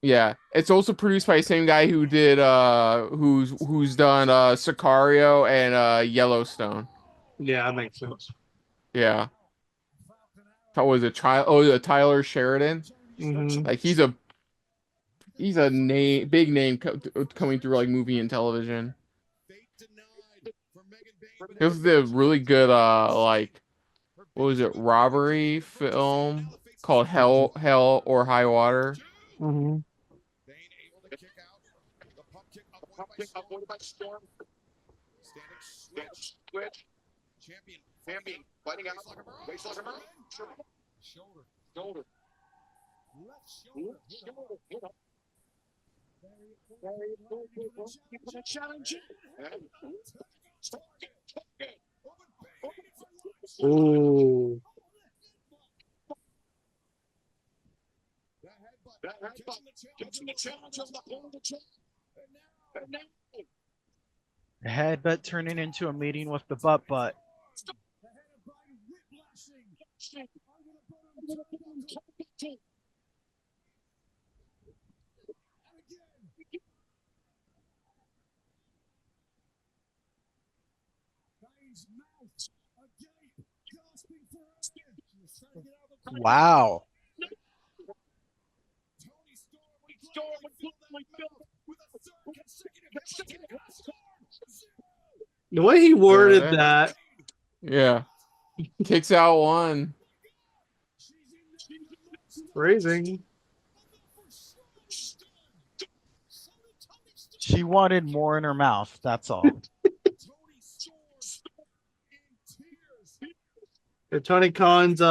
Yeah, it's also produced by the same guy who did who's done Sicario and Yellowstone. Yeah, that makes sense. Yeah. What was it? Tyler Sheridan. Mm-hmm. Like he's a big name coming through like movie and television. He also did a really good like what was it, robbery film called Hell or High Water. Mm-hmm. Champion fighting out. Waist like a man. Shoulder. Left shoulder. Challenge. Ooh. Headbutt turning into a meeting with the butt. Wow. The way he worded that. Yeah. Kicks out one. Raising. She wanted more in her mouth. That's all. Tony Khan's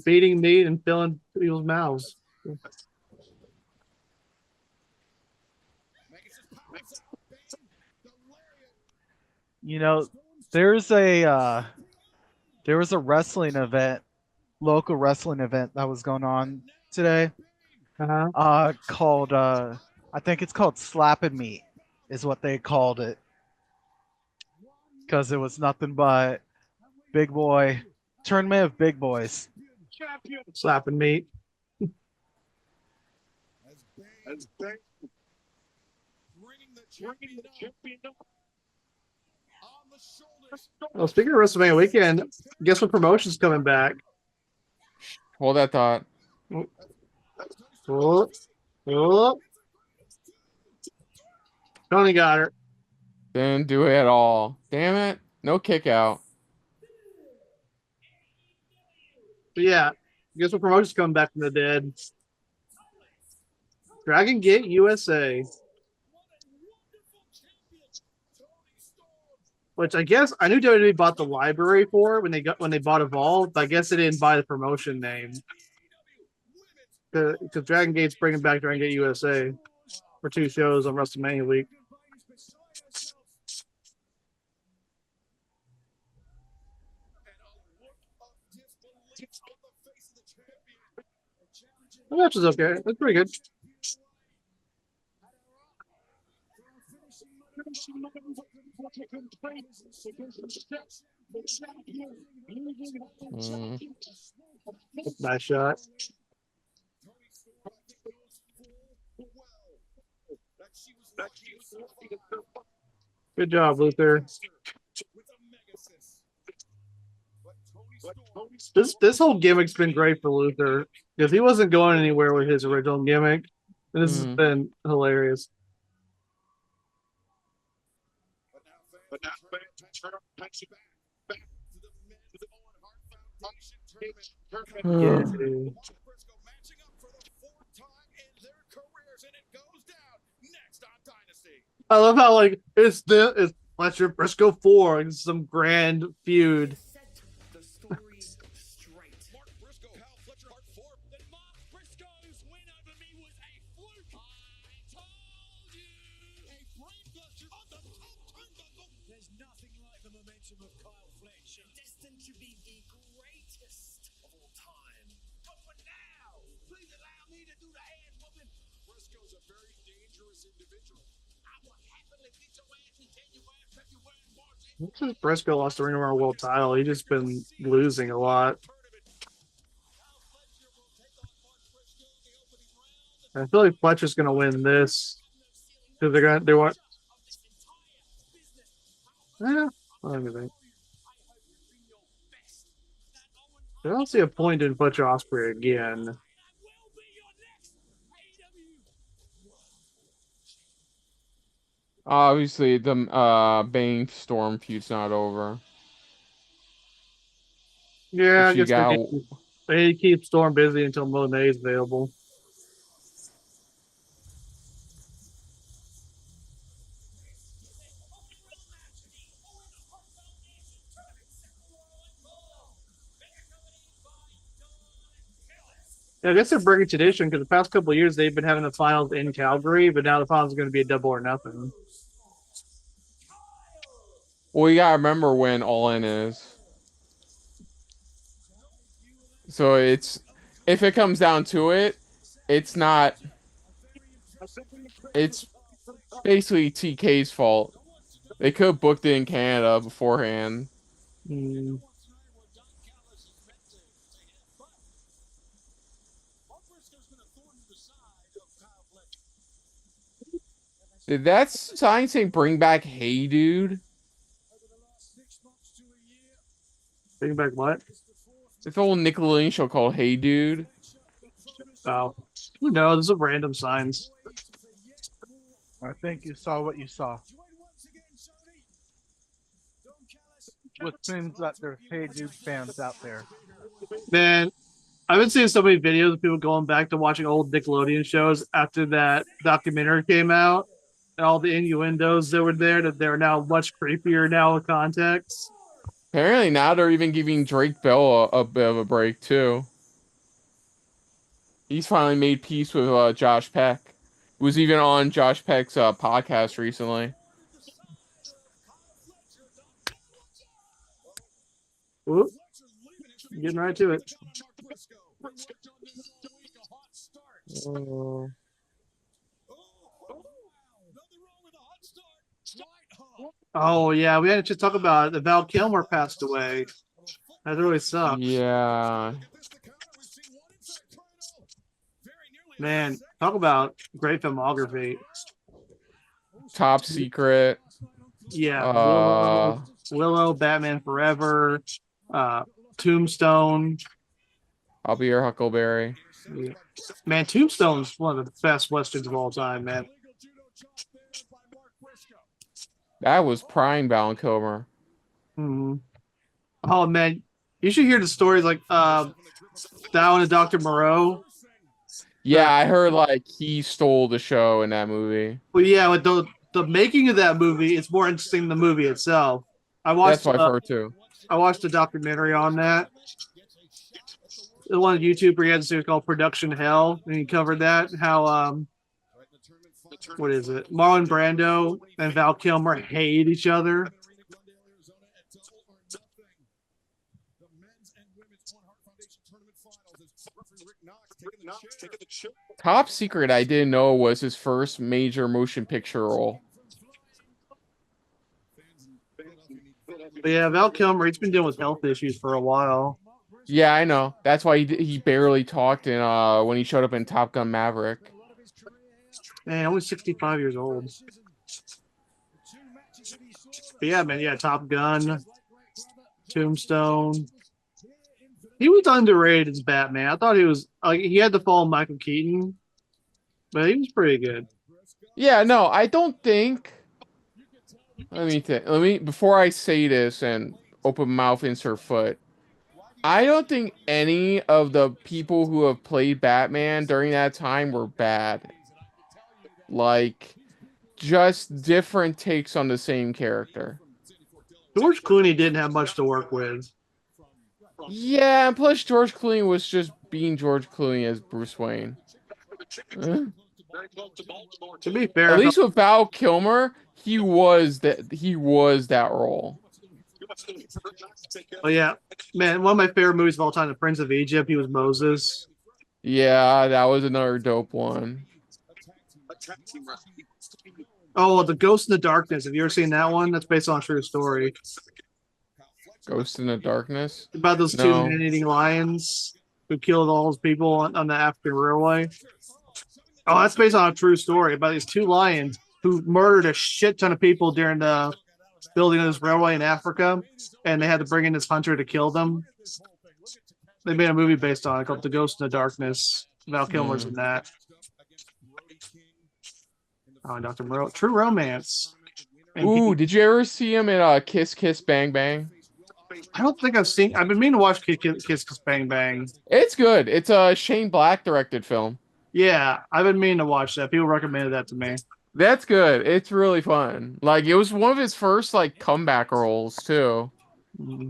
beating meat and filling people's mouths. You know, there was a wrestling event, local wrestling event that was going on today. Called I think it's called Slapping Meat is what they called it. Because it was nothing but big boy tournament of big boys. Slapping meat. Well, speaking of WrestleMania weekend, guess what promotion's coming back? Hold that thought. Oh. Tony got her. Didn't do it at all. Damn it. No kick out. But yeah, guess what promotion's coming back from the dead? Dragon Gate USA. Which I guess I knew WWE bought the library for when they bought Evolve, but I guess they didn't buy the promotion name. Because Dragon Gate's bringing back Dragon Gate USA for 2 shows on WrestleMania week. The match is okay. It's pretty good. Nice shot. Good job, Luther. This whole gimmick's been great for Luther because he wasn't going anywhere with his original gimmick. And this has been hilarious. Yeah. I love how like it's Fletcher Briscoe 4 and some grand feud. There's nothing like the momentum of Kyle Fletcher, destined to be the greatest of all time. But for now, please allow me to do the hand woman. Briscoe's a very dangerous individual. I will happily beat your ass and tell you where February March. Since Briscoe lost the Ring of Honor World title, he's just been losing a lot. I feel like Fletcher's gonna win this because they want. Yeah, I don't think. I don't see a point in Fletcher Ospreay again. Obviously, the Bane Storm feud's not over. Yeah, I guess they keep Storm busy until Moné is available. Yeah, I guess they're breaking tradition because the past couple of years they've been having the finals in Calgary, but now the finals are going to be a double or nothing. Well, you gotta remember when All In is. So it's if it comes down to it, It's not. It's basically TK's fault. They could have booked it in Canada beforehand. Mm. Did that sign say bring back Hey Dude? Bring back what? It's a whole Nickelodeon show called Hey Dude. Oh, who knows? Those are random signs. I think you saw what you saw. Which means that there's Hey Dude fans out there. Man, I've been seeing so many videos of people going back to watching old Nickelodeon shows after that documentary came out, and all the innuendos that were there that they're now much creepier now with context. Apparently now they're even giving Drake Bell a bit of a break too. He's finally made peace with Josh Peck. Was even on Josh Peck's podcast recently. Oop, getting right to it. Oh yeah, we had to talk about it. The Val Kilmer passed away. That really sucks. Yeah. Man, talk about great filmography. Top Secret. Yeah, Willow, Batman Forever, Tombstone. I'll Be Your Huckleberry. Man, Tombstone's one of the best westerns of all time, man. That was prime Val Kilmer. Mm-hmm. Oh man, you should hear the stories like Down and Dr. Moreau. Yeah, I heard like he stole the show in that movie. Well, yeah, with the making of that movie, it's more interesting than the movie itself. I watched. That's what I've heard too. I watched a documentary on that. The one on YouTube where he had a series called Production Hell, and he covered that. How what is it? Marlon Brando and Val Kilmer hate each other. Top Secret, I didn't know was his first major motion picture role. But yeah, Val Kilmer, he's been dealing with health issues for a while. Yeah, I know. That's why he barely talked in when he showed up in Top Gun Maverick. Man, only 65 years old. But yeah, man, yeah, Top Gun, Tombstone. He was underrated as Batman. I thought he was like he had to follow Michael Keaton, but he was pretty good. Yeah, no, I don't think. Let me before I say this and open mouth insert foot. I don't think any of the people who have played Batman during that time were bad. Like, just different takes on the same character. George Clooney didn't have much to work with. Yeah, and plus George Clooney was just being George Clooney as Bruce Wayne. To be fair, At least with Val Kilmer, he was that role. Oh yeah, man, one of my favorite movies of all time, The Prince of Egypt. He was Moses. Yeah, that was another dope one. Oh, The Ghost in the Darkness. Have you ever seen that one? That's based on a true story. Ghost in the Darkness? About those two man-eating lions who killed all those people on the African railway. Oh, that's based on a true story about these two lions who murdered a shit ton of people during the building of this railway in Africa, and they had to bring in this hunter to kill them. They made a movie based on it called The Ghost in the Darkness. Val Kilmer's in that. Oh, Dr. Moreau. True Romance. And Ooh, did you ever see him in Kiss Kiss Bang Bang? I don't think I've seen. I've been meaning to watch Kiss Kiss Bang Bang. It's good. It's a Shane Black directed film. Yeah, I've been meaning to watch that. People recommended that to me. That's good. It's really fun. Like, it was one of his first like comeback roles too,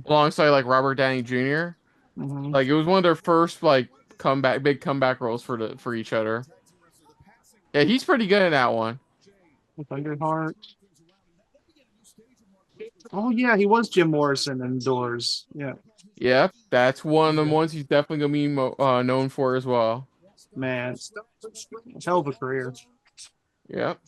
alongside like Robert Downey Jr. Like, it was one of their first like big comeback roles for each other. Yeah, he's pretty good in that one. Thunderheart. Oh yeah, he was Jim Morrison in Doors. Yeah. Yep, that's one of the ones he's definitely gonna be known for as well. Man, hell of a career. Yep.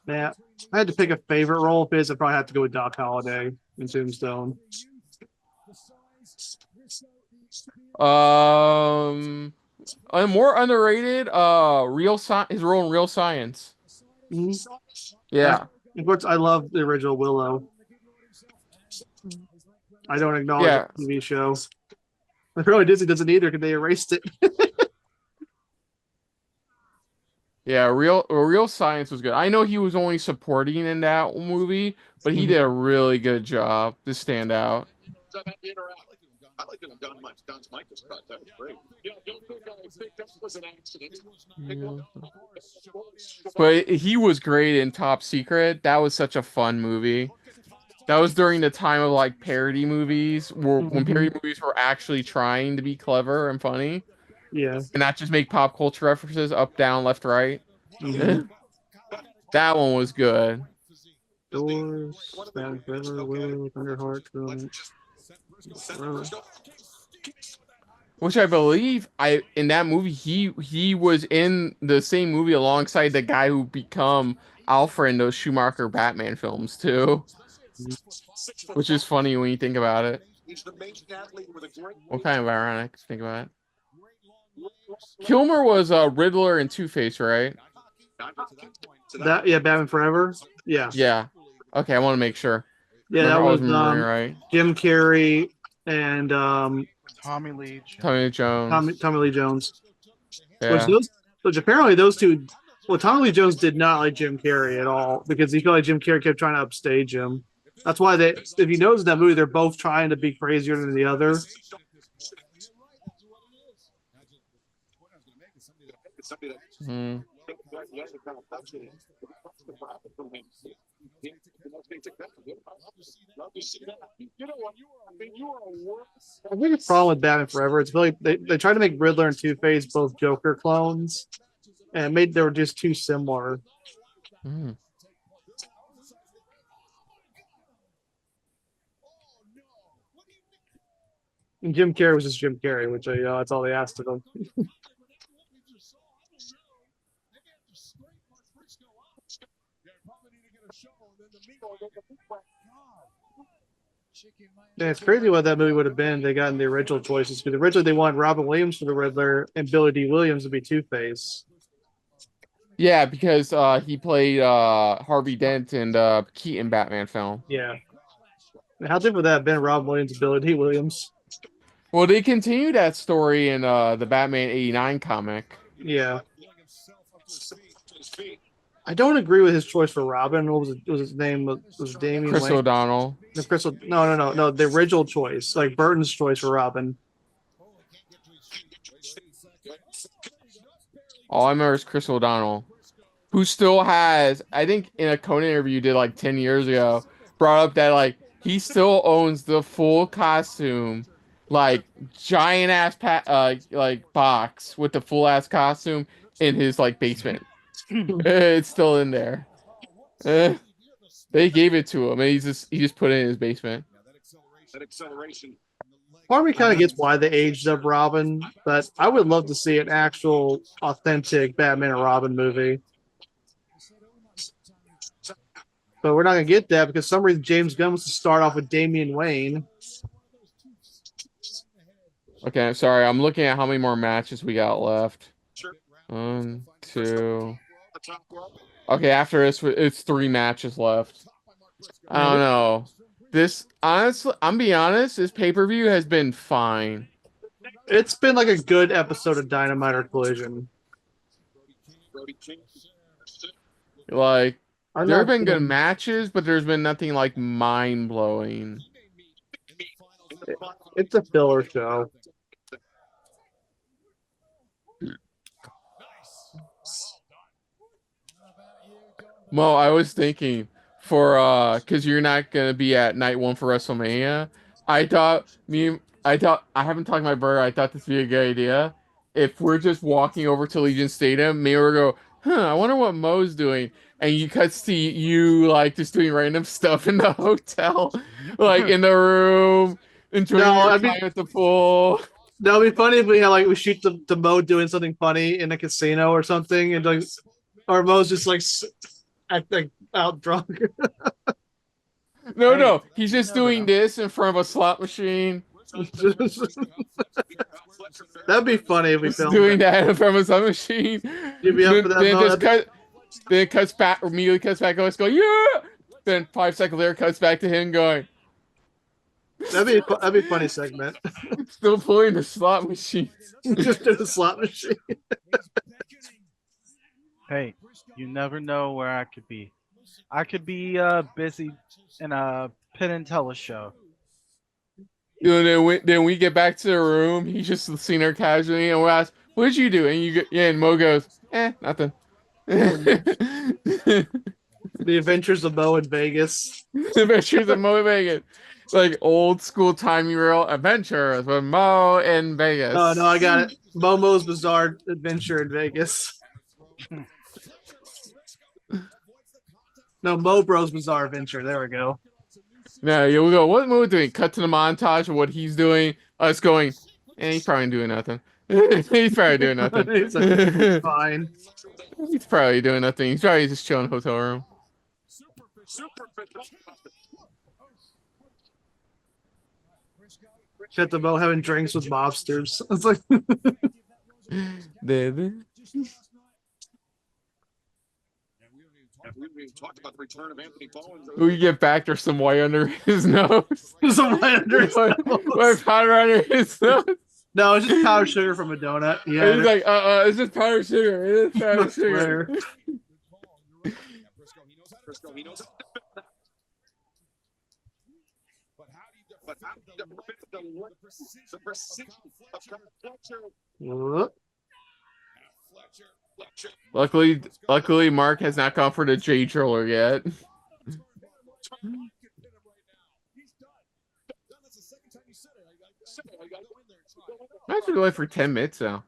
Man, I had to pick a favorite role because I probably have to go with Doc Holliday in Tombstone. A more underrated, his role in Real Science. Mhm. Yeah. Of course, I love the original Willow. I don't acknowledge Yeah. the TV show. Apparently Disney doesn't either because they erased it. Yeah, Real Science was good. I know he was only supporting in that movie, but he did a really good job to stand out. I like it when Don's mic was cut. That was great. Yeah, don't think that was an accident. But he was great in Top Secret. That was such a fun movie. That was during the time of like parody movies, when parody movies were actually trying to be clever and funny. Yeah. And not just make pop culture references up, down, left, right. That one was good. Doors, Batman Forever, Willow, Thunderheart, Which I believe in that movie he was in the same movie alongside the guy who become Alfred in those Schumacher Batman films too. Which is funny when you think about it. What kind of ironic to think about it? Kilmer was Riddler and Two-Face, right? Yeah, Batman Forever. Yeah. Yeah. Okay, I want to make sure. Yeah, that was right. Jim Carrey and Tommy Lee Jones. Tommy Lee Jones. Yeah. Which apparently those two. Well, Tommy Lee Jones did not like Jim Carrey at all because he felt like Jim Carrey kept trying to upstage him. That's why if you notice in that movie, they're both trying to be crazier than the other. I think the problem with Batman Forever is really they tried to make Riddler and Two-Face both Joker clones, and they were just too similar. Mm. And Jim Carrey was just Jim Carrey, which that's all they asked of him. Yeah, it's crazy what that movie would have been. They got in the original choices because originally they wanted Robin Williams for the Riddler and Billy D. Williams to be Two-Face. Yeah, because he played Harvey Dent in the Keaton Batman film. Yeah. How different would that have been, Robin Williams and Billy D. Williams? Well, they continued that story in the Batman '89 comic. Yeah. I don't agree with his choice for Robin. What was his name? Was Damian Chris Wayne? O'Donnell. No. The original choice, like Burton's choice for Robin. All I remember is Chris O'Donnell, who still has, I think in a Conan interview did like 10 years ago, brought up that like he still owns the full costume, like giant ass like box with the full ass costume in his like basement. It's still in there. They gave it to him, and he just put it in his basement. That acceleration. Part of me kind of gets why they aged up Robin, but I would love to see an actual, authentic Batman and Robin movie. But we're not going to get that because for some reason James Gunn wants to start off with Damian Wayne. Okay, I'm sorry. I'm looking at how many more matches we got left. 1, 2. Okay, after this, it's 3 matches left. I don't know. This, honestly, I'm being honest, this pay-per-view has been fine. It's been like a good episode of Dynamite or Collision. Like, there have been good matches, but there's been nothing like mind-blowing. It's a filler show. Mo, I was thinking because you're not gonna be at night 1 for WrestleMania. I haven't talked to my brother. I thought this would be a good idea. If we're just walking over to Legion Stadium, maybe we'll go I wonder what Mo's doing. And you cuts to you like just doing random stuff in the hotel, like in the room, enjoying No, your I mean time at the pool. that would be funny if we had like we shoot the Mo doing something funny in a casino or something, and like, or Mo's just like act like out drunk. No, Hey, no, he's you just never doing know. this in front of a slot machine. That'd be funny if we Just filmed doing that. that in front of a slot machine. You'd be up for that, Then Mo? just cut. Then it cuts back. Immediately cuts back. Goes go yeah. Then 5 seconds later cuts back to him going. That'd be a funny segment. Still pulling the slot machine. Just in a slot machine. Hey, you never know where I could be. I could be busy in a Penn and Teller show. Then we get back to the room. He's just seen her casually, and we ask, "What did you do?" And and Mo goes, nothing." The Adventures of Mo in Vegas. Adventures of Mo in Vegas, like old school timey real adventures with Mo in Vegas. Oh no, I got it. Momo's Bizarre Adventure in Vegas. No, Mo Bro's Bizarre Adventure. There we go. No, yeah, we go. What Mo doing? Cut to the montage of what he's doing. Us going, he's probably doing nothing. He's probably doing nothing. He's like, fine. He's probably doing nothing. He's probably just chilling in the hotel room. Cut to Mo having drinks with mobsters. It's like We talked about the return of Anthony Bowens. we get back, there's some white under his nose. some white under his nose. White powder under his nose. No, it's just powdered sugar from a donut. And Yeah. he's like, it's just powdered sugar. It is powdered sugar. Briscoe, he knows it. But how do you defend the precision of Fletcher? Luckily, Mark has not gone for the J Driller yet. I have to go for 10 minutes now.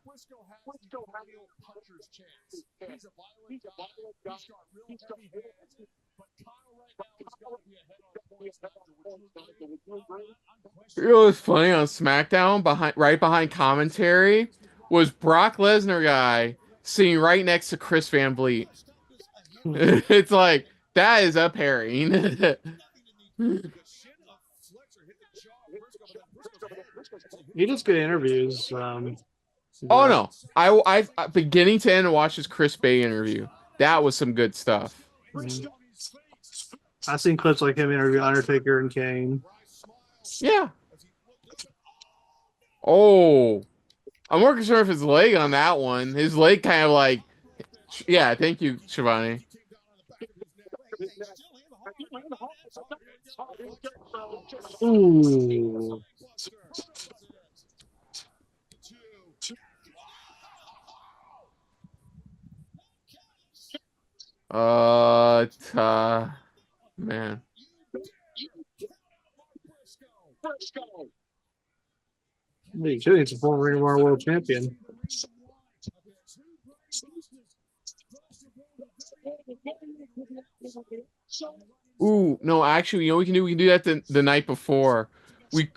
You know what's funny on SmackDown, right behind commentary, was Brock Lesnar guy sitting right next to Chris Van Vliet. It's like, that is a pairing. He does good interviews. Oh no, I beginning to end watched his Chris Bay interview. That was some good stuff. I've seen clips like him interview Undertaker and Kane. Yeah. Oh, I'm more concerned with his leg on that one. His leg kind of like, yeah. Thank you, Shivani. Ooh. Man. He needs a former Ring of Honor World Champion. Ooh, no, actually, you know what we can do? We can do that the night before.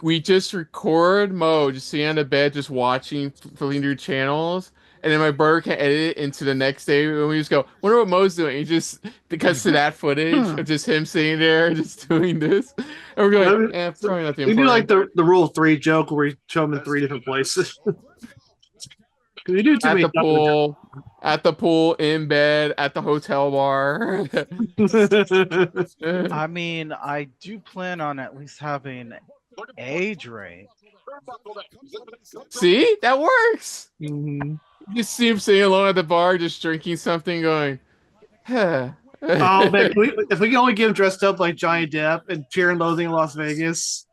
We just record Mo just sitting on the bed, just watching, flipping through channels, and then my brother can edit it into the next day, and we just go, wonder what Mo's doing. He just cuts to that footage of just him sitting there, just doing this, and we're going, probably nothing We important. do like the Rule of Three joke where we show him in 3 different places. We do too at many the pool, in bed, at the hotel bar. I mean, I do plan on at least having a drink. See, that works. Mm-hmm. You see him sitting alone at the bar, just drinking something, going, huh. Oh man, if we can only get him dressed up like Johnny Depp and Fear and Loathing in Las Vegas,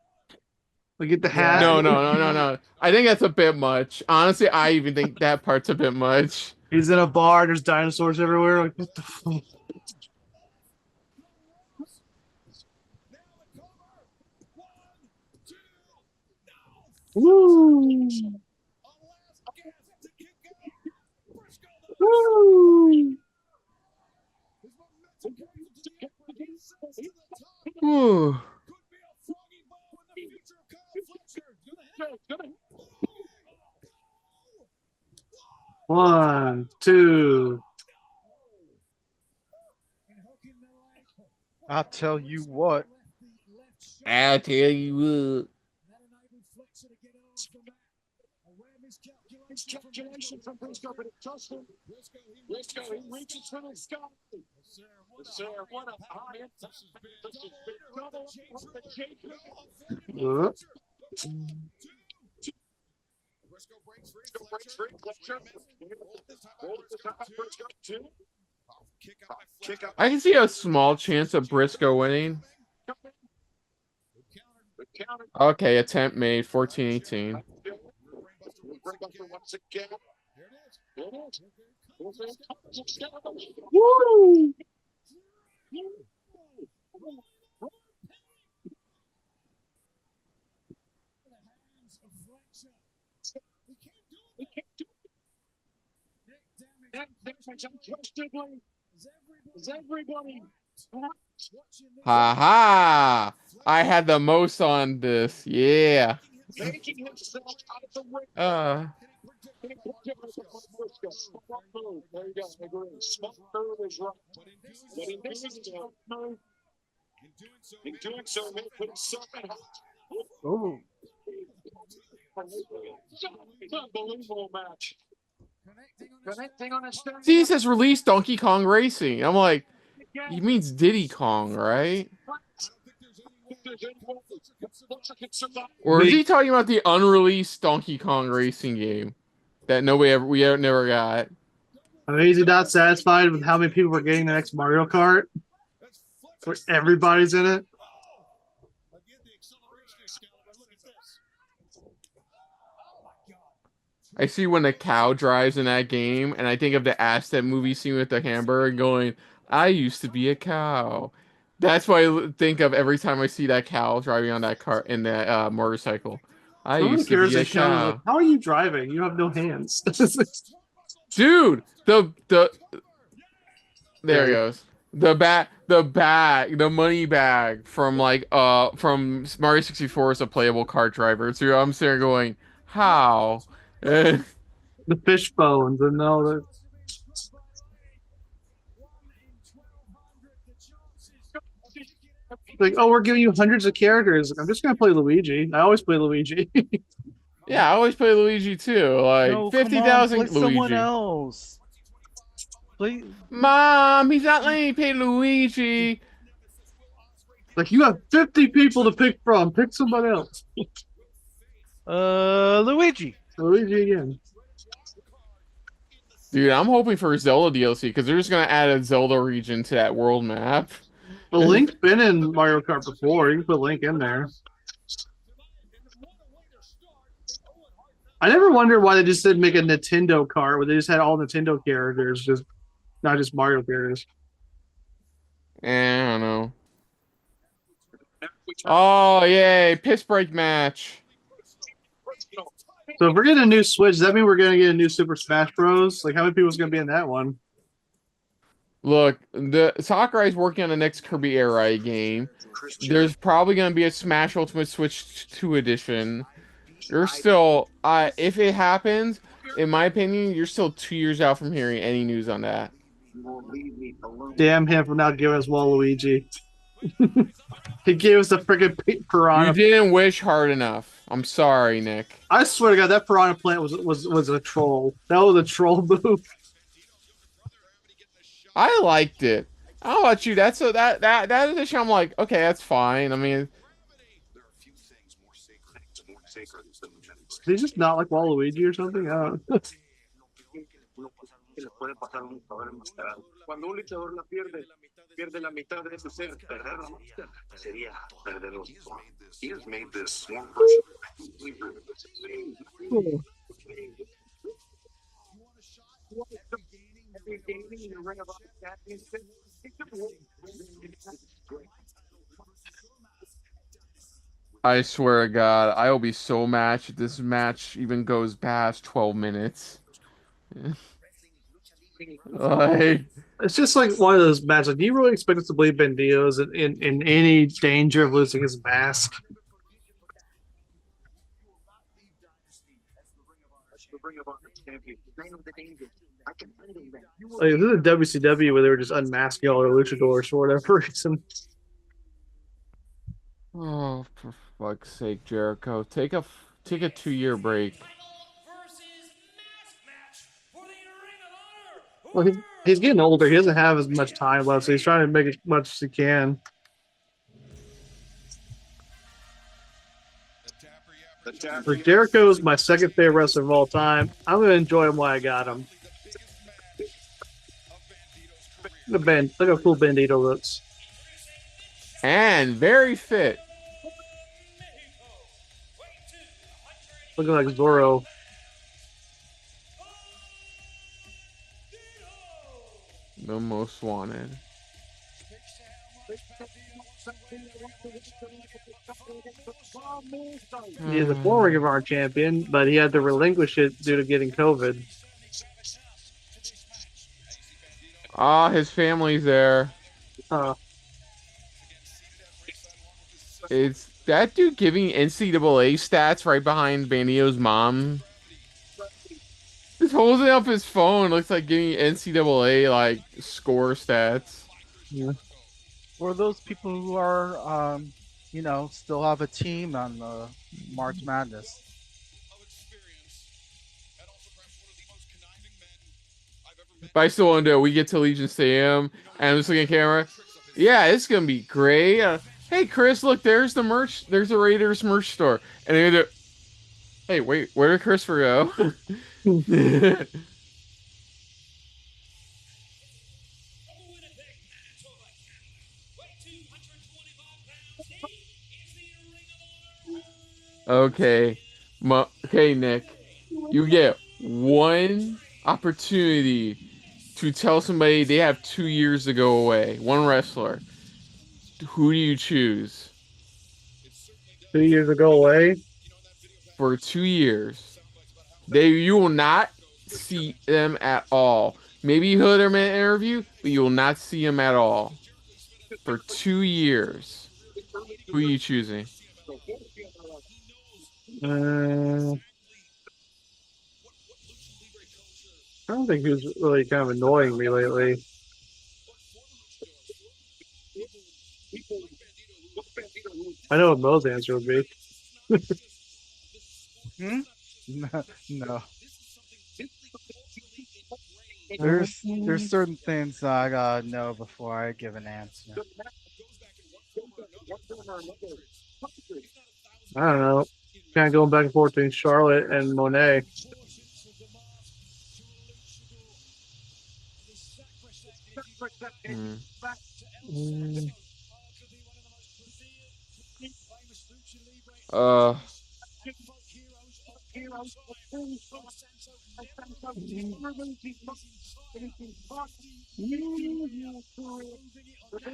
we get the hat. No. I think that's a bit much. Honestly, I even think that part's a bit much. He's in a bar. There's dinosaurs everywhere. Like, what the fuck? Woo! Woo! Whew. One, two. I'll tell you what. I tell you Calculation from Briscoe, but it's Justin. Briscoe, he reaches for the sky. Sir, what a high impact. This is big double on the Jacob. Briscoe breaks free. Briscoe breaks free. Fletcher. Hold the top. Briscoe, two. Kick out. I can see a small chance of Briscoe winning. The counter. Okay, attempt made, 14-18. Once again. There it is. Woo! Is everybody? Ha ha! I had the most on this. Yeah. Making himself out of the ring. Uh. There you go. I agree. Smart move is right. But in this smart move, in doing so, he put himself in hot. Oh. Unbelievable match. Connecting on a stern. See, it says release Donkey Kong Racing. I'm like, he means Diddy Kong, right? Or is he talking about the unreleased Donkey Kong Racing game that we never got? I mean, is he not satisfied with how many people were getting the next Mario Kart? Where everybody's in it? I see when a cow drives in that game, and I think of the Aztec movie scene with the hamburger going, I used to be a cow. That's what I think of every time I see that cow driving on that car in that motorcycle. I Someone used to cares be a and shows, like, cow. how are you driving? You have no hands. Dude, there Yeah. it goes. The money bag from from Mario 64 is a playable kart driver. So I'm sitting there going, how? The fish bones and all that. Like, oh, we're giving you hundreds of characters. I'm just gonna play Luigi. I always play Luigi. Yeah, I always play Luigi too. Like No, 50,000 play someone Luigi. else. Play. Mom, he's not letting me pay Luigi. Like, you have 50 people to pick from. Pick somebody else. Luigi. Luigi again. Dude, I'm hoping for Zelda DLC because they're just gonna add a Zelda region to that world map. Well, Link's been in Mario Kart before. You can put Link in there. I never wondered why they just didn't make a Nintendo kart where they just had all Nintendo characters, just not just Mario characters. I don't know. Oh, yay. Piss break match. So if we're getting a new Switch, does that mean we're going to get a new Super Smash Bros? Like, how many people's going to be in that one? Look, the Sakurai's working on the next Kirby Air Ride game. There's probably going to be a Smash Ultimate Switch 2 edition. You're still, if it happens, in my opinion, you're still 2 years out from hearing any news on that. Damn him for not giving us Waluigi. He gave us the freaking piranha. You didn't wish hard enough. I'm sorry, Nick. I swear to God, that piranha plant was a troll. That was a troll move. I liked it. I don't know about you. That edition, I'm like, okay, that's fine. I mean, Did he just not like Waluigi or something? I don't know. Cuando un luchador la pierde la mitad de su ser. Perder la máscara sería perder los dos. He has made this one person. I swear to God, I will be so matched if this match even goes past 12 minutes. Like, It's just like one of those matches. Like, do you really expect us to believe Bandito is in any danger of losing his mask? Like, this is a WCW where they were just unmasking all their luchadors for whatever reason. oh, for fuck's sake, Jericho, take a 2-year break. Well, he's getting older. He doesn't have as much time left, so he's trying to make as much as he can. But Jericho's my second favorite wrestler of all time. I'm gonna enjoy him while I got him. Look how cool Bandito looks. And very fit. Looking like Zorro. The most wanted. He's a former Ring of Honor champion, but he had to relinquish it due to getting COVID. Ah, his family's there. It's that dude giving NCAA stats right behind Bandito's mom. He's holding up his phone. Looks like giving NCAA like score stats. Yeah. For those people who are, still have a team on the March Madness. But I still want to do it. We get to Legion Stadium, and I'm just looking at camera. Yeah, it's gonna be great. Hey, Chris, look, there's the merch. There's the Raiders merch store, and they're gonna. Hey, wait, where did Christopher go? Okay, okay, Nick, you get one opportunity to tell somebody they have 2 years to go away. One wrestler. Who do you choose? 2 years to go away? For 2 years. You will not see them at all. Maybe you heard them in an interview, but you will not see them at all. For 2 years. Who are you choosing? I don't think who's really kind of annoying me lately. I know what Mo's answer would be. No. There's certain things I gotta know before I give an answer. I don't know. Kind of going back and forth between Charlotte and Monet. I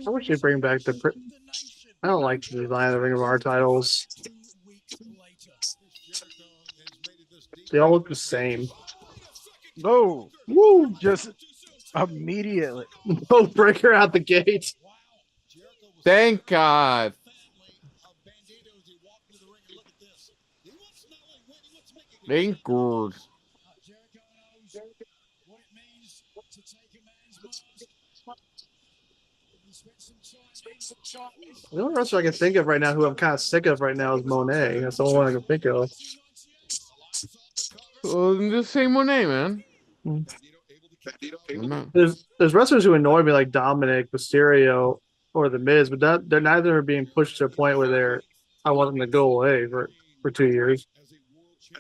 wish they'd bring back I don't like the design of the Ring of Honor titles. They all look the same. No, woo! Just immediately. No breaker out the gate. Thank God. Thank God. The only wrestler I can think of right now who I'm kind of sick of right now is Monet. That's the only one I can think of. Well, the same Moné, man. There's wrestlers who annoy me like Dominic, Mysterio, or The Miz, but they're neither being pushed to a point where I want them to go away for 2 years.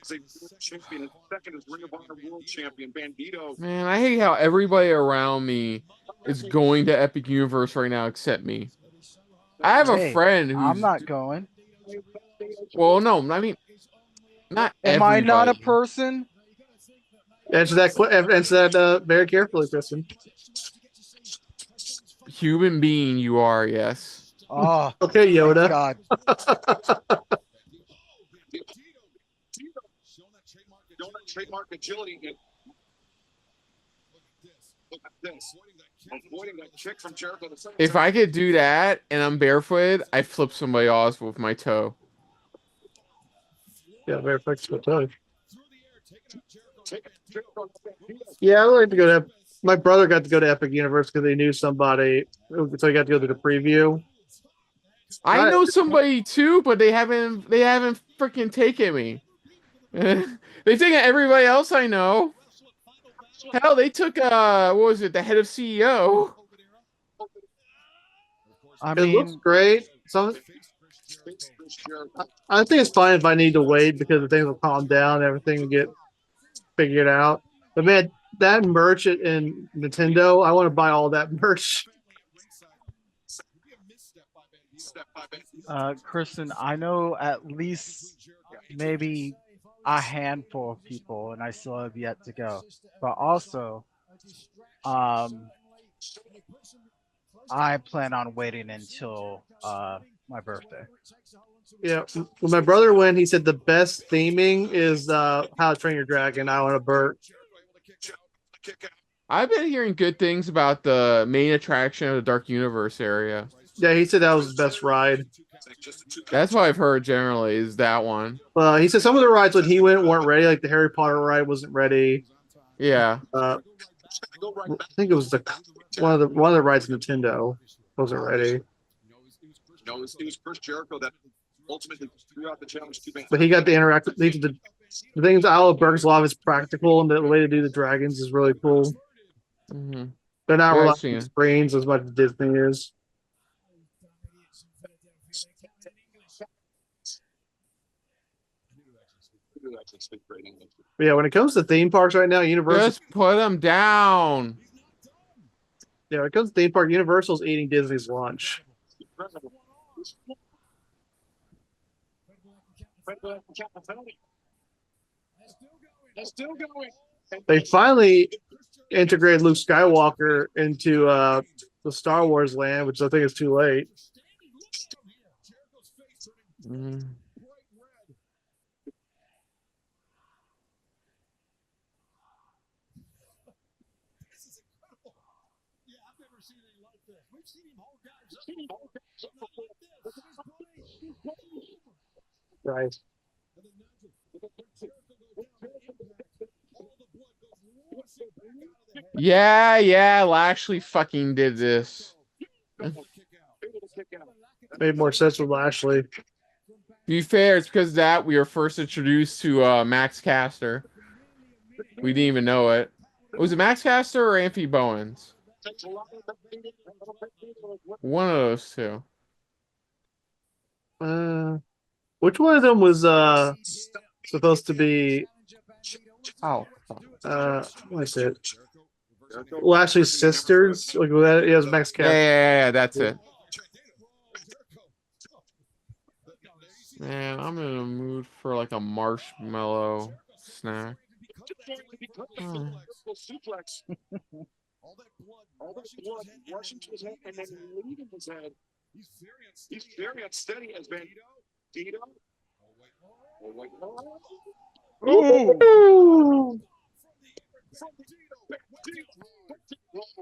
As a world champion, second is Ring of Honor World Champion Bandito. Man, I hate how everybody around me is going to Epic Universe right now except me. I have a friend who's... I'm not going. Well, no, I mean, not Am everybody. I not a person? Answer that very carefully, Kristen. Human being you are, yes. Oh, okay, Yoda. God. Trademark agility. Avoiding that kick from Jericho. If I could do that and I'm barefooted, I flip somebody off with my toe. Yeah, very flexible toe. Yeah, I would like to go to. My brother got to go to Epic Universe because they knew somebody, so he got to go to the preview. I know somebody too, but they haven't freaking taken me. They taken everybody else I know. Hell, they took what was it, the head of CEO. I It looks mean, great. So I think it's fine if I need to wait because the things will calm down, and everything will get figured out. But man, that merch in Nintendo, I want to buy all that merch. Kristen, I know at least maybe a handful of people, and I still have yet to go. But also, I plan on waiting until my birthday. Yeah, when my brother went, he said the best theming is How to Train Your Dragon. I want a Burt. I've been hearing good things about the main attraction of the Dark Universe area. Yeah, he said that was the best ride. That's what I've heard generally is that one. He said some of the rides when he went weren't ready, like the Harry Potter ride wasn't ready. Yeah. I think it was one of the rides Nintendo wasn't ready. No, it was Chris Jericho that ultimately threw out the challenge to me. But he got the interactive. The things Isle of Berg's Law is practical, and the way to do the dragons is really cool. Mm-hmm. They're not Yeah, I've relying seen on it. screens as much as Disney is. But yeah, when it comes to theme parks right now, Universal. Just put them down. Yeah, when it comes to theme park, Universal's eating Disney's lunch. Still going. They finally integrated Luke Skywalker into the Star Wars land, which I think is too late. Mm-hmm. Right. Yeah, Lashley fucking did this. Made more sense with Lashley. To be fair, it's because of that we were first introduced to Max Caster. We didn't even know it. Was it Max Caster or Amphi Bowens? One of those two. Which one of them was supposed to be what is it? Lashley's sisters? Like that, yeah, it was Max Cap. Yeah, that's it. Man, I'm in a mood for like a marshmallow snack. All that blood rushing to his head and then leaving his head. He's very unsteady as been Dito.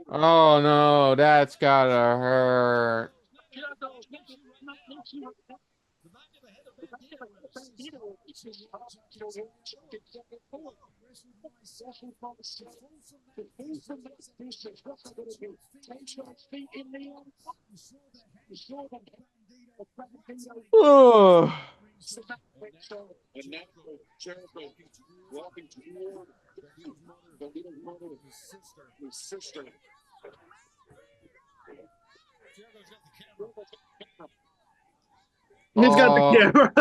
Oh no, that's gotta hurt. Oh. And now Jericho walking toward the little mother, his sister. He's got the camera.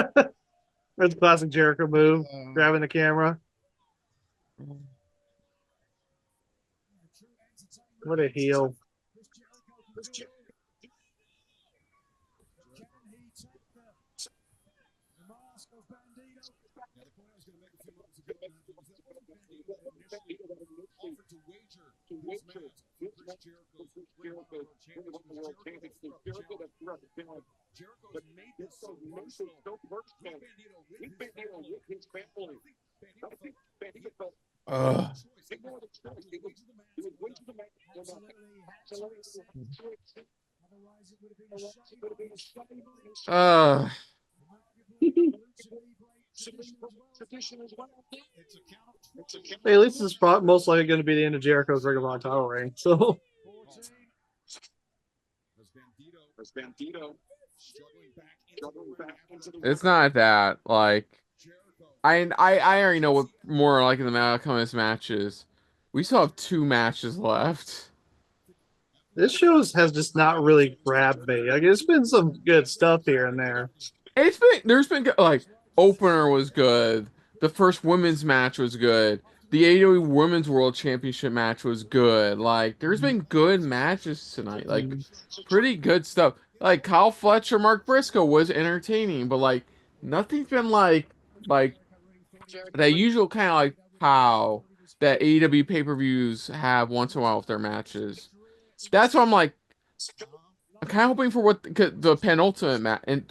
That's a classic Jericho move, grabbing the camera. What a heel. Uh, Hey, at least this is most likely going to be the end of Jericho's Ring of Honor title reign. So it's not that like I already know what more like in the outcome of this matches. We still have 2 matches left. this show has just not really grabbed me. Like it's been some good stuff here and there. There's been like opener was good. The first women's match was good. The AEW Women's World Championship match was good. Like there's been good matches tonight. Like pretty good stuff. Like Kyle Fletcher, Mark Briscoe was entertaining, but like nothing's been like that usual kind of like how that AEW pay-per-views have once in a while with their matches. That's what I'm like. I'm kind of hoping for what the penultimate match and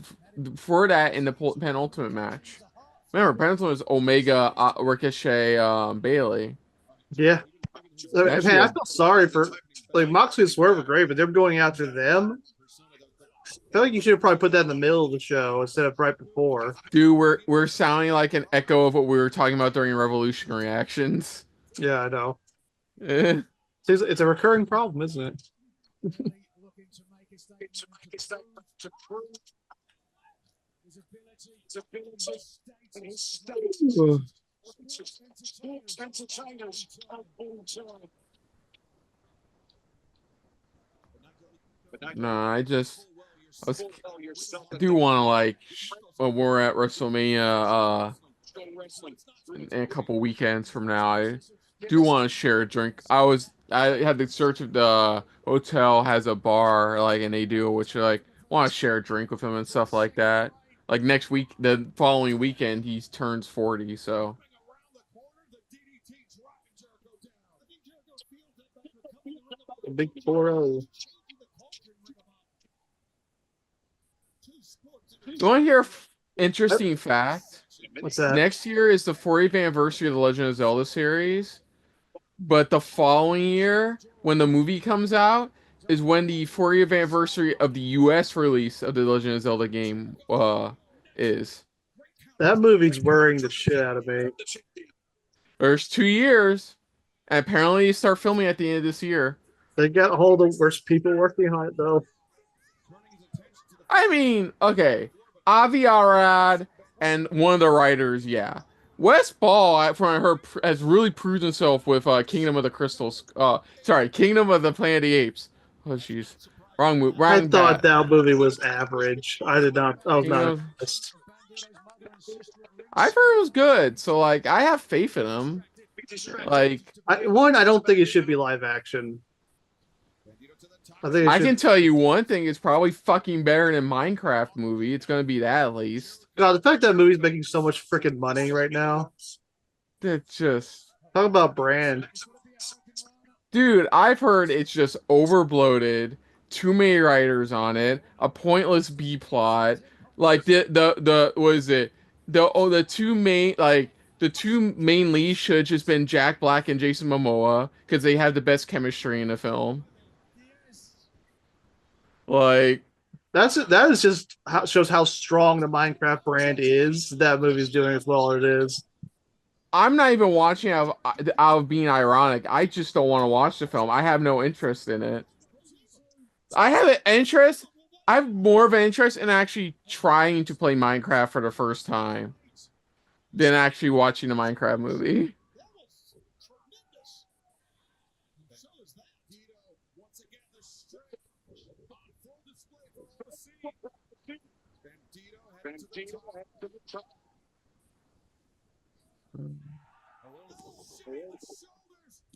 for that in the penultimate match. Remember, penultimate was Omega, Ricochet, Bailey. Yeah. I feel sorry for like Moxley and Swerve were great, but they're going after them. I feel like you should have probably put that in the middle of the show instead of right before. Dude, we're sounding like an echo of what we were talking about during Revolution reactions. Yeah, I know. It's a recurring problem, isn't it? No, I do want to like when we're at WrestleMania in a couple weekends from now. I do want to share a drink. I had the search if the hotel has a bar like and they do, which like want to share a drink with him and stuff like that. Like next week, the following weekend, he turns 40, so. A big 4-0. You want to hear interesting fact? What's that? Next year is the 40th anniversary of the Legend of Zelda series, but the following year, when the movie comes out, is when the 40th anniversary of the U.S. release of the Legend of Zelda game is. That movie's worrying the shit out of me. There's 2 years, and apparently you start filming at the end of this year. They got a hold of worse people working on it, though. I mean, okay, Avi Arad and one of the writers, yeah. Wes Ball, from what I heard, has really proved himself with Kingdom of the Crystals. Kingdom of the Planet of the Apes. Oh, jeez. Wrong movie. I thought that movie was average. I was not impressed. I've heard it was good, so, like, I have faith in him. Like, I don't think it should be live action. I can tell you one thing, it's probably fucking better than Minecraft movie. It's going to be that at least. God, the fact that movie's making so much freaking money right now. That's just... Talk about brand. Dude, I've heard it's just overbloated, too many writers on it, a pointless B plot. Like the two main leads should have just been Jack Black and Jason Momoa because they have the best chemistry in the film. Like that is just shows how strong the Minecraft brand is. That movie's doing as well as it is. I'm not even watching out of being ironic. I just don't want to watch the film. I have no interest in it. I have more of an interest in actually trying to play Minecraft for the first time than actually watching the Minecraft movie.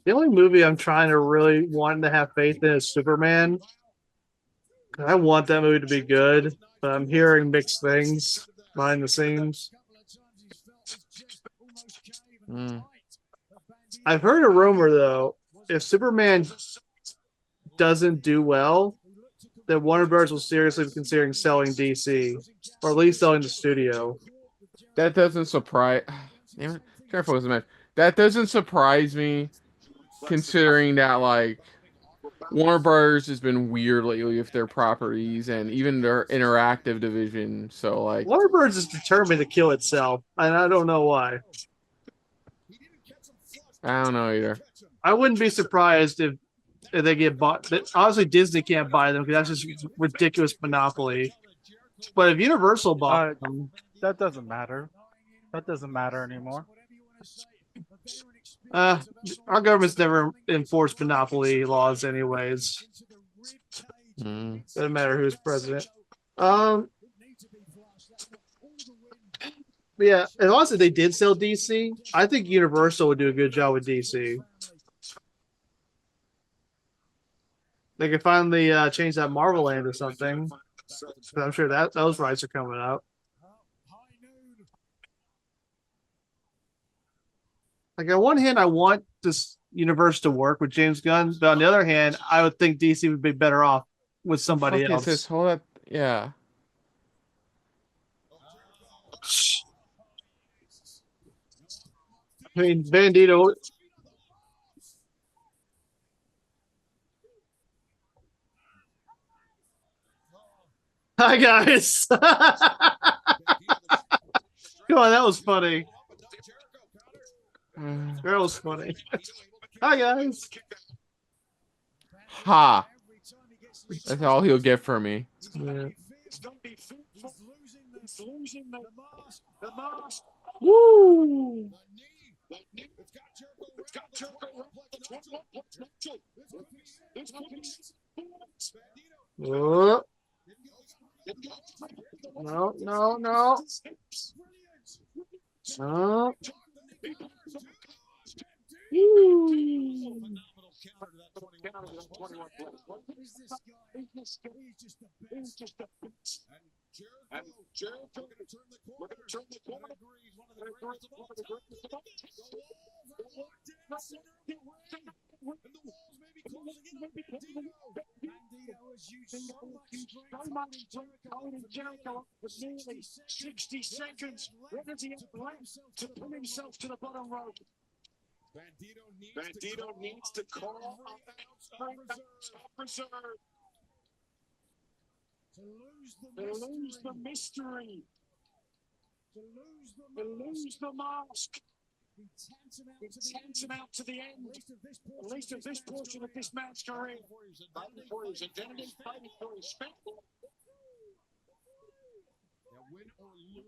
The only movie I'm trying to really want to have faith in is Superman. I want that movie to be good, but I'm hearing mixed things behind the scenes. I've heard a rumor, though, if Superman doesn't do well, then Warner Bros. Will seriously be considering selling DC, or at least selling the studio. That doesn't surprise... That doesn't surprise me. considering that like Warner Brothers has been weird lately with their properties and even their interactive division. So like, Warbirds is determined to kill itself, and I don't know why. I don't know either. I wouldn't be surprised if they get bought. Obviously, Disney can't buy them because that's just ridiculous monopoly. But if Universal bought them, That doesn't matter. That doesn't matter anymore. our government's never enforced monopoly laws, anyways. Doesn't matter who's president. But yeah, and also they did sell DC. I think Universal would do a good job with DC. They could finally change that Marvel Land or something. I'm sure that those rights are coming up. Like on one hand, I want this universe to work with James Gunn, but on the other hand, I would think DC would be better off with somebody Fuck else. is this? Hold up. Yeah. I mean, Bandito. Hi guys. Come on, that was funny. That was funny. Hi guys. Ha. That's all he'll get from me. Yeah. Woo! Oh. No, no, no. No. Woo. And Jericho, we're going to turn the corner. Jericho with nearly 60 seconds. What does he have left to put himself to the bottom rope? Bandito needs to call on the stop reserve. To lose the mystery. To lose the mask. He tensing out to the end, at least of this portion of this man's career. Fighting for his identity, fighting for his respect.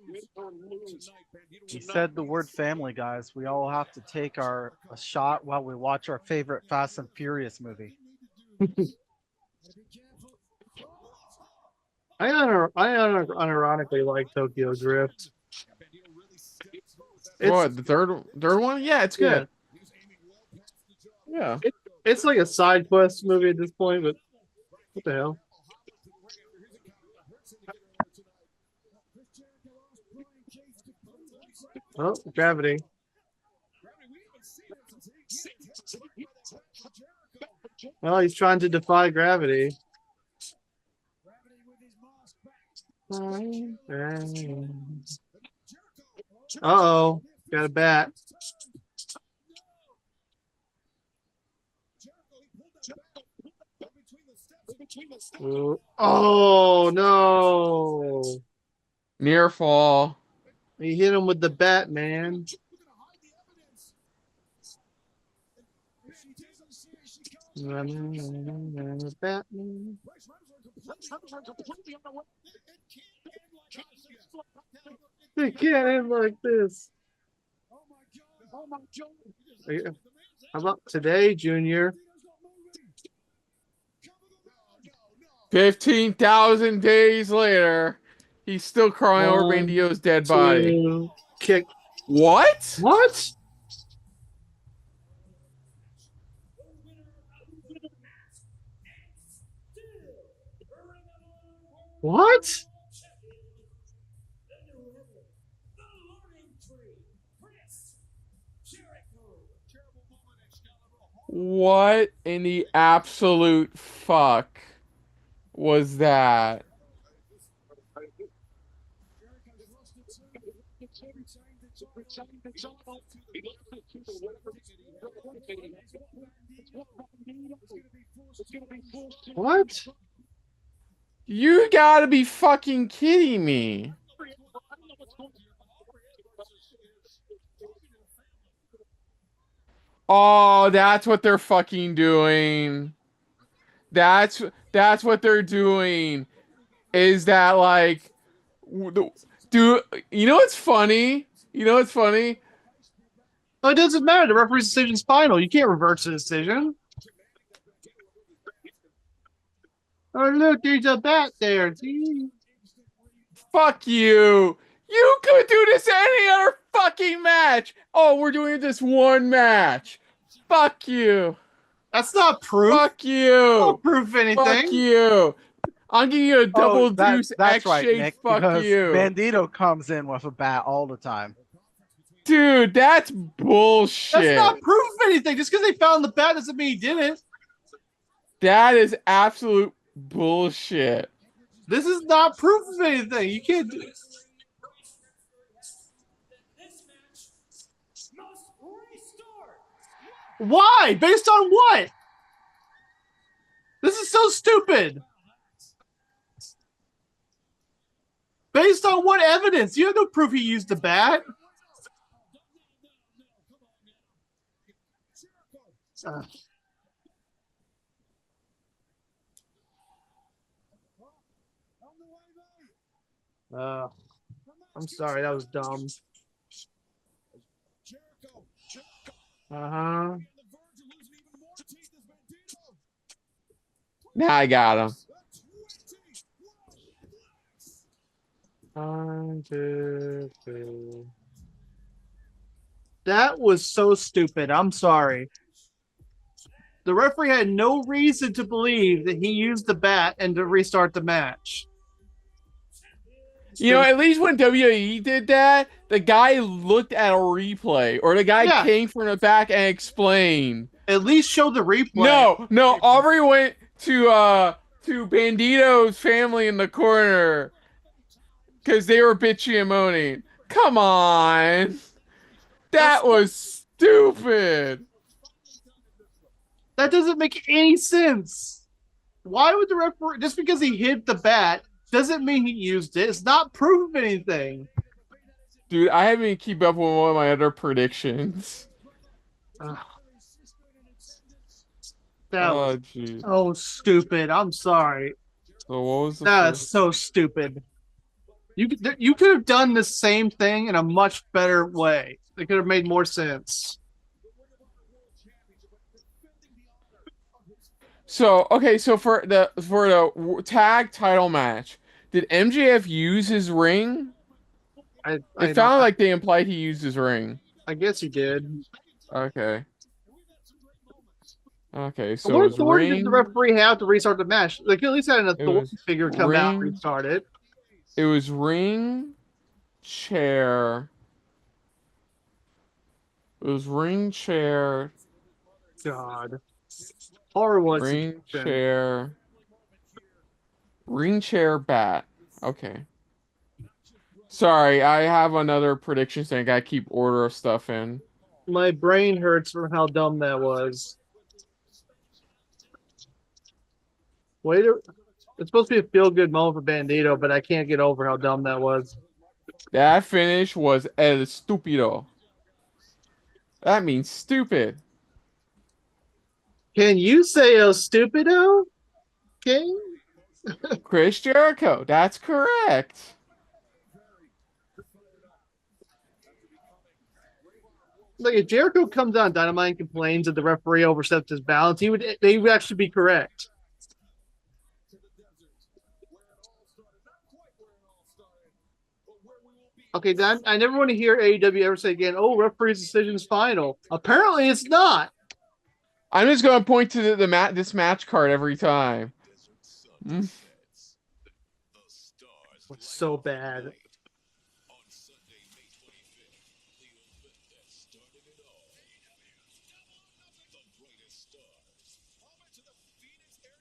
Win or lose. He said the word family, guys. We all have to take a shot while we watch our favorite Fast and Furious movie. I unironically like Tokyo Drift. What, the third one? Yeah, it's good. Yeah. It's like a side quest movie at this point, but what the hell? Oh, gravity. Well, he's trying to defy gravity. Uh-oh, got a bat. Ooh. Oh, no. Near fall. He hit him with the bat, man. Batman. It can't end like this. How about today, Junior? 15,000 days later, he's still crying over Bandito's dead body. Kick. What? What? What? What in the absolute fuck was that? What? You gotta be fucking kidding me. Oh, that's what they're fucking doing. That's what they're doing. Is that like, dude? You know what's funny? You know what's funny? Oh, it doesn't matter. The referee's decision's final. You can't reverse the decision. Oh, look, there's a bat there. See? Fuck you. You could do this any other fucking match. Oh, we're doing this one match. Fuck you. That's not proof. Fuck you. Not proof anything. Fuck you. I'll give you a double deuce that's X right, shade. Nick, Fuck because you. Bandito comes in with a bat all the time. Dude, that's bullshit. That's not proof of anything. Just because they found the bat doesn't mean he didn't. That is absolute bullshit. This is not proof of anything. You can't do it. Why? Based on what? This is so stupid. Based on what evidence? You have no proof he used the bat. I'm sorry, that was dumb. Uh-huh. Now I got him. 1, 2, 3. That was so stupid. I'm sorry. The referee had no reason to believe that he used the bat and to restart the match. You know, at least when WWE did that, the guy looked at a replay, or the guy came from the back and explained. At least show the replay. No. Aubrey went to Bandito's family in the corner because they were bitchy and moaning. Come on, that was stupid. That doesn't make any sense. Why would the referee, just because he hit the bat, doesn't mean he used it? It's not proof of anything. Dude, I haven't even keep up with one of my other predictions. That was so stupid. I'm sorry. So what was That's so stupid. You could have done the same thing in a much better way. It could have made more sense. So for the tag title match, did MJF use his ring? It sounded like they implied he used his ring. I guess he did. Okay, so what it was authority ring. did the referee have to restart the match? They could at least had an authority figure come out and restart it. It was ring, chair. It was ring, chair. God. Horrible. Ring, chair, bat. Okay. Sorry, I have another prediction saying I gotta keep order of stuff in. My brain hurts from how dumb that was. It's supposed to be a feel-good moment for Bandito, but I can't get over how dumb that was. That finish was el stupido. That means stupid. Can you say el stupido? Okay. Chris Jericho, that's correct. Like if Jericho comes on Dynamite and complains that the referee overstepped his bounds, they would actually be correct. Okay, then I never want to hear AEW ever say again, "Oh, referee's decision's final." Apparently, it's not. I'm just going to point to this match card every time. It's so bad.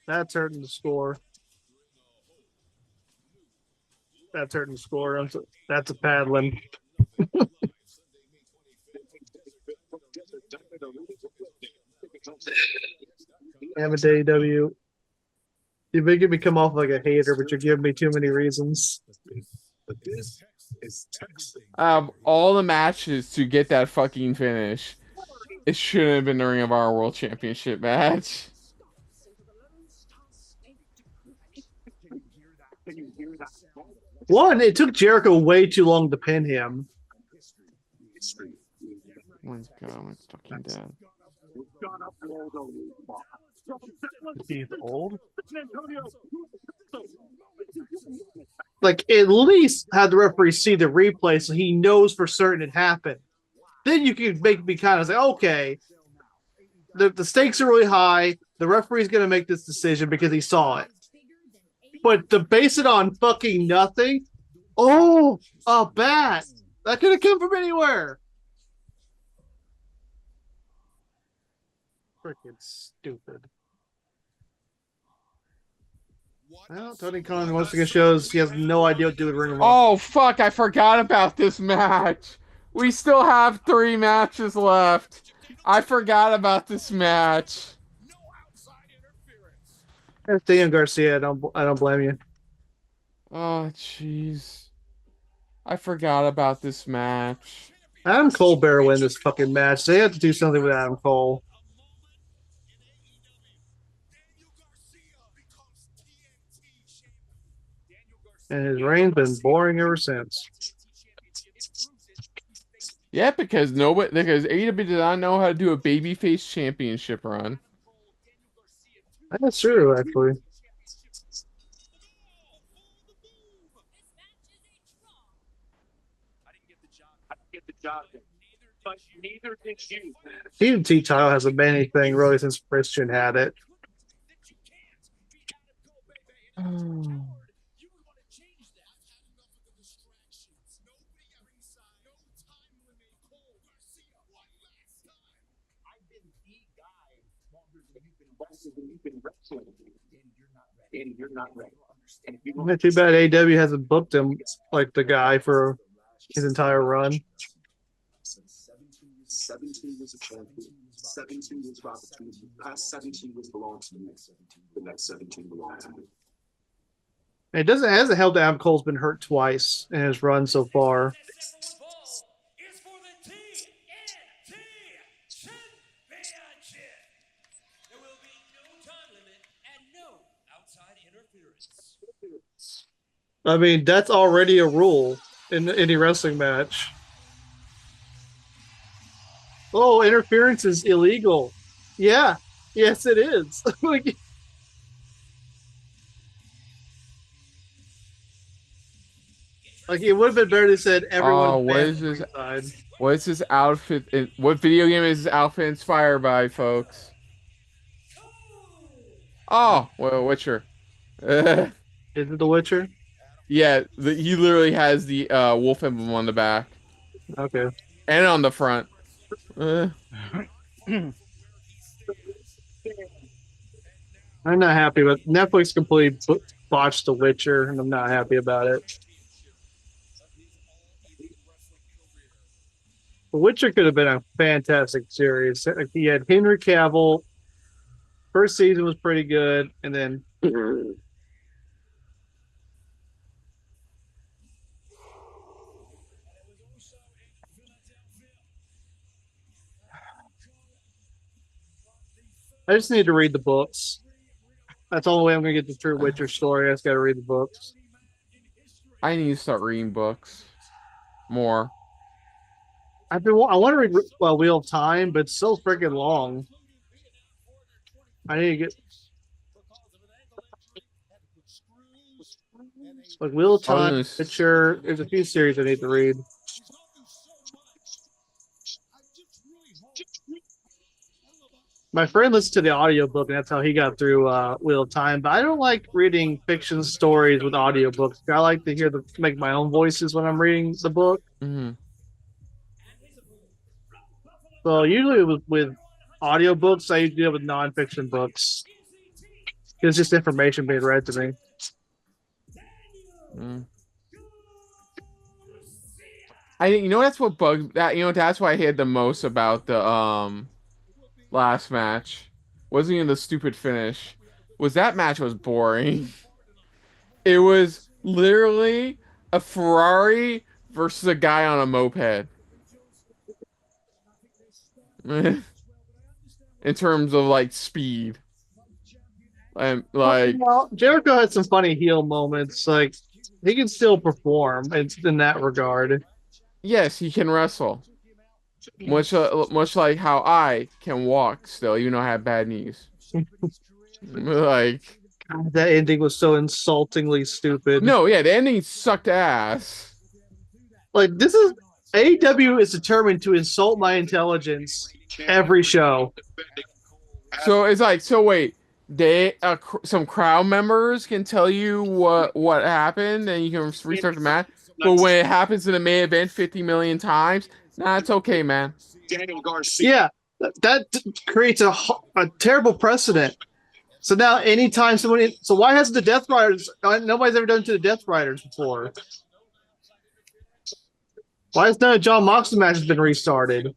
That's hurting the score. That's hurting the score. That's a paddling. Damn it, AEW. You're making me come off like a hater, but you're giving me too many reasons. But this is Texas. All the matches to get that fucking finish, it shouldn't have been the Ring of Honor World Championship match. One, it took Jericho way too long to pin him. My God, I'm fucking dead. He's old. Like, at least have the referee see the replay so he knows for certain it happened. Then you can make me kind of say, okay, the stakes are really high. The referee's going to make this decision because he saw it. But to base it on fucking nothing, oh, a bat. That could have come from anywhere. Freaking stupid. Well, Tony Khan once again shows he has no idea what to do with Ring of Honor. Oh, fuck, I forgot about this match. We still have 3 matches left. I forgot about this match. That's Daniel Garcia. I don't blame you. Oh, jeez. I forgot about this match. Adam Cole better win this fucking match. They have to do something with Adam Cole. And his reign's been boring ever since. Yeah, because AEW did not know how to do a babyface championship run. That's true, actually. But neither did you. TNT title has a many thing really since Christian had it. And you're not ready. Too bad AEW hasn't booked him like the guy for his entire run. 17 was a champion. 17 was opportunity. The past 17 was belong to me. The next 17 belong to me. It hasn't helped that Adam Cole's been hurt twice in his run so far. I mean, that's already a rule in any wrestling match. Oh, interference is illegal. Yeah. Yes, it is. Like, it would have been better to said everyone. What is this? What is this outfit? What video game is this outfit inspired by, folks? Oh, well, Witcher. Is it The Witcher? Yeah, he literally has the wolf emblem on the back. Okay. And on the front. I'm not happy with Netflix completely botched The Witcher, and I'm not happy about it. The Witcher could have been a fantastic series. He had Henry Cavill. First season was pretty good, and then I just need to read the books. That's the only way I'm going to get the true Witcher story. I just got to read the books. I need to start reading books more. I want to read Wheel of Time, but it's so freaking long. I need to get like Wheel of Time, Witcher. There's a few series I need to read. My friend listened to the audiobook, and that's how he got through Wheel of Time. But I don't like reading fiction stories with audiobooks. I like to make my own voices when I'm reading the book. Mm-hmm. So usually with audiobooks, I usually deal with nonfiction books. It's just information being read to me. That's what bugged that. That's what I hated the most about the last match. Wasn't even the stupid finish. was that match was boring. It was literally a Ferrari versus a guy on a moped. In terms of like speed. And like Well, Jericho had some funny heel moments. Like he can still perform in that regard. yes, he can wrestle. Much like how I can walk still, even though I have bad knees. Like God, that ending was so insultingly stupid. no, yeah, the ending sucked ass. Like this is AEW is determined to insult my intelligence every show. So it's like, so wait, they some crowd members can tell you what happened, and you can restart the match. But when it happens in the main event 50 million times, nah, it's okay, man. Daniel Garcia. Yeah, that creates a terrible precedent. So now, anytime somebody, so why hasn't the Death Riders? Nobody's ever done it to the Death Riders before. Why has none of John Moxley matches been restarted?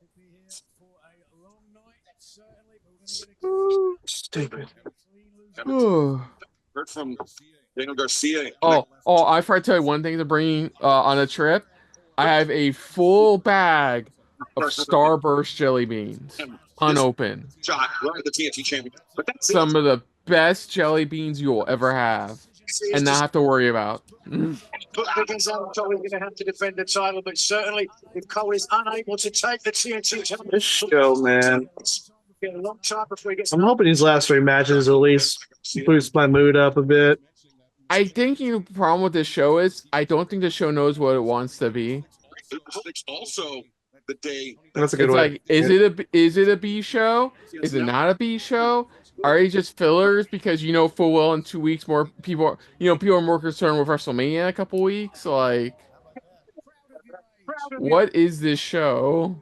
Stupid. Heard from Daniel Garcia. I forgot to tell you one thing to bring on a trip. I have a full bag of Starburst jelly beans, unopened. Shot right at the TNT Championship. But that's some of the best jelly beans you'll ever have, and not have to worry about. But because I'm probably going to have to defend the title, but certainly if Cole is unable to take the TNT Championship, This show, man. a long time before he gets. I'm hoping these last 3 matches at least boost my mood up a bit. I think the problem with this show is I don't think the show knows what it wants to be. It's also the day. That's a good It's way. like, is it a B show? Is it not a B show? Are they just fillers because you know full well in 2 weeks more people are more concerned with WrestleMania in a couple weeks? Like, what is this show?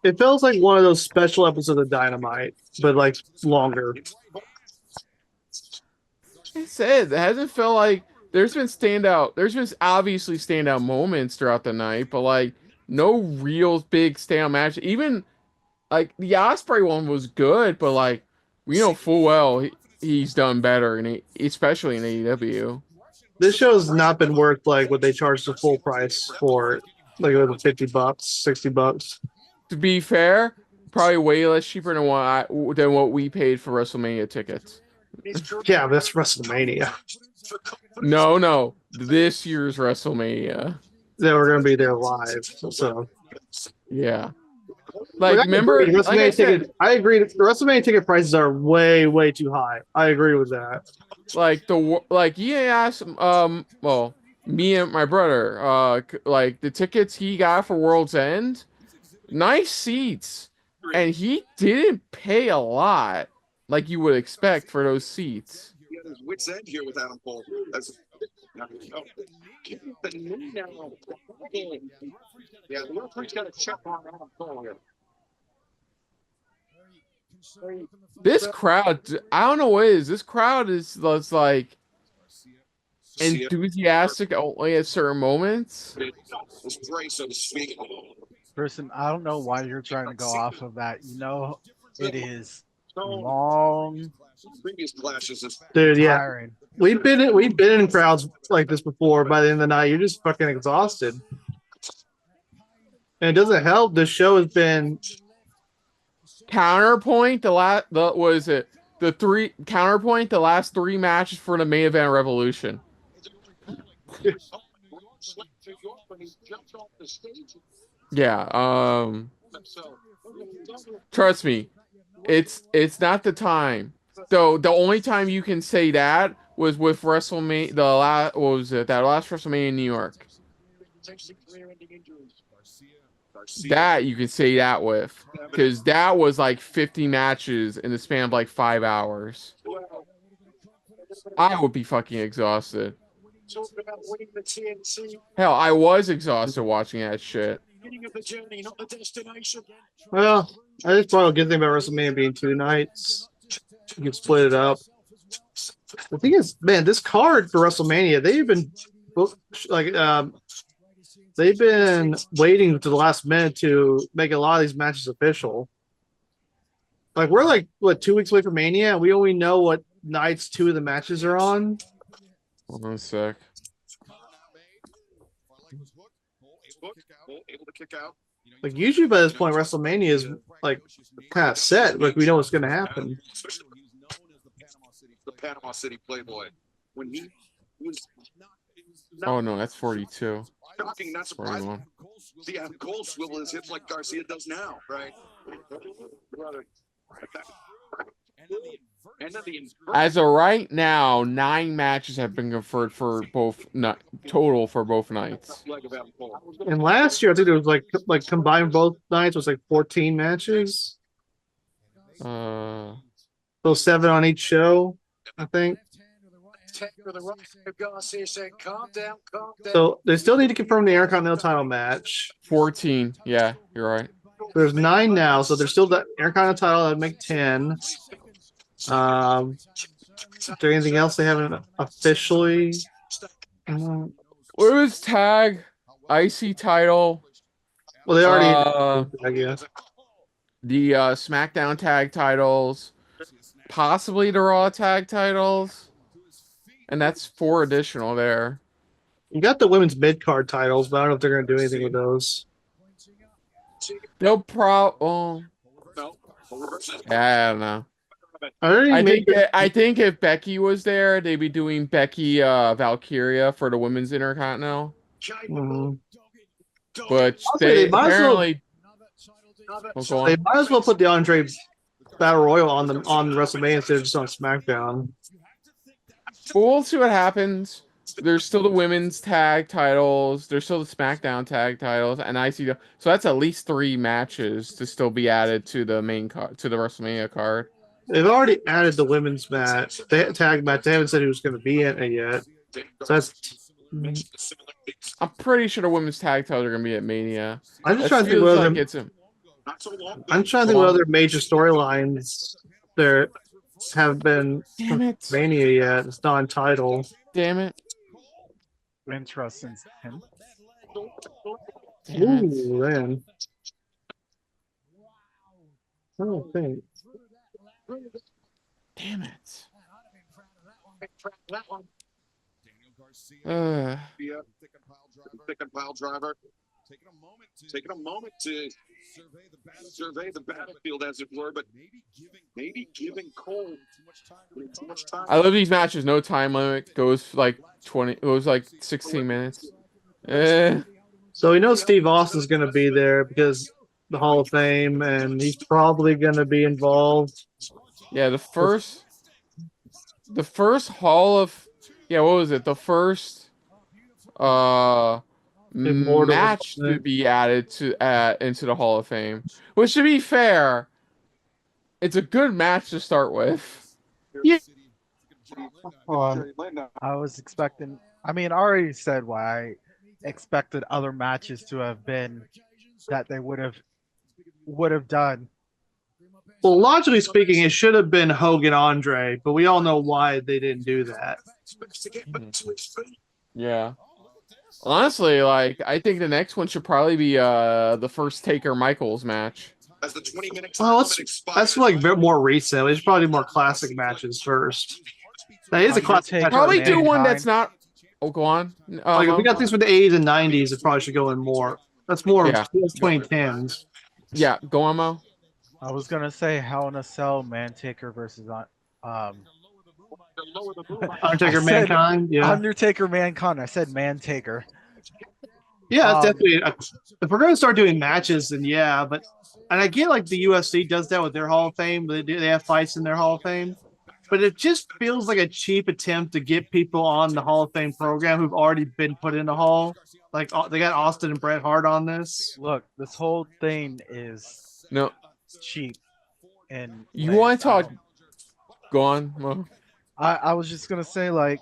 It feels like one of those special episodes of Dynamite, but like longer. I said it hasn't felt like there's been obviously standout moments throughout the night, but like no real big standout match. Even like the Ospreay one was good, but like we know full well he's done better, especially in AEW. This show has not been worth like what they charged the full price for it. Like it was $50, $60. To be fair, probably way less cheaper than what we paid for WrestleMania tickets. Yeah, but that's WrestleMania. No, this year's WrestleMania. They were going to be there live, so yeah. Like remember, I agree. The WrestleMania ticket prices are way, way too high. I agree with that. Like he asked, well, me and my brother, like the tickets he got for World's End, nice seats, and he didn't pay a lot, like you would expect for those seats. He had his wits end here with Adam Cole. Yeah, the referee's got to check on Adam Cole here. This crowd, I don't know what it is. This crowd is like enthusiastic only at certain moments. Person, I don't know why you're trying to go off of that. You know, it is long. Previous clashes, dude. Yeah, tiring. we've been in crowds like this before. By the end of the night, you're just fucking exhausted, and it doesn't help. The show has been counterpoint. The last three matches for the main event Revolution. Yeah. Trust me, it's not the time. So the only time you can say that was with WrestleMania. That last WrestleMania in New York. That you can say that with, because that was like 50 matches in the span of like 5 hours. I would be fucking exhausted. Hell, I was exhausted watching that shit. Well, I just thought a good thing about WrestleMania being 2 nights. You can split it up. The thing is, man, this card for WrestleMania, they've been waiting to the last minute to make a lot of these matches official. Like we're like 2 weeks away from Mania, and we only know what nights 2 of the matches are on. Hold on a sec. Able to kick out. Like usually by this point, WrestleMania is like kind of set. Like we know what's going to happen. Especially the Panama City Playboy. When he was Oh no, that's 42. shocking, not surprising. 41. See, Adam Cole swivel his hips like Garcia does now, right? And then the As of right now, 9 matches have been confirmed for both total for both nights. leg of Adam Cole. And last year, I think it was like combined both nights was like 14 matches. Uh, So 7 on each show, I think. Garcia said, calm down, calm down. So they still need to confirm the Intercontinental title match. 14. Yeah, you're right. There's 9 now, so there's still the Intercontinental title that would make 10. Is there anything else they haven't officially? What was tag? IC title. Well, they already. I guess. The SmackDown tag titles. Possibly the Raw tag titles. And that's 4 additional there. You got the women's mid card titles, but I don't know if they're going to do anything with those. No problem. No. I don't know. I think if Becky was there, they'd be doing Becky Valkyria for the women's Intercontinental. Mhm. But Also, they they might as well- apparently. Oh, go on. They might as well put the Andre Battle Royal on WrestleMania instead of just on SmackDown. But we'll see what happens. There's still the women's tag titles. There's still the SmackDown tag titles, and IC. So that's at least 3 matches to still be added to the main card, to the WrestleMania card. They've already added the women's match, tag match. They haven't said who's going to be in it yet. So that's. I'm pretty sure the women's tag titles are gonna be at Mania. I'm just That trying to think feels what like other. it's a- I'm trying to think what other major storylines there have been Damn it! Mania yet. It's not on title. Damn it! Interesting. Him. Damn it! Ooh, man. I don't think. Damn it! Thick and pile driver. Taking a moment to survey the battlefield, as it were, but maybe giving Cole too much time. I love these matches. No time limit. Goes like 20. Goes like 16 minutes. So we know Steve Austin's going to be there because the Hall of Fame, and he's probably going to be involved. Yeah, the first Hall of. Yeah, what was it? The first Immortal, match to be added to into the Hall of Fame. Which, to be fair, it's a good match to start with. Yeah. I was expecting. I mean, I already said why I expected other matches to have been that they would have done. Well, logically speaking, it should have been Hogan Andre, but we all know why they didn't do that. Yeah. Honestly, like I think the next one should probably be the first Taker Michaels match. As the 20-minute Well, that's like a bit more recent. We should probably do more classic matches first. That is a classic match. Probably do one Mankind. that's not. Oh, go on. Like if we got things from the 80s and 90s, it probably should go in more. That's more Yeah. 2010s. Yeah, go on, Mo. I was gonna say Hell in a Cell, Mantaker versus Undertaker, I said Mankind. Yeah. Undertaker, Mankind. I said Mantaker. Yeah, it's definitely. If we're going to start doing matches, then yeah. But and I get like the UFC does that with their Hall of Fame. They have fights in their Hall of Fame, but it just feels like a cheap attempt to get people on the Hall of Fame program who've already been put in the Hall. Like they got Austin and Bret Hart on this. Look, this whole thing is No, cheap. And you want to talk? Go on, Mo. I was just gonna say, like,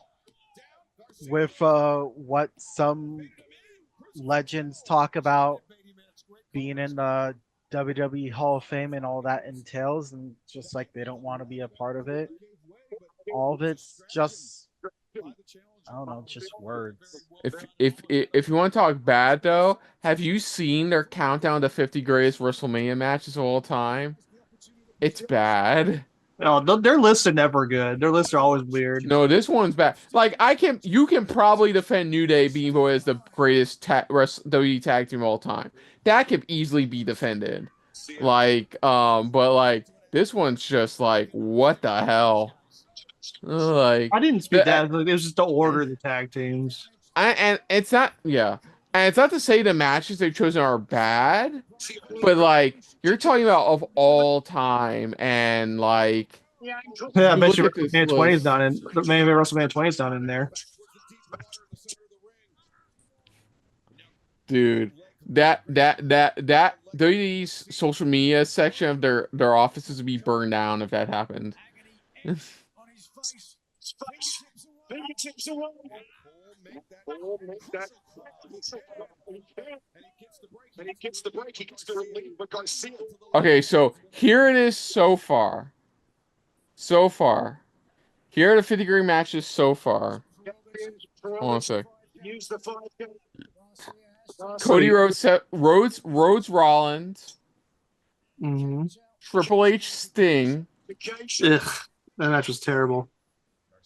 with what some legends talk about being in the WWE Hall of Fame and all that entails, and just like they don't want to be a part of it. All of it's just, I don't know, just words. If you want to talk bad though, have you seen their countdown to 50 greatest WrestleMania matches of all time? It's bad. Oh, their lists are never good. Their lists are always weird. No, this one's bad. Like you can probably defend New Day being voted as the greatest WWE tag team of all time. That could easily be defended. But like this one's just like, what the hell? Like I didn't speak that. It was just the order of the tag teams. And it's not, yeah, and it's not to say the matches they've chosen are bad, but like you're talking about of all time, and like Yeah, I bet you look at this WrestleMania 20 is list. not in. Maybe WrestleMania 20 is not in there. Dude, that WWE's social media section of their offices would be burned down if that happened. And he gets the break. He gets the relief, but Garcia. Okay, so here it is so far. So far. Here are the 50 degree matches so far. Hold on a sec. Use the 5. Cody Rhodes, Rollins, Mm-hmm. Triple H, Sting. Ugh, that match was terrible.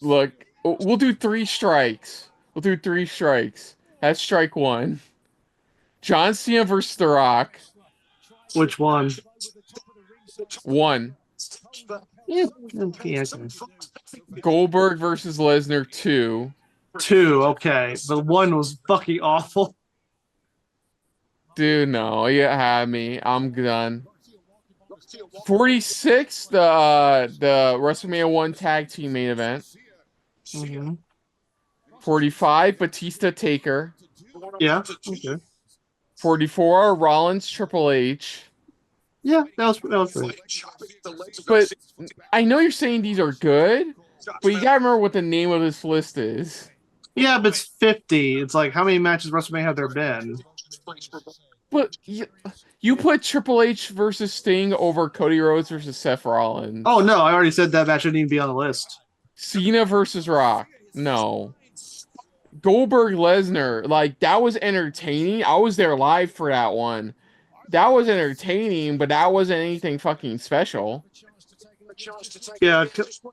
Look, we'll do 3 strikes. That's strike 1. John Cena versus The Rock. Which one? 1. Yeah. Goldberg versus Lesnar. 2. 2, okay. The 1 was fucking awful. Dude, no, you had me. I'm done. 46, the WrestleMania 1 tag team main event. Mm-hmm. 45, Batista Taker. Yeah. Okay. 44, Rollins Triple H. Yeah, that was great. But I know you're saying these are good, but you gotta remember what the name of this list is. Yeah, but it's 50. It's like, how many matches WrestleMania have there been? But you put Triple H versus Sting over Cody Rhodes versus Seth Rollins. Oh, no, I already said that match shouldn't even be on the list. Cena versus Rock. No. Goldberg Lesnar. Like, that was entertaining. I was there live for that one. That was entertaining, but that wasn't anything fucking special. Yeah,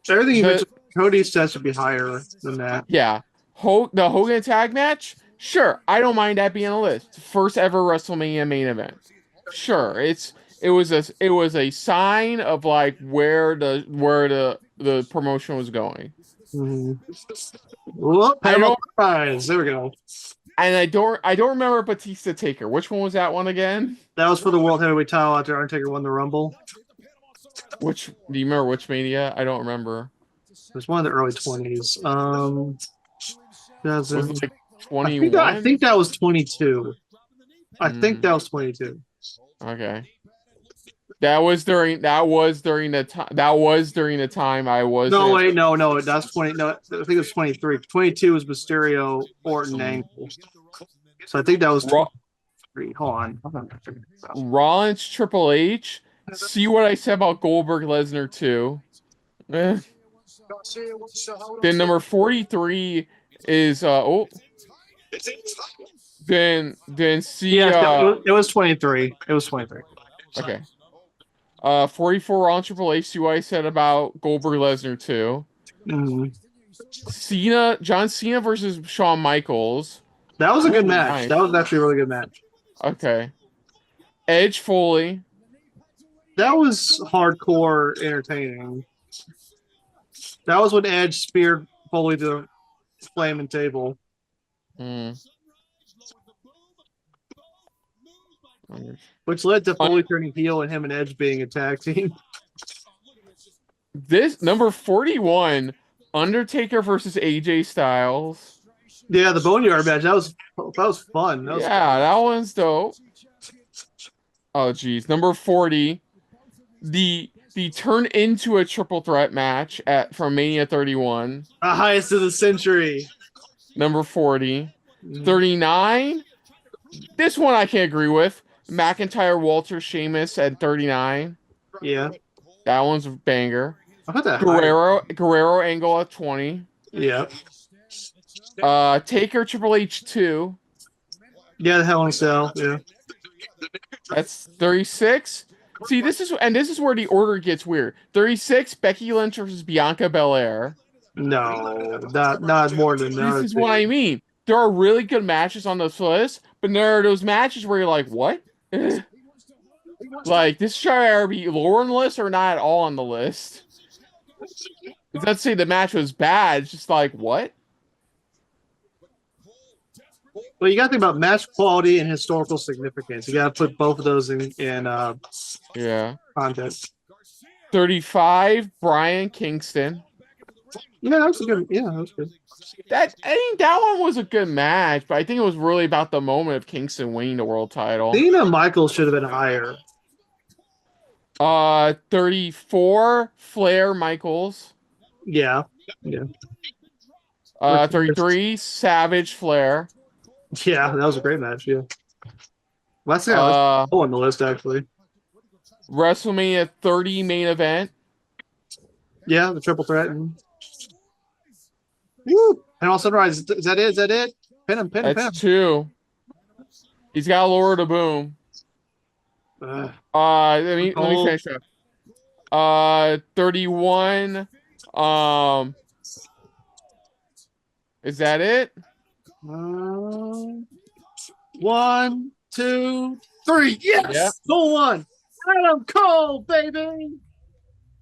everything you mentioned, Cody says should be higher than that. Yeah. The Hogan tag match? Sure, I don't mind that being on the list. First ever WrestleMania main event. Sure, it was a sign of like where the promotion was going. Mm-hmm. Well, there we go. And I don't remember Batista Taker. Which one was that one again? That was for the World Heavyweight title after Undertaker won the Rumble. Do you remember which Mania? I don't remember. It was one of the early 20s. Was it like 21? I think that was 22. I think that was 22. Okay. That was during the time I was. No, wait, no, that's 20. No, I think it was 23. 22 was Mysterio, Orton, Angle. So I think that was 23. Hold on. Rollins, Triple H. See what I said about Goldberg, Lesnar too. Then number 43 is Then see. Yeah, it was 23. It was 23. Okay. 44 Rollins Triple H. See what I said about Goldberg Lesnar too. Mm-hmm. John Cena versus Shawn Michaels. That was a good match. Nice. That was actually a really good match. Okay. Edge Foley. That was hardcore entertaining. That was when Edge speared Foley to the flaming table. Which led to Foley turning heel and him and Edge being a tag team. This number 41, Undertaker versus AJ Styles. Yeah, the Boneyard match. That was fun. That one's dope. Oh geez. Number 40, the turn into a triple threat match from Mania 31. The highest of the century. Number 40. 39. This one I can't agree with. McIntyre, Walter, Sheamus at 39. Yeah. That one's a banger. I put that Guerrero Angle at 20. Yeah. Taker, Triple H 2. Yeah, the Hell in a Cell. Yeah. That's 36. See, this is where the order gets weird. 36, Becky Lynch versus Bianca Belair. No, not more than This that. is what I mean. There are really good matches on this list, but there are those matches where you're like, what? Like, this should either be lower on the list or not at all on the list. It's not to say the match was bad, it's just like, what? Well, you got to think about match quality and historical significance. You got to put both of those in Yeah. context. 35, Brian Kingston. Yeah, that was good. Yeah, that was good. I think that one was a good match, but I think it was really about the moment of Kingston winning the world title. Cena Michaels should have been higher. 34, Flair Michaels. Yeah. 33, Savage Flair. Yeah, that was a great match. Yeah. Let's see. On the list actually. WrestleMania 30 main event. Yeah, the triple threat. Woo! Panel Sunrise. Is that it? Is that it? Pin him. That's 2. He's got to lower the boom. Let me finish up. 31. Is that it? 1, 2, 3. Yes. Yep. Go on. Adam Cole, baby.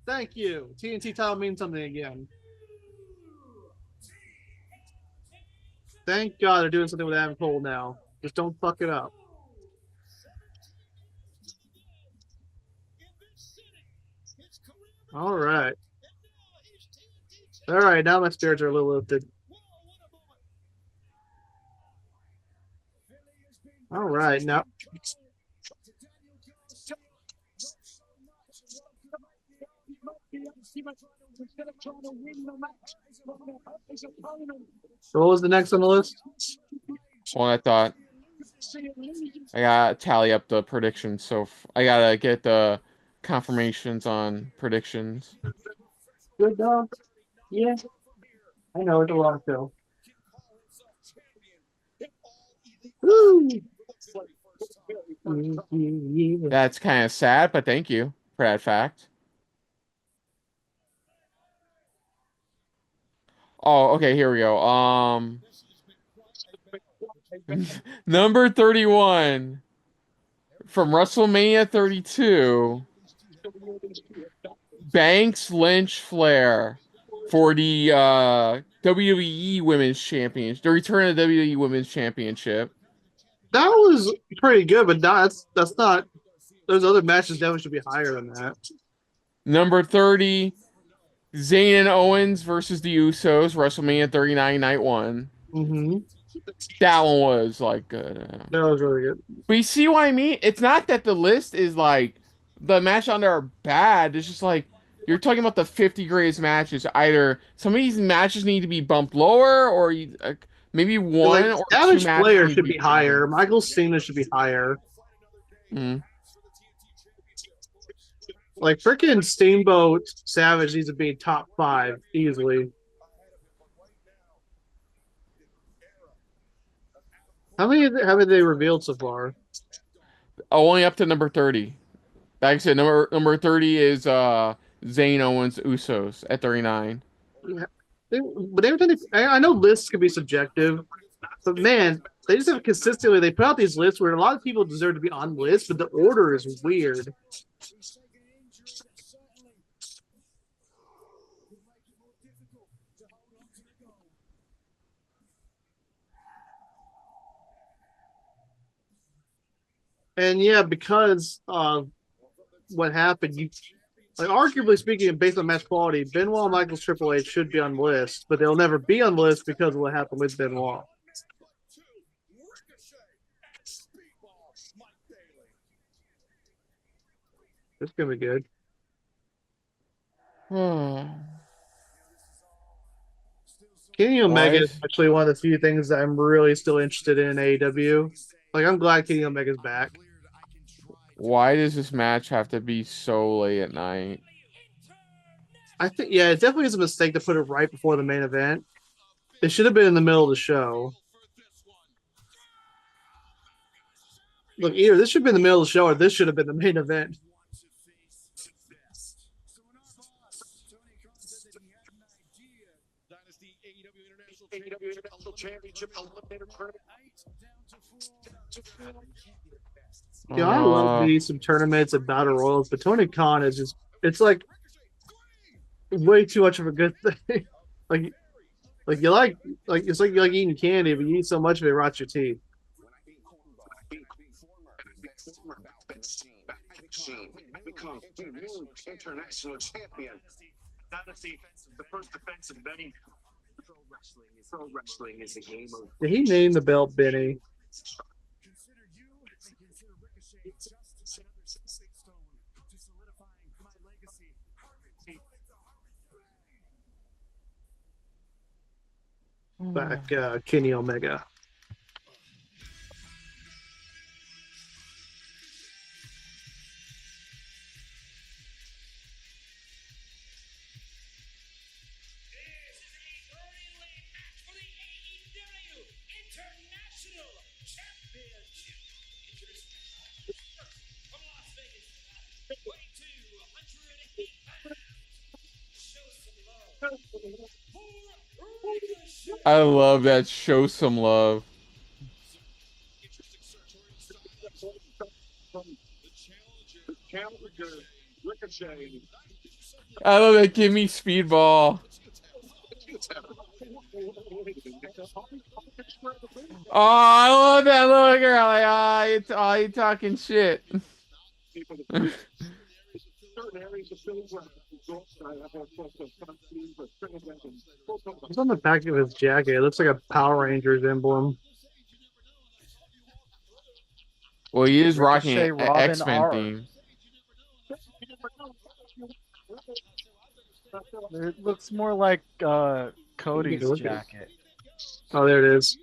Thank you. TNT title means something again. Thank God they're doing something with Adam Cole now. Just don't fuck it up. All right. All right, now my spirits are a little lifted. All right, now. So what was the next on the list? Well, I thought I gotta tally up the predictions, so I gotta get the confirmations on predictions. Good dog. Yeah, I know it's a long show. Woo! That's kind of sad, but thank you for that fact. Oh, okay, here we go. Number 31 from WrestleMania 32, Banks, Lynch, Flair for the WWE Women's Championship, the return of the WWE Women's Championship. That was pretty good, but that's not. Those other matches definitely should be higher than that. Number 30, Zayn and Owens versus the Usos, WrestleMania 39, Night 1. Mm-hmm. That one was like good. That was really good. But you see what I mean? It's not that the list is like the matches on there are bad. It's just like you're talking about the 50 greatest matches. Either some of these matches need to be bumped lower, or maybe one or Savage two matches Player need should to be higher. Michael Cena should be higher. Mm. Like freaking Steamboat Savage needs to be top 5 easily. How many have they revealed so far? Only up to number 30. Like I said, number 30 is Zayn Owens Usos at 39. Yeah. But every time I know lists can be subjective, but man, they just have consistently they put out these lists where a lot of people deserve to be on lists, but the order is weird. And yeah, because of what happened, arguably speaking, based on match quality, Benoit, Michaels, Triple H should be on the list, but they'll never be on the list because of what happened with Benoit. It's gonna be good. Kenny Omega is actually one of the few things that I'm really still interested in AEW. Like, I'm glad Kenny Omega's back. Why does this match have to be so late at night? I think, yeah, it definitely is a mistake to put it right before the main event. It should have been in the middle of the show. Look, either this should have been the middle of the show or this should have been the main event. AEW International Championship Eliminator Tournament. Yeah, I love these some tournaments and battle royals, but Tony Khan is just—it's like way too much of a good thing. like, like it's like you like eating candy, but you eat so much of it, it rots your teeth. Become new international champion. Dynasty, the first defense of many. Pro wrestling is a game of. Did he name the belt Benny? Consider you and consider Ricochet just another stepping stone to solidifying my legacy. Back Kenny Omega. This is a three-way match for the AEW International Championship. From Las Vegas, Nevada, weighing 208 pounds. Show some love for Ricochet. I love that. Show some love. The challenger, Ricochet. I love that. Give me speedball. Oh, I love that little girl. Like, you talking shit. It's on the back of his jacket. It looks like a Power Rangers emblem. Well, he is rocking Ricochet, an Robin, X-Men R. theme. It looks more like Cody's Look at it. jacket. Oh, there it is.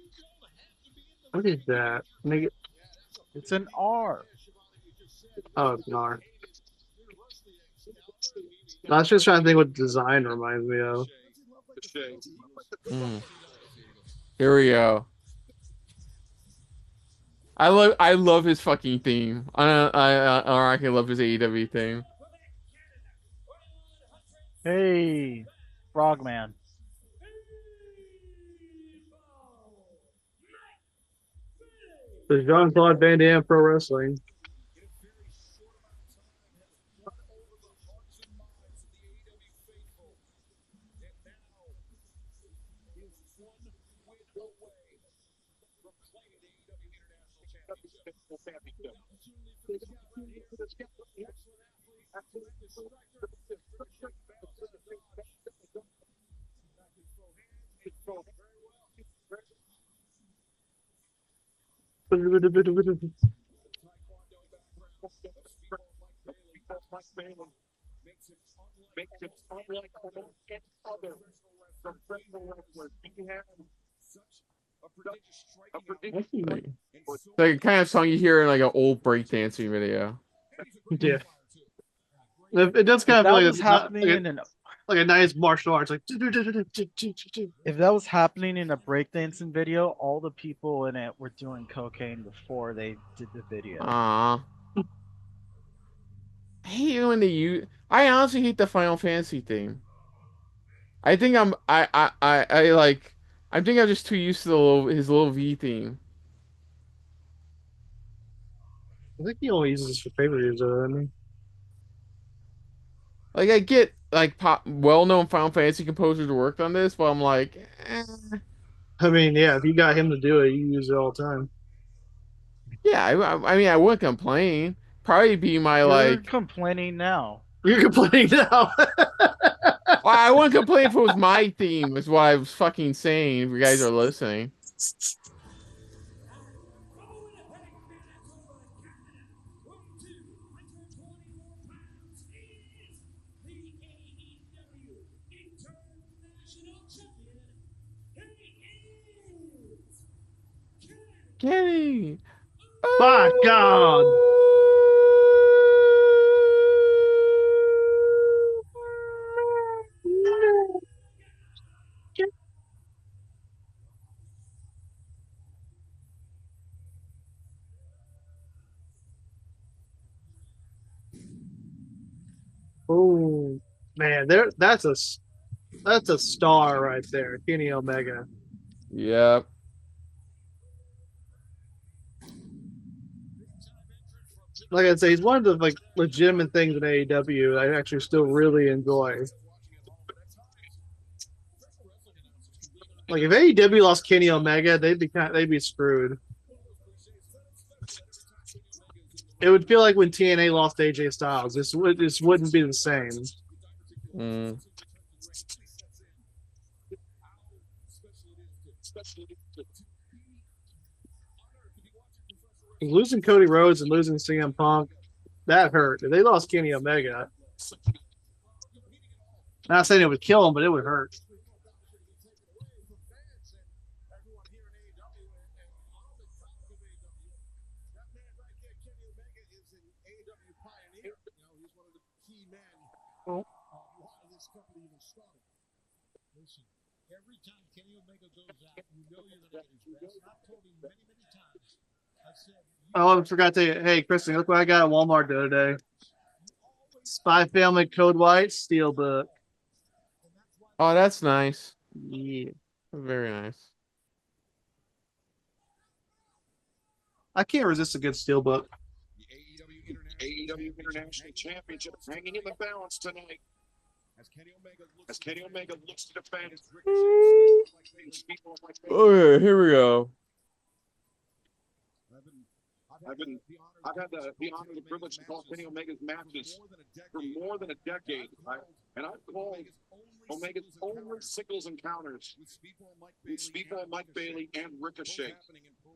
What is that? Make it. It's an R. Oh, it's an R. I was just trying to think what design reminds me of. Here we go. I love his fucking theme. I love his AEW theme. Hey, Frogman. The Jean-Claude Van Damme Pro Wrestling. Makes it unlike almost any other professional wrestler. He has a prediction. Like a kind of song you hear in like an old breakdancing video. Yeah. It does kind of That feel was happening in an like a nice martial arts, like. If that was happening in a breakdancing video, all the people in it were doing cocaine before they did the video. Aww. I hate when they use. I honestly hate the Final Fantasy theme. I think I like. I think I'm just too used to his little V theme. I think he only uses this for pay-per-views, I mean. Like I get like well-known Final Fantasy composers who worked on this, but I'm like, I mean, yeah, if you got him to do it, you use it all the time. yeah. I mean, I wouldn't complain. Probably be my You're like. complaining now. You're complaining now. Well, I wouldn't complain if it was my theme. Is what I was fucking saying. If you guys are listening. Kenny. My God. Oh man, that's a That's a star right there, Kenny Omega. Yep. Like I say, he's one of the like legitimate things in AEW that I actually still really enjoy. Like if AEW lost Kenny Omega, they'd be screwed. It would feel like when TNA lost AJ Styles. This wouldn't be the same. Mm. Losing Cody Rhodes and losing CM Punk, that hurt. If they lost Kenny Omega, not saying it would kill him, but it would hurt. Every time Kenny Omega goes out, you know you're going to get his best. I've told him many, many times. I said, Oh, I forgot to. Hey, Kristen, look what I got at Walmart the other day. Spy Family Code White Steelbook. Oh, that's nice. Yeah, Very nice. I can't resist a good Steelbook. AEW International Championship hanging in the balance tonight. As Kenny Omega looks to defend. Okay, here we go. I've had the honor and the privilege to call Kenny Omega's matches for more than a decade, right? And I've called Omega's only singles encounters with Speedball Mike Bailey and Ricochet,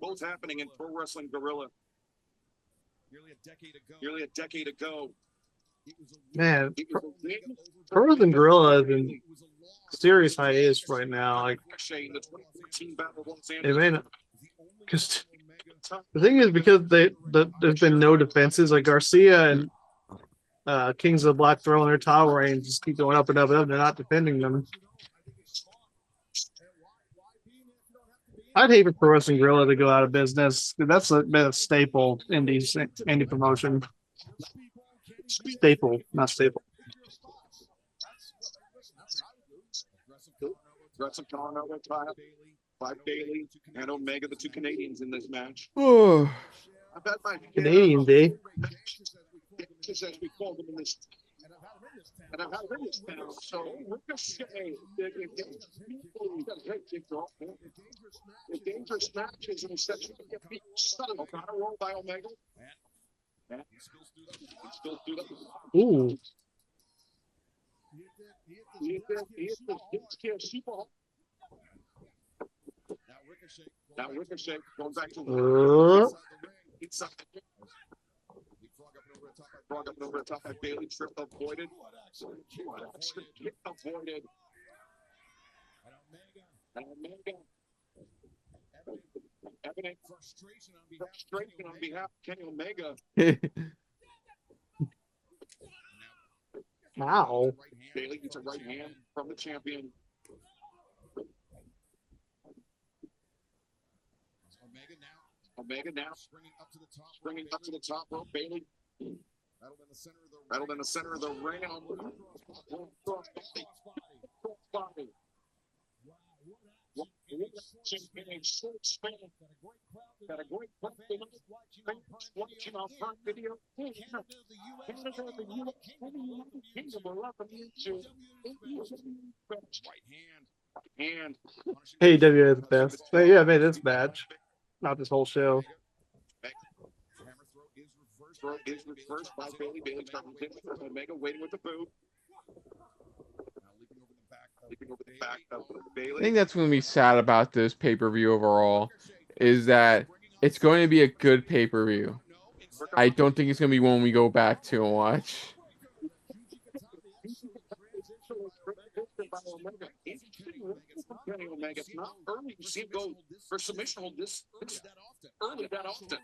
both happening in Pro Wrestling Guerrilla nearly a decade ago. Man, Pro Wrestling Gorilla is in serious hiatus right now. Like, it may not, because the thing is, because there's been no defenses. Like Garcia and Kings of the Black Throne, their title reigns just keep going up and up and up. They're not defending them. I'd hate for Pro Wrestling Gorilla to go out of business. That's been a staple in these indie promotion. Staple, not staple. Aggressive Colorado, Clive Bailey, and Omega, the two Canadians in this match. Oh, I've had my Canadians, eh? as we call them in this. And I've had them in this town. So Ricochet, the dangerous matches and such. Okada roll by Omega. And he still stood up. Ooh. Now Ricochet going back to frog up over the top at Bailey, trip avoided. Avoided. And Omega. Evident frustration on behalf of Kenny Omega. Wow. Bailey gets a right hand from the champion. Omega now springing up to the top rope. Bailey rattled in the center of the ring. Got a great watching our front video. Canada, the U.S. Kingdom will welcome you to right hand. AEW is the best. But yeah, I made this match, not this whole show. Throw is reversed by Bailey. Bailey trying to hit Omega, waiting with the boot. Leaping over the back of Bailey. I think that's going to be sad about this pay-per-view overall, is that it's going to be a good pay-per-view. I don't think it's going to be one we go back to and watch. It's not early to see him go for submission hold this early that often.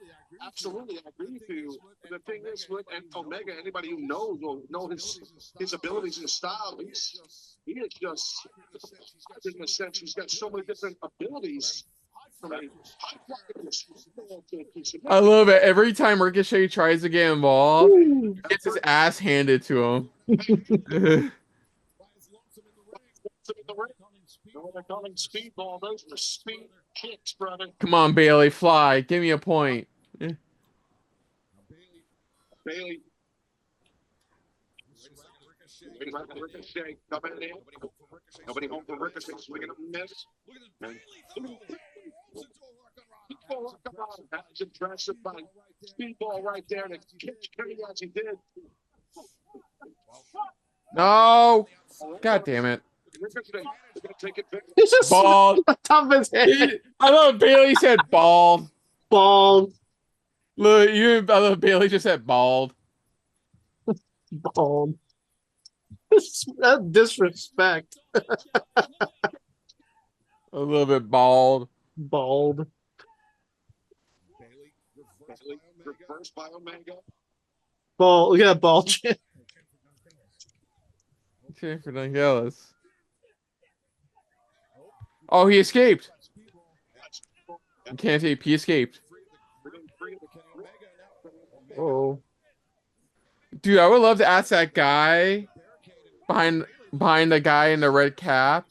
Absolutely, I agree with you. The thing is with Omega, anybody who knows will know his abilities and style. He is just, in a sense, he's got so many different abilities. I love it. Every time Ricochet tries to get involved, he gets his ass handed to him. They're calling speedball. Those are speed kicks, brother. Come on, Bailey, fly. Give me a point. Bailey. Waiting for Ricochet. Coming in. Nobody home for Ricochet. Swinging a miss. Oh, come on. That's impressive by speedball right there to catch Kenny as he did. No. God damn it. Ricochet. They're going to take it back. He's just Bald. on top of his head. I love Bailey said bald. Bald. Look, I love Bailey just said bald. Bald. That's disrespect. A little bit bald. Bald. Bailey reversed by Omega. Bald. Look at that bald chin. For Dungelis. Oh, he escaped. You can't tape. He escaped. Oh. Dude, I would love to ask that guy behind the guy in the red cap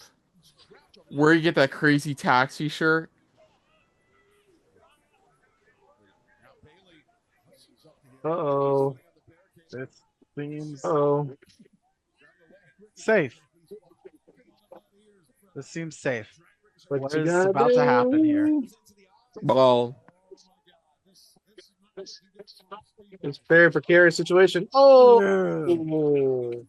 where you get that crazy taxi shirt. Uh-oh. This seems safe. This seems safe. What you is gotta about to happen here? Ball. It's a very precarious situation. Oh. No.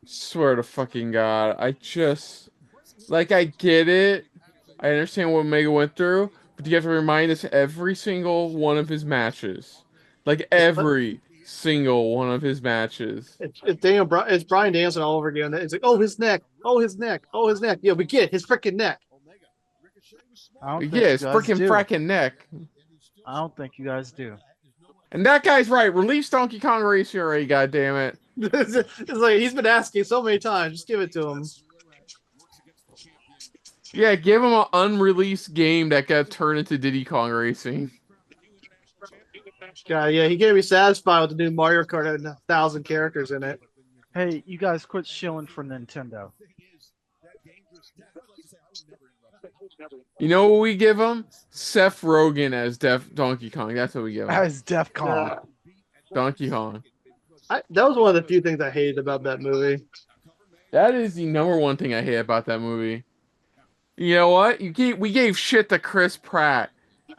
Swear to fucking God. I get it. I understand what Omega went through, but you have to remind us every single one of his matches. Like every single one of his matches. It's Brian Danielson all over again. It's like, oh, his neck. Oh, his neck. Oh, his neck. Yeah, we get his freaking neck. I don't think Yeah, his you guys freaking do. fracking neck. I don't think you guys do. And that guy's right. Release Donkey Kong Racing already, goddammit. It's like he's been asking so many times. Just give it to him. Yeah, give him an unreleased game that got turned into Diddy Kong Racing. God, yeah, he can't be satisfied with the new Mario Kart having 1,000 characters in it. Hey, you guys quit shilling for Nintendo. You know what we give him? Seth Rogen as Donkey Kong. That's what we give him. As Def Con. Yeah. Donkey Kong. That was one of the few things I hated about that movie. That is the number one thing I hate about that movie. You know what? We gave shit to Chris Pratt.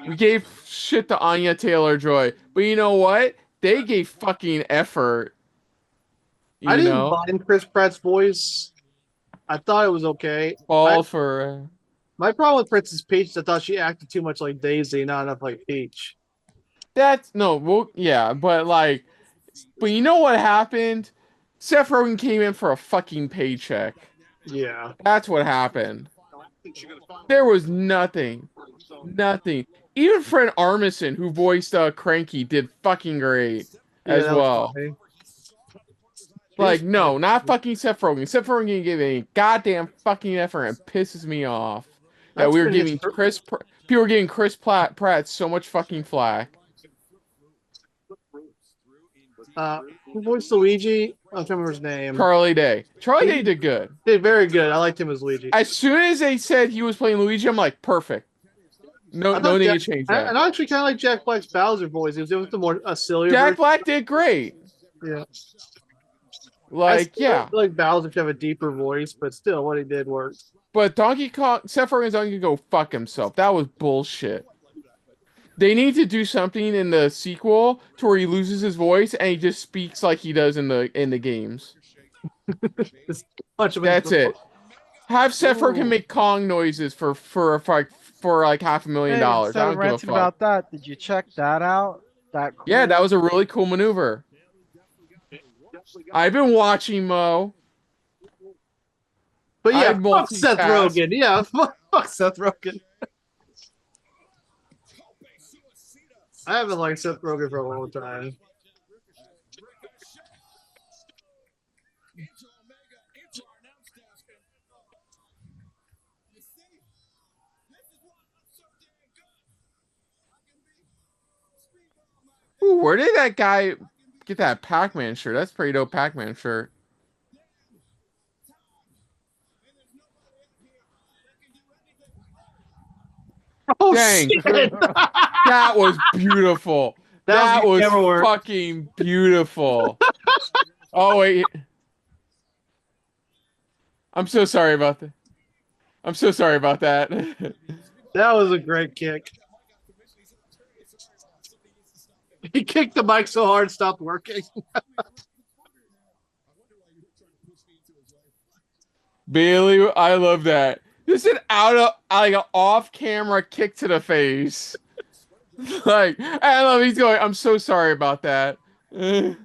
We gave shit to Anya Taylor-Joy. But you know what? They gave fucking effort. I didn't mind Chris Pratt's voice. I thought it was okay. My problem with Princess Peach is I thought she acted too much like Daisy, not enough like Peach. But you know what happened? Seth Rogen came in for a fucking paycheck. Yeah. That's what happened. There was nothing. Even Fred Armisen, who voiced Cranky, did fucking great as well. Like, no, not fucking Seth Rogen. Seth Rogen didn't give any goddamn fucking effort and pisses me off. That we were giving people were giving Chris Pratt so much fucking flack. Who voiced Luigi? I don't remember his name. Charlie Day. Charlie Day did good. Did very good. I liked him as Luigi. As soon as they said he was playing Luigi, I'm like, perfect. No need to change that. And I actually kind of like Jack Black's Bowser voice. It was the more sillier. Jack Black did great. Yeah. Like Bowser should have a deeper voice, but still, what he did worked. But Donkey Kong, Seth Rogen's Donkey Kong, go fuck himself. That was bullshit. They need to do something in the sequel to where he loses his voice and he just speaks like he does in the games. That's it. Have Seth Rogen make Kong noises for like $500,000. Instead I of don't give a ranting fuck. about that, did you check that out? Yeah, that was a really cool maneuver. I've been watching Mo. But yeah, fuck Seth Rogen. Yeah, fuck Seth Rogen. I haven't liked Seth Rogen for a long time. Ooh, where did that guy get that Pac-Man shirt? That's pretty dope Pac-Man shirt. Oh Dang. shit! That was beautiful. That was was camera work. fucking beautiful. Oh wait. I'm so sorry about that. I'm so sorry about that. That was a great kick. He kicked the mic so hard it stopped working. Bailey, I love that. Just an like an off-camera kick to the face. Like, I love he's going, I'm so sorry about that. I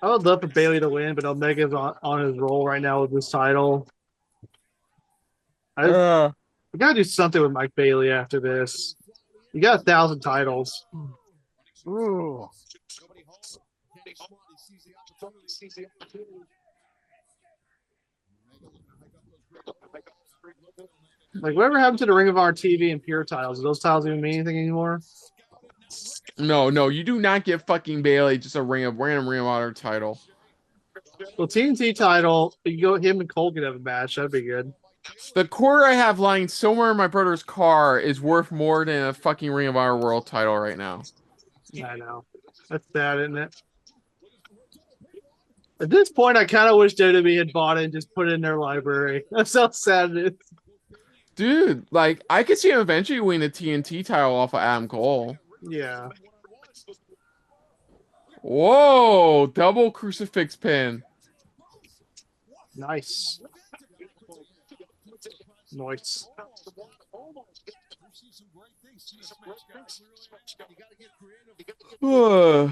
would love for Bailey to win, but Omega's on his roll right now with this title. We gotta do something with Mike Bailey after this. You got 1,000 titles. Ooh. Like, whatever happened to the Ring of Honor TV and Pure titles? Do those titles even mean anything anymore? No, you do not get fucking Bailey just a random Ring of Honor title. Well, TNT title, you go him and Cole could have a match. That'd be good. The quarter I have lying somewhere in my brother's car is worth more than a fucking Ring of Honor World title right now. I know. That's sad, isn't it? At this point, I kind of wish WWE had bought it and just put it in their library. That's how sad it is. Dude, like, I could see him eventually win the TNT title off of Adam Cole. Yeah. Whoa, double crucifix pin. Nice. Nice. Oh,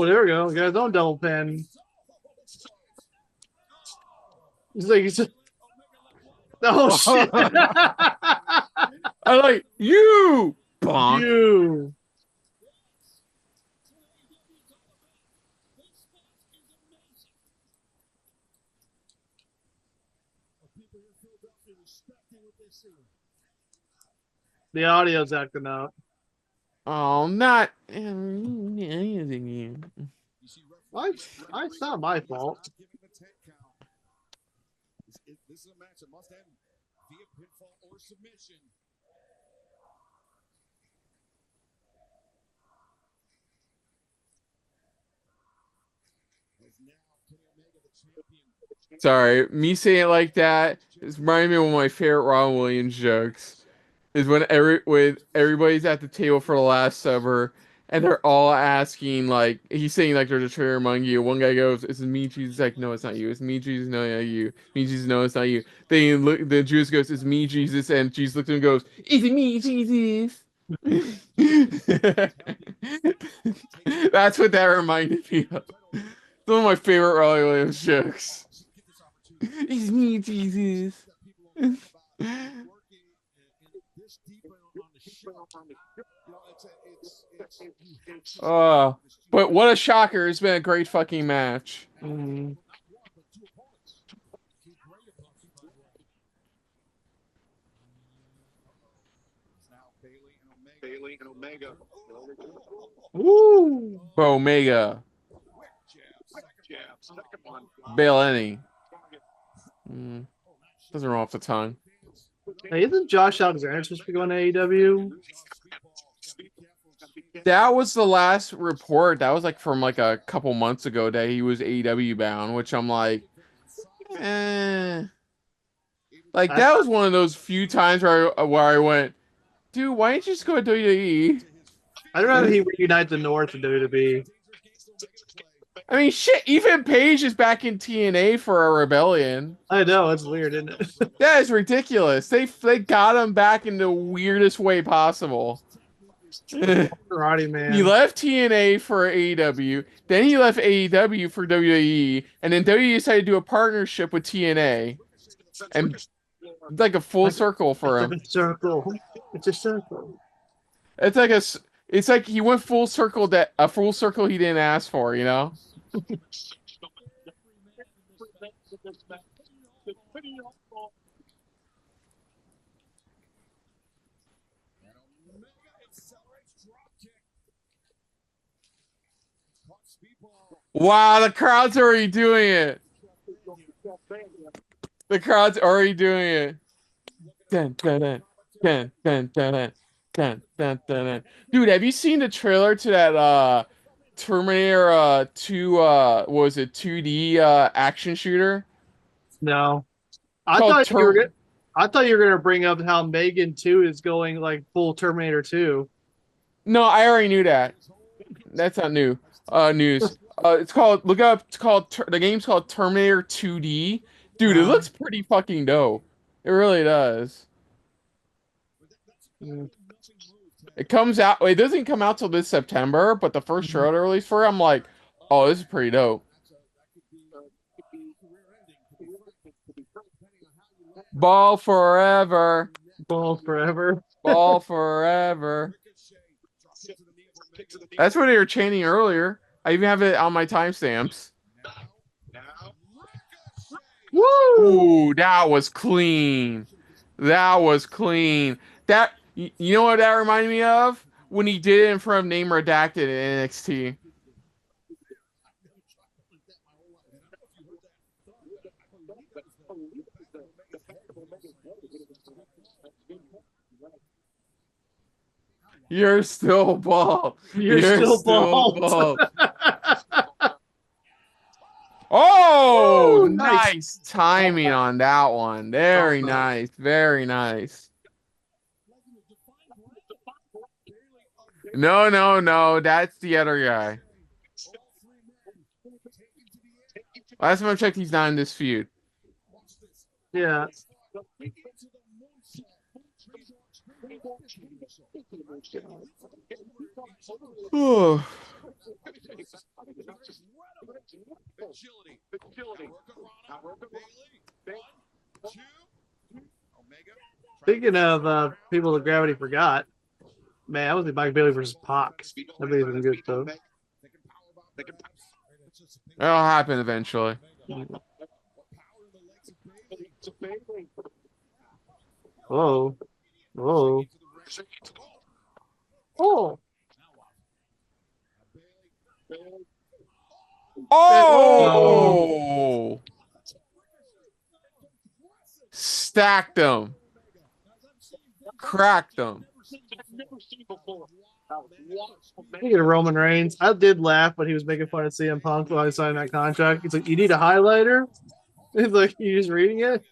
there we go. Got his own double pin. He's oh shit! I like you, bonk. You. The audio's acting up. Oh, not. Why? It's not my fault. This is a match that must end via pinfall or submission. Sorry, me saying it like that is reminding me of one of my favorite Ron Williams jokes. Is when everybody's at the table for the Last Supper and they're all asking, like, he's saying like there's a traitor among you. One guy goes, "Is it me, Jesus?" He's like, "No, it's not you. It's me, Jesus. No, not you. Me, Jesus. No, it's not you." Then the Jews goes, "It's me, Jesus," and Jesus looks at him and goes, "Is it me, Jesus?" That's what that reminded me of. It's one of my favorite Ron Williams jokes. It's me, Jesus. But what a shocker. It's been a great fucking match. Mm-hmm. Bailey and Omega. Woo! Omega. Bail any. Doesn't roll off the tongue. Hey, isn't Josh Alexander supposed to be going to AEW? That was the last report. That was like from like a couple months ago that he was AEW bound, which I'm like, Like that was one of those few times where I went, dude, why didn't you just go to WWE? I'd rather he reunite the North and WWE. I mean, shit, even Page is back in TNA for a rebellion. I know, it's weird, isn't it? That is ridiculous. They got him back in the weirdest way possible. Karate man. He left TNA for AEW, then he left AEW for WWE, and then WWE decided to do a partnership with TNA. And it's like a full circle for him. It's a circle. It's a circle. It's like he went full circle, a full circle he didn't ask for, you know? Wow, the crowd's already doing it. The crowd's already doing it. Dun, dun, dun, dun, dun, dun, dun, dun, dun, dun, dun. Dude, have you seen the trailer to that Terminator 2 what was it 2D action shooter? No, I Called thought you were Term gonna. I thought you were gonna bring up how Megan 2 is going like full Terminator 2. No, I already knew that. That's not new. News. It's called look up. It's called the game's called Terminator 2D. Dude, it looks pretty fucking dope. It really does. It comes out. It doesn't come out till this September, but the first trailer release for it, I'm like, oh, this is pretty dope. Ball forever. Ball forever. Ball forever. That's what they were chanting earlier. I even have it on my timestamps. Woo! Ooh, that was clean. That was clean. That you know what that reminded me of? When he did it in front of Name Redacted in NXT. You're still bald. You're still bald. Oh, Ooh, nice timing on that one. Very nice. Very nice. No, no, no. That's the other guy. Last time I checked, he's not in this feud. Yeah. Ooh. Speaking of people that Gravity forgot, man, I was Mike Bailey versus Pac. That'd be even good though. It'll happen eventually. Whoa. Whoa. Oh. Oh! Stacked them. Cracked them. Speaking of Roman Reigns, I did laugh when he was making fun of CM Punk while he signed that contract. He's like, "You need a highlighter?" He's like, "You just reading it?"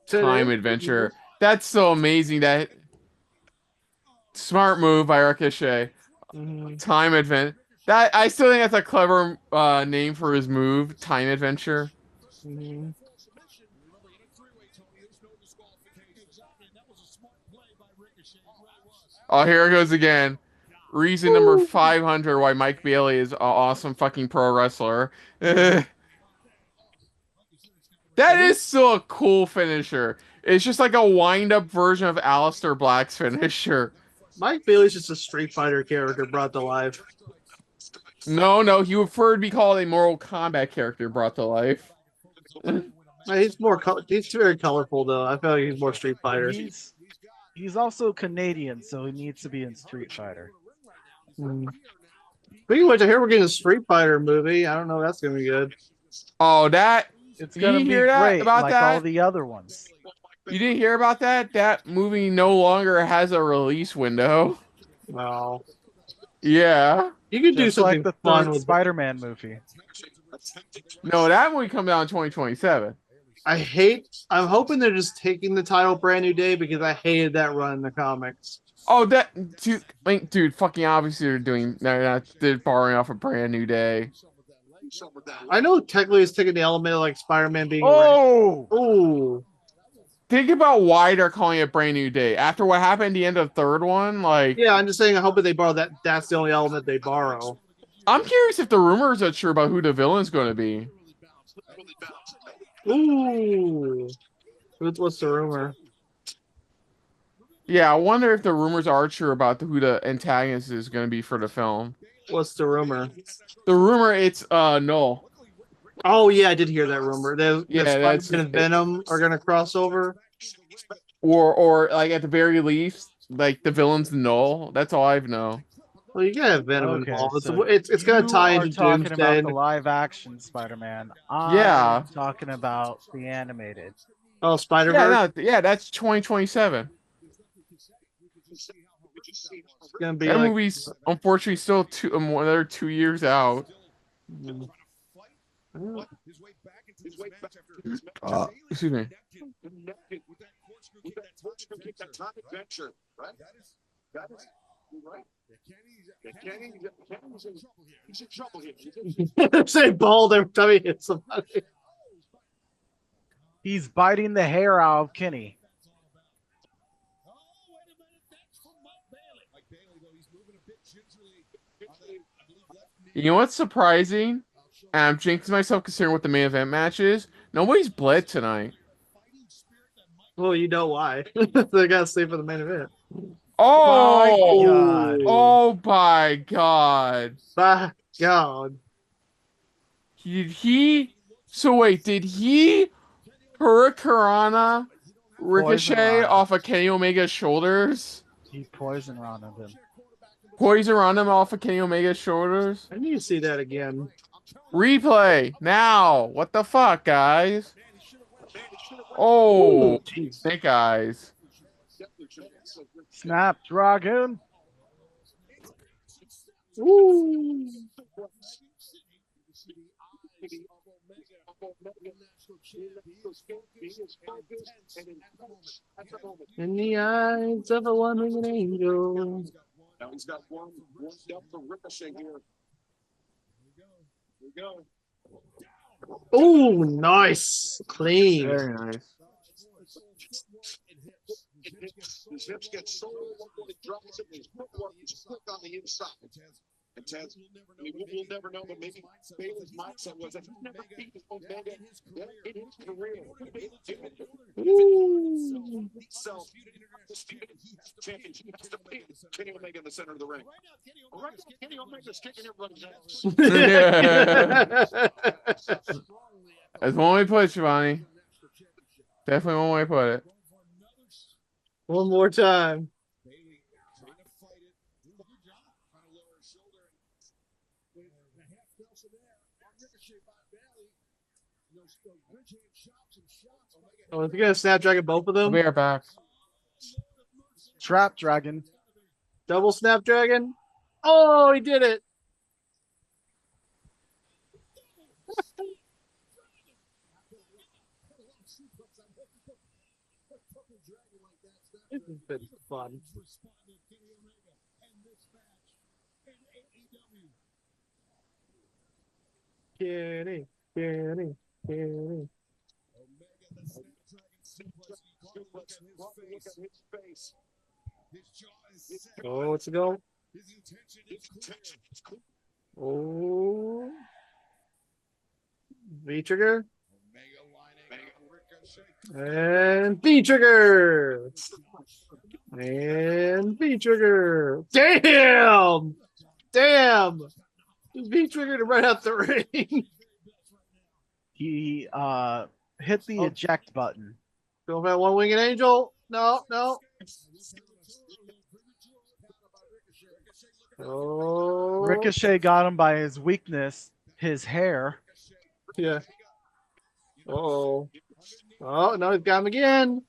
Time adventure. That's so amazing. That smart move by Ricochet. Time advent. That I still think that's a clever name for his move. Time adventure. Oh, here it goes again. Reason number 500 why Mike Bailey is an awesome fucking pro wrestler. That is still a cool finisher. It's just like a wind-up version of Aleister Black's finisher. Mike Bailey's just a Street Fighter character brought to life. No, no, he would prefer to be called a Mortal Kombat character brought to life. He's he's very colorful though. I feel like he's more Street Fighter. He's also Canadian, so he needs to be in Street Fighter. Speaking of which, I hear we're getting a Street Fighter movie. I don't know if that's gonna be good. Oh, it's gonna be great, about like that? all the other ones. You didn't hear about that? That movie no longer has a release window. Wow. Yeah. You could do something like the fun third with Spider-Man movie. No, that movie comes out in 2027. I'm hoping they're just taking the title Brand New Day because I hated that run in the comics. Oh, dude, fucking obviously they're borrowing off a Brand New Day. I know technically it's taking the element of like Spider-Man being Oh, think about why they're calling it Brand New Day. After what happened at the end of the third one, like yeah, I'm just saying I hope that they borrow that. That's the only element they borrow. I'm curious if the rumors are true about who the villain's going to be. Ooh. What's the rumor? Yeah, I wonder if the rumors are true about who the antagonist is going to be for the film. What's the rumor? The rumor it's Null. Oh yeah, I did hear that rumor. Yeah, The that's Spider-Man and Venom are gonna cross over. or like at the very least, like the villain's null. That's all I know. Well, you gotta have Venom Okay, involved. so It's gonna you tie are into talking about Doomsday. the live action Spider-Man. Yeah. I'm talking about the animated. Oh, Spider Yeah, Verse. no, yeah, that's 2027. It's gonna be That like. movie's unfortunately still another 2 years out. Excuse me. With that time adventure, right? That is right. He's in trouble here. Say bald every time he hits somebody. He's biting the hair out of Kenny. You know what's surprising? And I'm jinxing myself considering what the main event match is. Nobody's bled tonight. Well, you know why. They gotta stay for the main event. Oh! God. Oh my god. My God. Did he? So wait, did he Hurricanrana Ricochet Rana. off of Kenny Omega's shoulders? He poison Rana him. Poison Rana off of Kenny Omega's shoulders? I need to see that again. Replay now. What the fuck, guys? Oh, Jeez. snake eyes. Snapdragon. Ooh. In the eyes of a one-winged angel. Now he's got one up for Ricochet here. Here we go. Oh, nice. Clean. Very nice. His hips get so low when he drops it, and his footwork is quick on the inside. And Taz, we'll never know, but maybe Bailey's mindset was that he's never beat his Omega in his career. Ooh. So, champion, he has to beat Kenny Omega in the center of the ring. Right now, Kenny Omega's kicking everybody's ass. That's one way to put it, Shivani. Definitely one way to put it. One more time. Oh, is he gonna Snapdragon both of I'll them? be right back. Trap Dragon. Double Snapdragon. Oh, he did it. This has been fun. Kenny, Kenny, Kenny. Oh, what's it go? Oh. V trigger. And V trigger. And V trigger. Damn! Damn! V triggered right out the ring. He hit the eject button. Go for that one winged angel. No, no. Oh. Ricochet got him by his weakness, his hair. Yeah. Oh. Oh, no, he's got him again.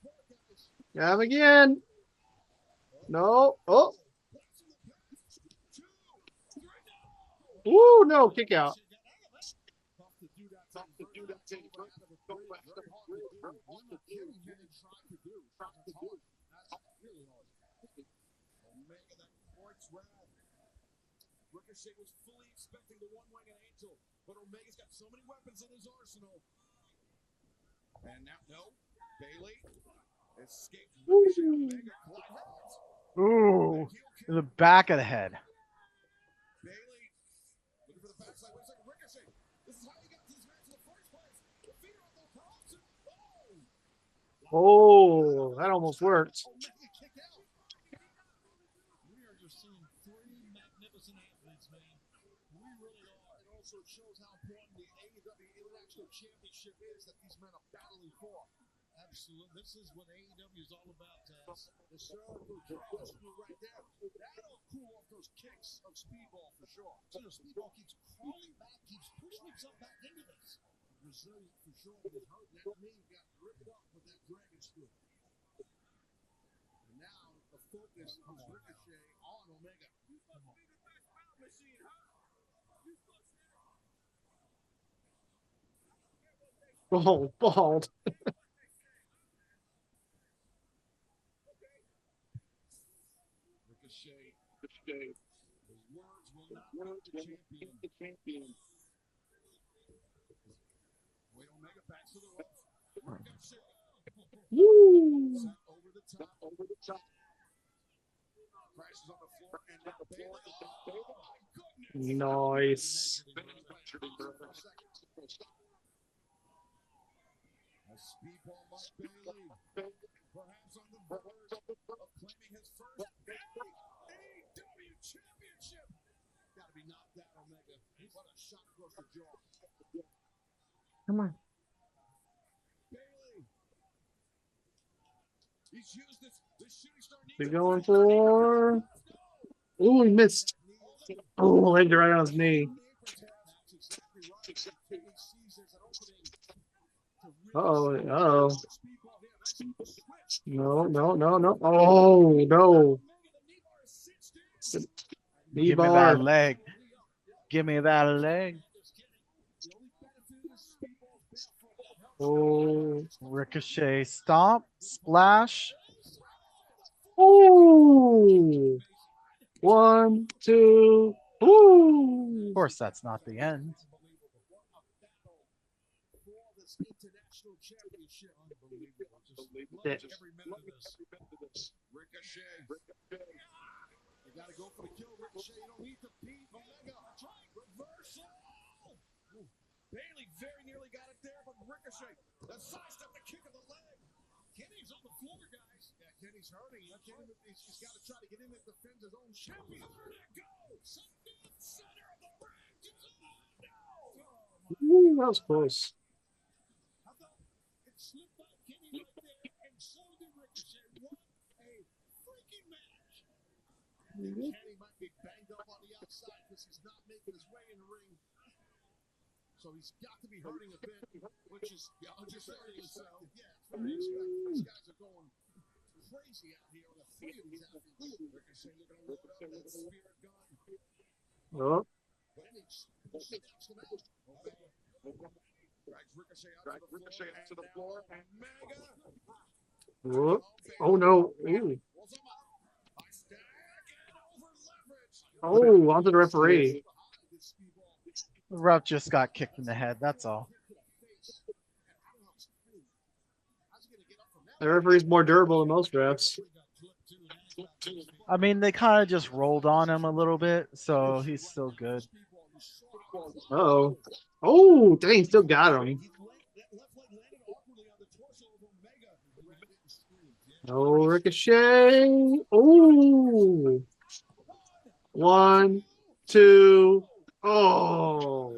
Got him again. No. Oh. Ooh, no, kick out. Ricochet was fully expecting the one-winged angel, but Omega's got so many weapons in his arsenal. And now, no, Bailey escaped. Ooh, in the back of the head. Bailey looking for the backside. Wait a second, Ricochet. This is how he got to this match in the first place. Feet on the cross. Oh, that almost worked. Kick out. We are just seeing three magnificent athletes, man. We really are. It also shows how important the AEW International Championship is that these men are battling for. Absolutely. This is what AEW is all about, Taz. The Swerve draw screw right there. That'll cool off those kicks of Speedball for sure. So the Speedball keeps crawling back, keeps pushing himself back into this. Resilient for sure, but his hurt that knee got ripped up with that dragon screw. And now the focus is Ricochet on Omega. You must be the best battle machine, huh? Oh, bald. Ricochet. His words will not make the champion. Wait, Omega back to the ropes. Ricochet. Woo! Sent over the top. Crashes on the floor and now Bailey. Oh my goodness. Nice. A Speedball Mark Bailey. Perhaps on the verge of claiming his first AEW Championship. Gotta be knocked out, Omega. What a shot across the jaw. Come on. Bailey. He's used this shooting star. They're going for. Ooh, he missed. Oh, landed right on his knee. Uh-oh. Uh-oh. No, no, no, no. Oh, no. Knee Give me bar. that leg. Give me that leg. Oh. Ricochet stomp, splash. Ooh. 1, 2. Ooh. Of course, that's not the end. International championship. Unbelievable. Just every minute of this. Ricochet. You gotta go for the kill, Ricochet. You don't need to beat Omega. Reversal. Ooh. Bailey very nearly got it there, but Ricochet. The sidestep, the kick of the leg. Kenny's on the floor, guys. Yeah, Kenny's hurting. He's got to try to get in and defend his own champion. There it goes. Center of the ring. Oh, no. Ooh, that was close. How about it slipped by Kenny right there, and so did Ricochet. What a freaking match. Kenny might be banged up on the outside because he's not making his way in the ring. So he's got to be hurting a bit, which is understandably so. Yeah, it's very expected. These guys are going crazy out here on the three of these athletes. Ricochet looking to load up that spirit gun. Oh. Snaps him out. Drags Ricochet out to the floor. And Omega. Whoop. Oh, no. Ooh. Oh, onto the referee. The ref just got kicked in the head. That's all. The referee's more durable than most refs. I mean, they kind of just rolled on him a little bit, so he's still good. Uh-oh. Oh, dang, still got him. Oh, Ricochet. Oh. 1, 2. Oh.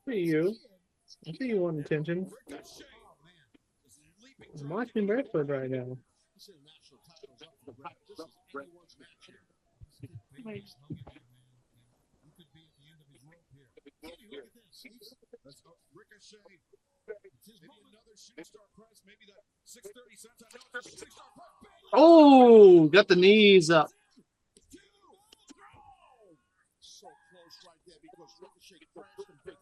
Hey, you. I see you want attention. I'm watching Bradford right now. Oh, got the knees up. So close right there because Ricochet crashed and burned.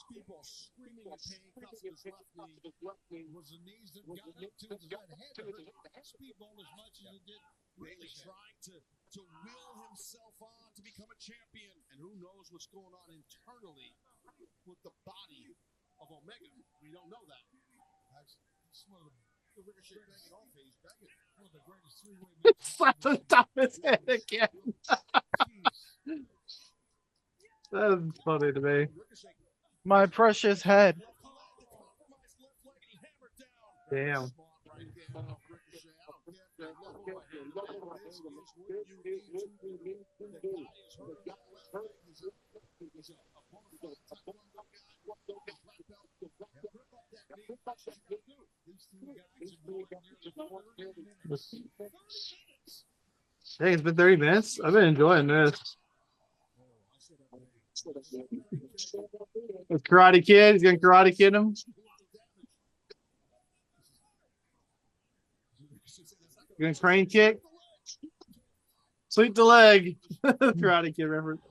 Speedball screaming in pain, cussing his left knee. It was the knees that got up to his right head. Speedball as much as it did. Bailey trying to will himself on to become a champion. And who knows what's going on internally with the body of Omega. We don't know that. That's one of the Ricochet banging off. He's banging one of the greatest three-way matches. Slap the top of his head again. That's funny to me. My precious head. Damn. Dang, it's been 30 minutes. I've been enjoying this. With Karate Kid, he's gonna Karate Kid him. Gonna crane kick. Sweep the leg. Karate Kid reference.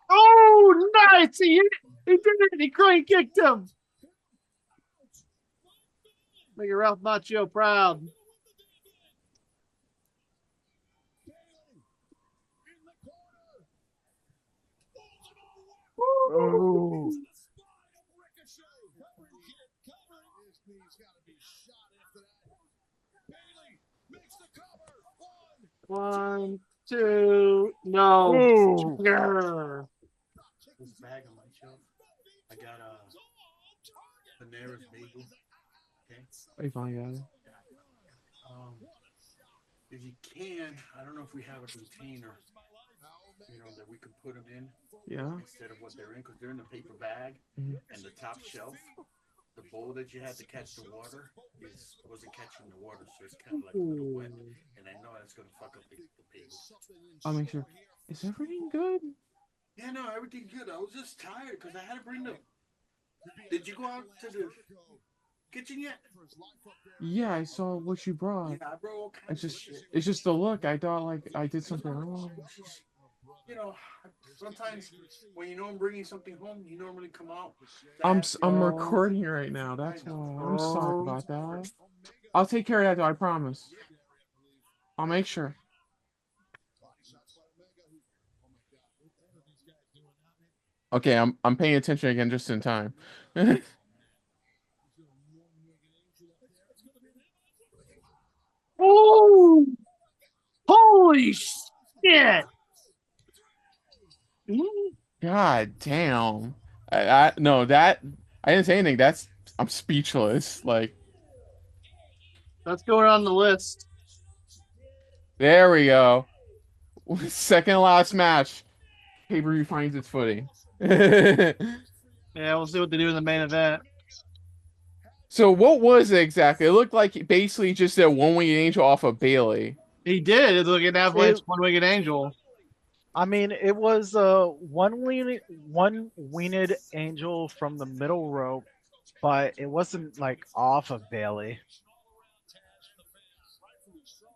Oh, nice! He did it. He crane kicked him. Make Ralph Macchio proud. Oh. One, two, no. Ooh. Grr. This bag on my shelf, I got Panera's bagel. Okay. I finally got it. If you can, I don't know if we have a container, that we can put them in. Yeah. Instead of what they're in, because they're in the paper bag, Mhm. and the top shelf, the bowl that you had to catch the water wasn't catching the water, so it's kind of like a little wet, and I know that's gonna fuck up the bagel. I'll make sure. Is everything good? Yeah, no, everything good. I was just tired because I had to bring the. Did you go out to the kitchen yet? Yeah, I saw what you brought. Yeah, I brought all kinds of shit. It's just the look. I thought like I did something wrong. Sometimes when you know I'm bringing something home, you normally come out. I'm recording right now. That's why. I'm sorry about that. I'll take care of that though. I promise. I'll make sure. Okay, I'm paying attention again just in time. Oh, holy shit! God damn. I no that I didn't say anything. I'm speechless. Like That's going on the list. there we go. Second last match. Pay-per-view finds its footing. Yeah, we'll see what they do in the main event. So what was it exactly? It looked like basically just a one-winged angel off of Bailey. He did. It's looking halfway. One-winged angel. I mean, it was one-winged angel from the middle rope, but it wasn't like off of Bailey.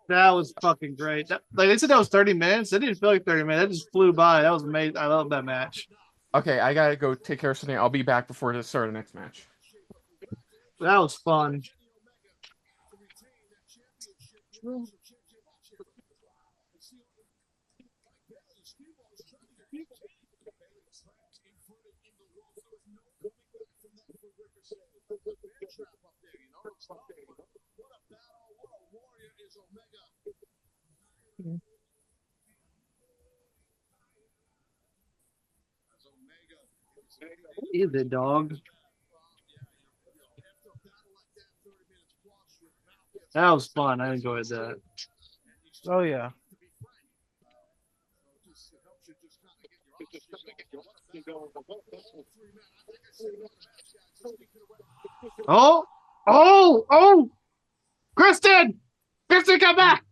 That was fucking great. Like they said, that was 30 minutes. It didn't feel like 30 minutes. That just flew by. That was amazing. I love that match. Okay, I gotta go take care of something. I'll be back before the start of the next match. That was fun. Easy, dog. That was fun. I enjoyed that. Oh yeah. Oh! Kristen, come back!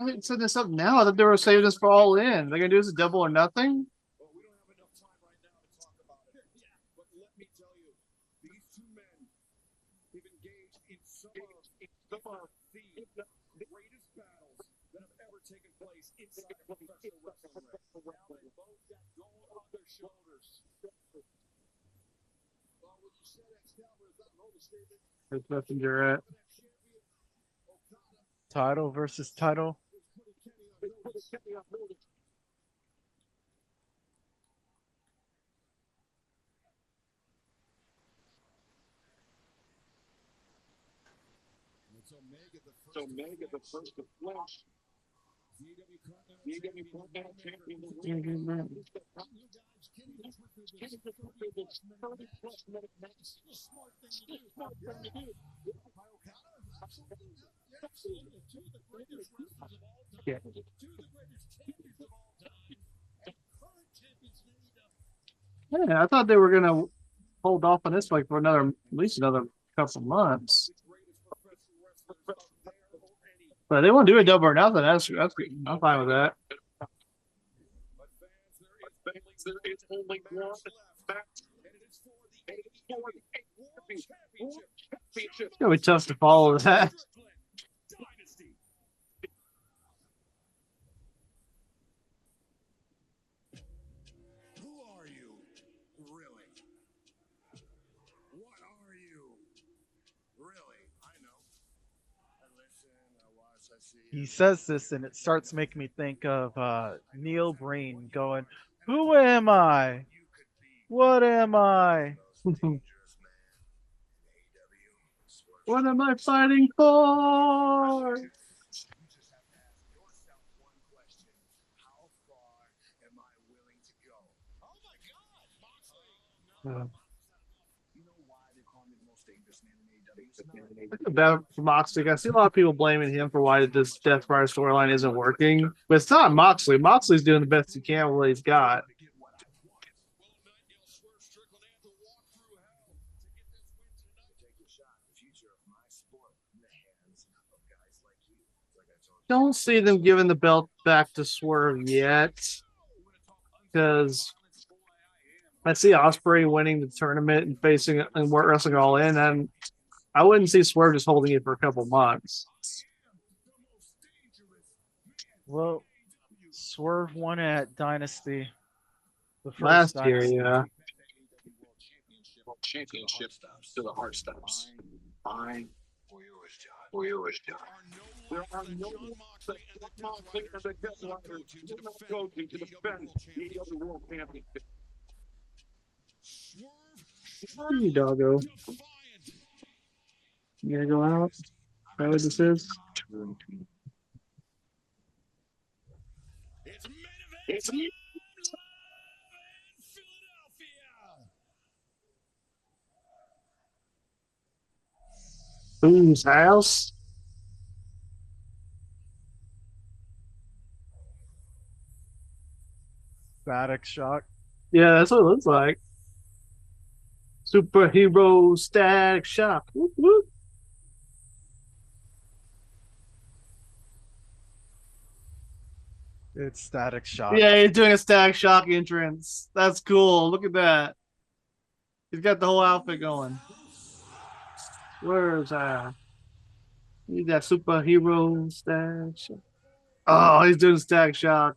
I didn't set this up now. I thought they were saving this for All In. They're gonna do this double or nothing. There's Messenger at. Title versus title. So Mega, the first to flinch. The AEW Continental Champion. Yeah. Yeah, I thought they were gonna hold off on this like for another, at least another couple months. But they won't do a double or nothing. That's good. I'm fine with that. There is only one match. And it's for the AEW World Championship. It's gonna be tough to follow that. Who are you, really? What are you, really? I know. I listen, I watch, I see. He says this, and it starts making me think of Neil Breen going, "Who am I? What am I?" What am I fighting for? About Moxley, I see a lot of people blaming him for why this Death Rider storyline isn't working, but it's not Moxley. Moxley's doing the best he can with what he's got. Don't see them giving the belt back to Swerve yet, because I see Ospreay winning the tournament and facing and wrestling All In, and I wouldn't see Swerve just holding it for a couple months. Well, Swerve won at Dynasty. The first Last year, Dynasty. yeah. World Championship to the Hart Steps. Fine. For yours, John. There are no Moxley and the Death Rider go to defend the AEW World Championship. You doggo. You gonna go out? Is that what this is? It's Boone's house. Static Shock. Yeah, that's what it looks like. Superhero Static Shock. Whoop, whoop. It's Static Shock. Yeah, he's doing a Static Shock entrance. That's cool. Look at that. He's got the whole outfit going. Where's Need that superhero Static Shock. Oh, he's doing Static Shock.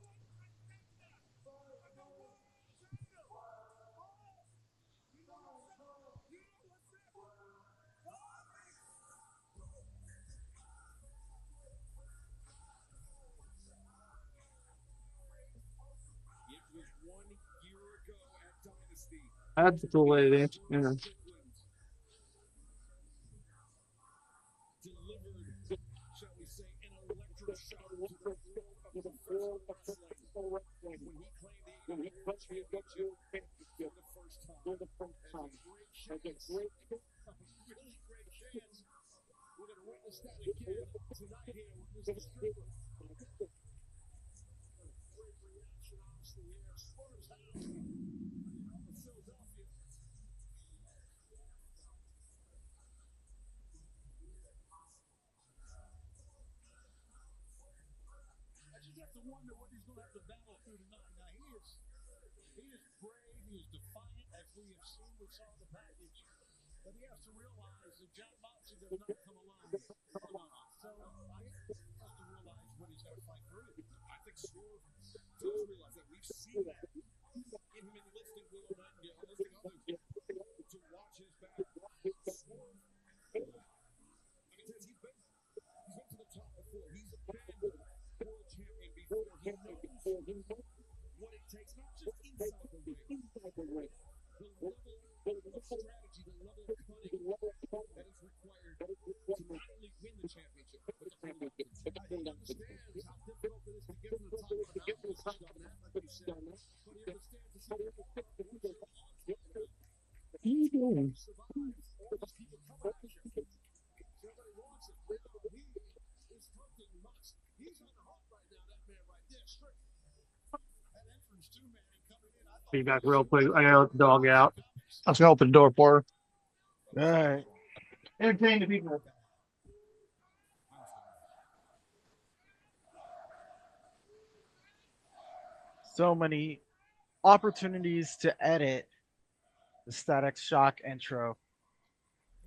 That's a cool way to dance. Yeah. Be back real quick. I gotta let the dog out. I was gonna open the door for her. All right. Entertain the people. So many opportunities to edit the Static Shock intro.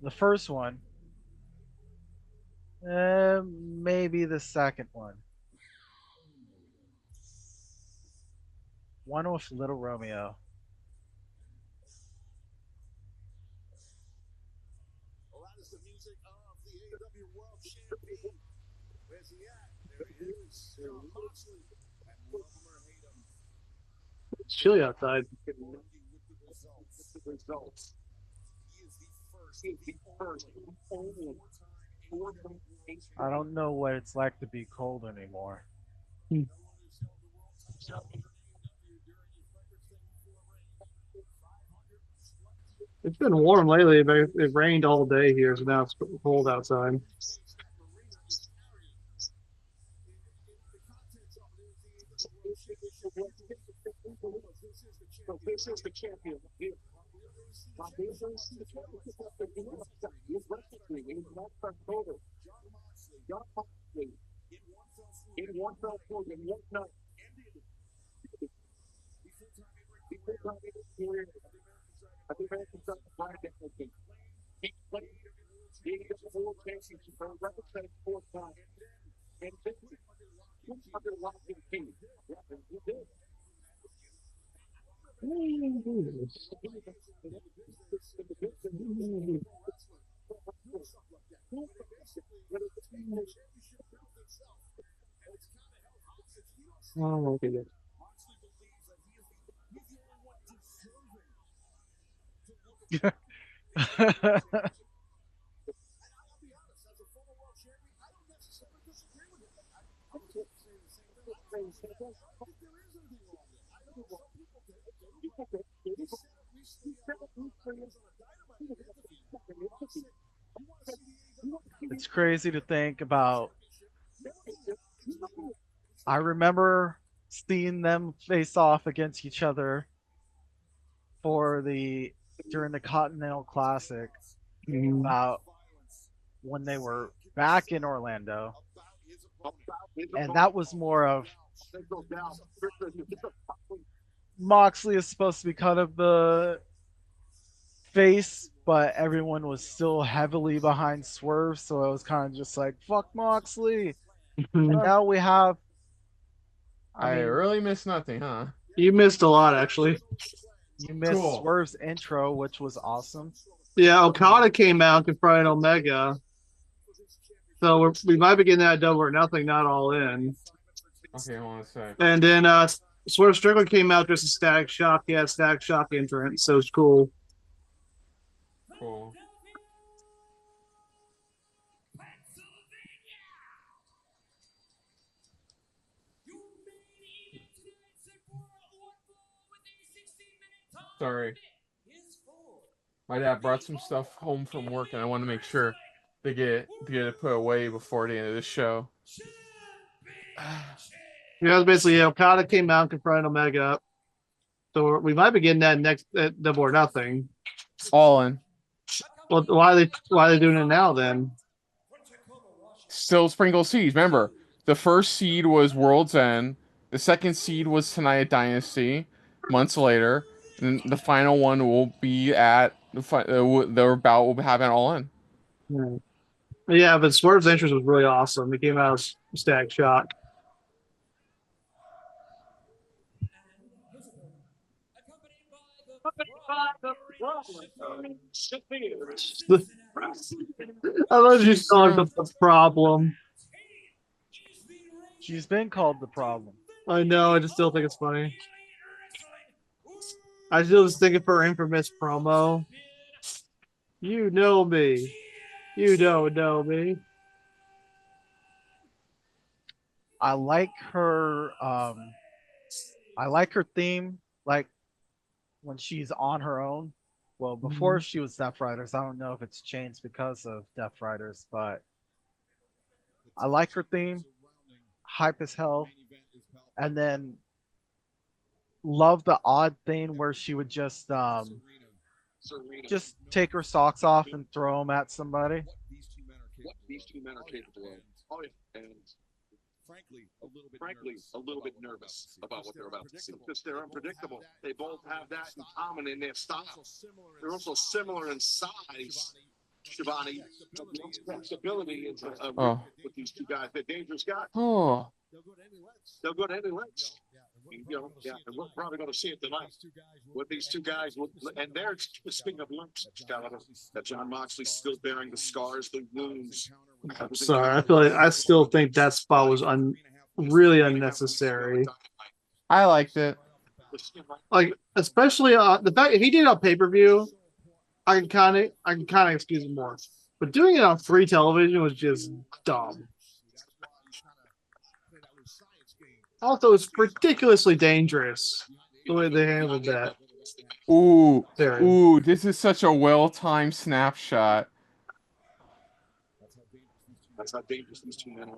The first one, maybe the second one. One with Little Romeo. Well, that is the music of the AEW World Champion. Where's he at? There he is. Jon Moxley. And love him or hate him. It's chilly outside. With the results. He is the first, only four-time AEW I don't know what it's like to be cold anymore. It's been warm lately, but it rained all day here, so now it's cold outside. So this is the champion. He's October. Jon Moxley in one fell swoop in one night. I think American Dragon Brian Danielson. He played the AEW World Championship for a record-setting fourth time. And this is under lock and key. Yeah, he did. Oh, okay. It's crazy to think about. I remember seeing them face off against each other during the Continental Classic about when they were back in Orlando. And that was more of Moxley is supposed to be kind of the face, but everyone was still heavily behind Swerve, so I was kind of just like, fuck Moxley. And now we have I really missed nothing, huh? You missed a lot, actually. You missed Swerve's intro, which was awesome. Yeah, Okada came out and confronted Omega. So we might be getting that double or nothing, not all in. Okay, hold on a sec. And then Swerve Strickland came out just a Static Shock. Yeah, Static Shock entrance. So it's cool. Cool. Sorry. My dad brought some stuff home from work, and I want to make sure they get it put away before the end of this show. Yeah, basically, Okada came out and confronted Omega. So we might be getting that next double or nothing. All in. Well, why are they doing it now then? Still sprinkle seeds. Remember, the first seed was World's End. The second seed was tonight at Dynasty. Months later, and the final one will be at the bout will happen all in. Yeah, but Swerve's entrance was really awesome. He came out as Static Shock. I love you calling the problem. She's been called the problem. I know, I just still think it's funny. I still was thinking for her infamous promo. You know me. You don't know me. I like her theme, like when she's on her own. Well, before she was Death Riders, I don't know if it's changed because of Death Riders, but I like her theme. Hype as hell. And then love the odd thing where she would just take her socks off and throw them at somebody. What these two men are capable of. Oh, yeah. And frankly, a little bit nervous about what they're about to see. Because they're unpredictable. They both have that in common in their style. They're also similar in size. Shivani, flexibility is with these two guys. They're dangerous guys. Oh. They'll go to any lengths. And we're probably going to see it tonight with these two guys. And they're speaking of lengths, that John Moxley's still bearing the scars, the wounds. I'm sorry, I still think that spot was really unnecessary. I liked it. Like, especially the fact if he did it on pay-per-view, I can kind of excuse him more. But doing it on free television was just dumb. Also, it's ridiculously dangerous the way they handled that. Ooh, this is such a well-timed snapshot. That's how dangerous these two men are.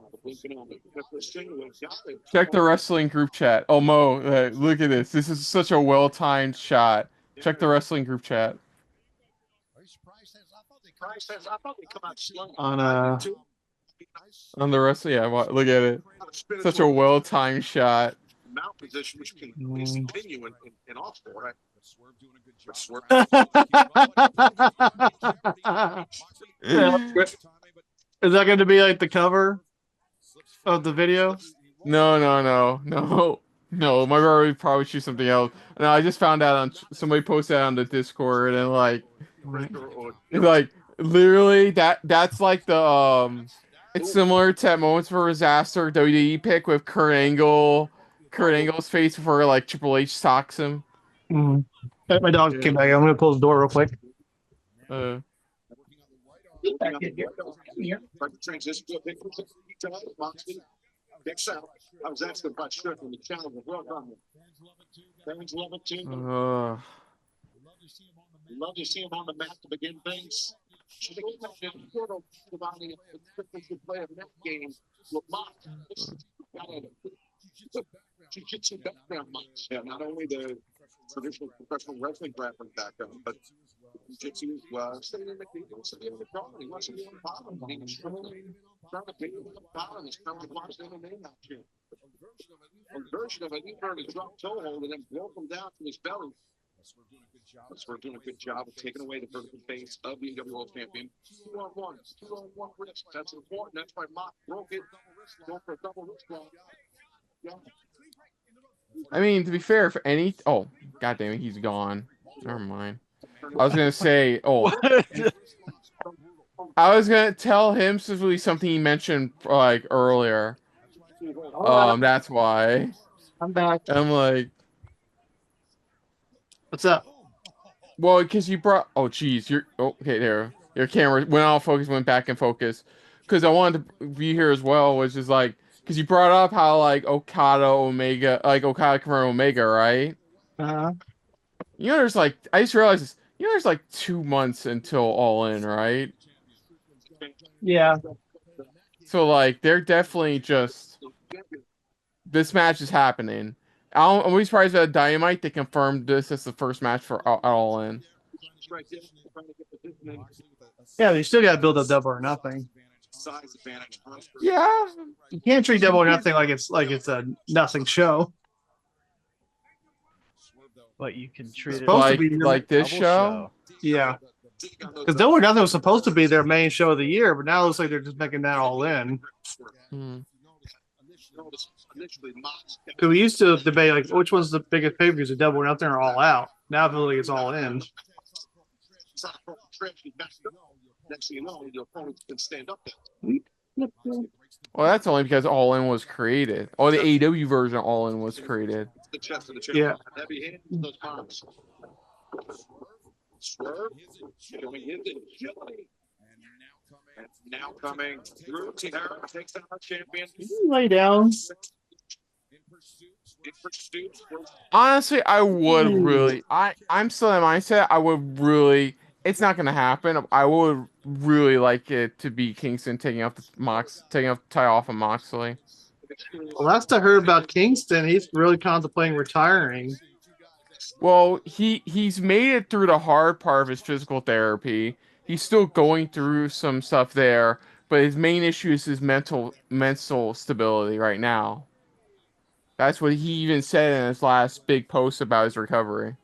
Check the wrestling group chat. Oh, Mo, look at this. This is such a well-timed shot. Check the wrestling group chat. On the wrestling, yeah. Look at it. Such a well-timed shot. Mount position, which can continue in all sport, right? Swerve Is that going to be like the cover of the video? No. My brother would probably choose something else. No, I just found out on somebody posted on the Discord and like literally that's like the it's similar to that Moments for Disaster WWE pick with Kurt Angle's face before like Triple H socks him. My dog came back. I'm gonna close the door real quick. back in here. Come here. Transition to a big Moxley. Kicks out. I was asking about Strickland, the challenge. Well done. Fans love it too. Love to see him on the mat to begin things. She play a net game with Mox. Jiu-jitsu background, Mox. Yeah, not only the traditional professional wrestling grappling background, but jiu-jitsu sitting in the front. He wasn't even bottom. He was trying to pick him up bottom. He's trying to watch MMA action. A version of an inverted drop toe hold and then broke him down from his belly. Swerve doing a good job of taking away the vertical base of the AEW World Champion. 2-on-1 wrist. That's important. That's why Mox broke it. Going for a double wrist lock. Yeah. I mean, to be fair, for any... Oh, god damn it, he's gone. Never mind. I was going to say... Oh. I was going to tell him specifically something he mentioned, like, earlier. That's why. I'm back. I'm like... What's up? Well, because you brought... Oh, geez. Okay, there. Your camera went out of focus, went back in focus. Because I wanted to be here as well, which is like... Because you brought up how, like, Okada confirmed Omega, right? Uh-huh. You know, there's, like... I just realized this. You know, there's, like, 2 months until All In, right? Yeah. So, like, they're definitely just... This match is happening. I'm really surprised that Dynamite, they confirmed this as the first match for All In. Yeah, you still got to build up Double or Nothing. Yeah. You can't treat Double or Nothing like it's a nothing show. But you can treat it like this show? Yeah. Because Double or Nothing was supposed to be their main show of the year, but now it looks like they're just making that All In. Because we used to debate like which one's the biggest pay-per-views, Double or Nothing or All Out. Now I feel like it's All In. Next thing you know, your opponent can stand up there. Well, that's only because All In was created. Or the AEW version of All In was created. Yeah. Swerve showing his agility. And now coming through to Hart, takes out our champion. Can you lay down? Honestly, I would really. I'm still in the mindset. I would really. It's not gonna happen. I would really like it to be Kingston taking off the tie off of Moxley. Well, last I heard about Kingston, he's really contemplating retiring. Well, he's made it through the hard part of his physical therapy. He's still going through some stuff there, but his main issue is his mental stability right now. That's what he even said in his last big post about his recovery.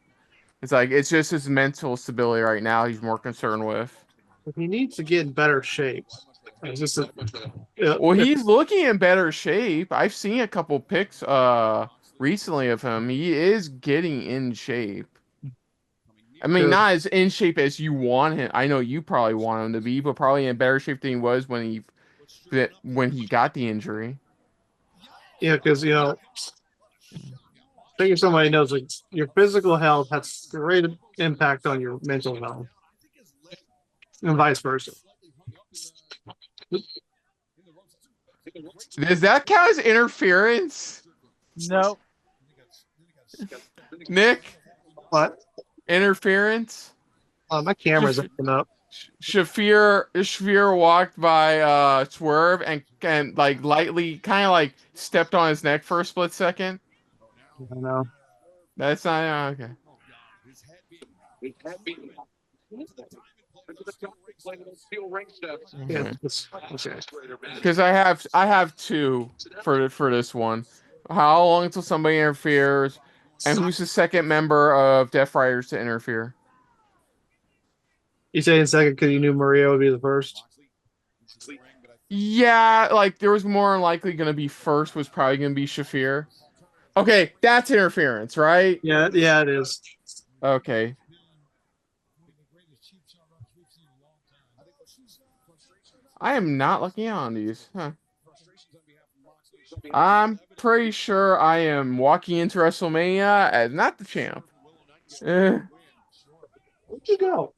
It's like it's just his mental stability right now he's more concerned with. He needs to get in better shape. It's just Well, he's looking in better shape. I've seen a couple pics recently of him. He is getting in shape. I mean, not as in shape as you want him. I know you probably want him to be, but probably in better shape than he was when he got the injury. Yeah, because I think if somebody knows, like, your physical health has great impact on your mental health, and vice versa. Does that count as interference? No. Nick? What? Interference? My camera's open up. Shafir walked by Swerve and like lightly kind of like stepped on his neck for a split second. I know. That's not okay. Because I have two for this one. How long until somebody interferes, and who's the second member of Death Riders to interfere? You say in second because you knew Maria would be the first. Yeah, like there was more than likely going to be first was probably going to be Shafir. Okay, that's interference, right? Yeah, it is. Okay. I am not looking on these. Huh. I'm pretty sure I am walking into WrestleMania as not the champ. Where'd you go?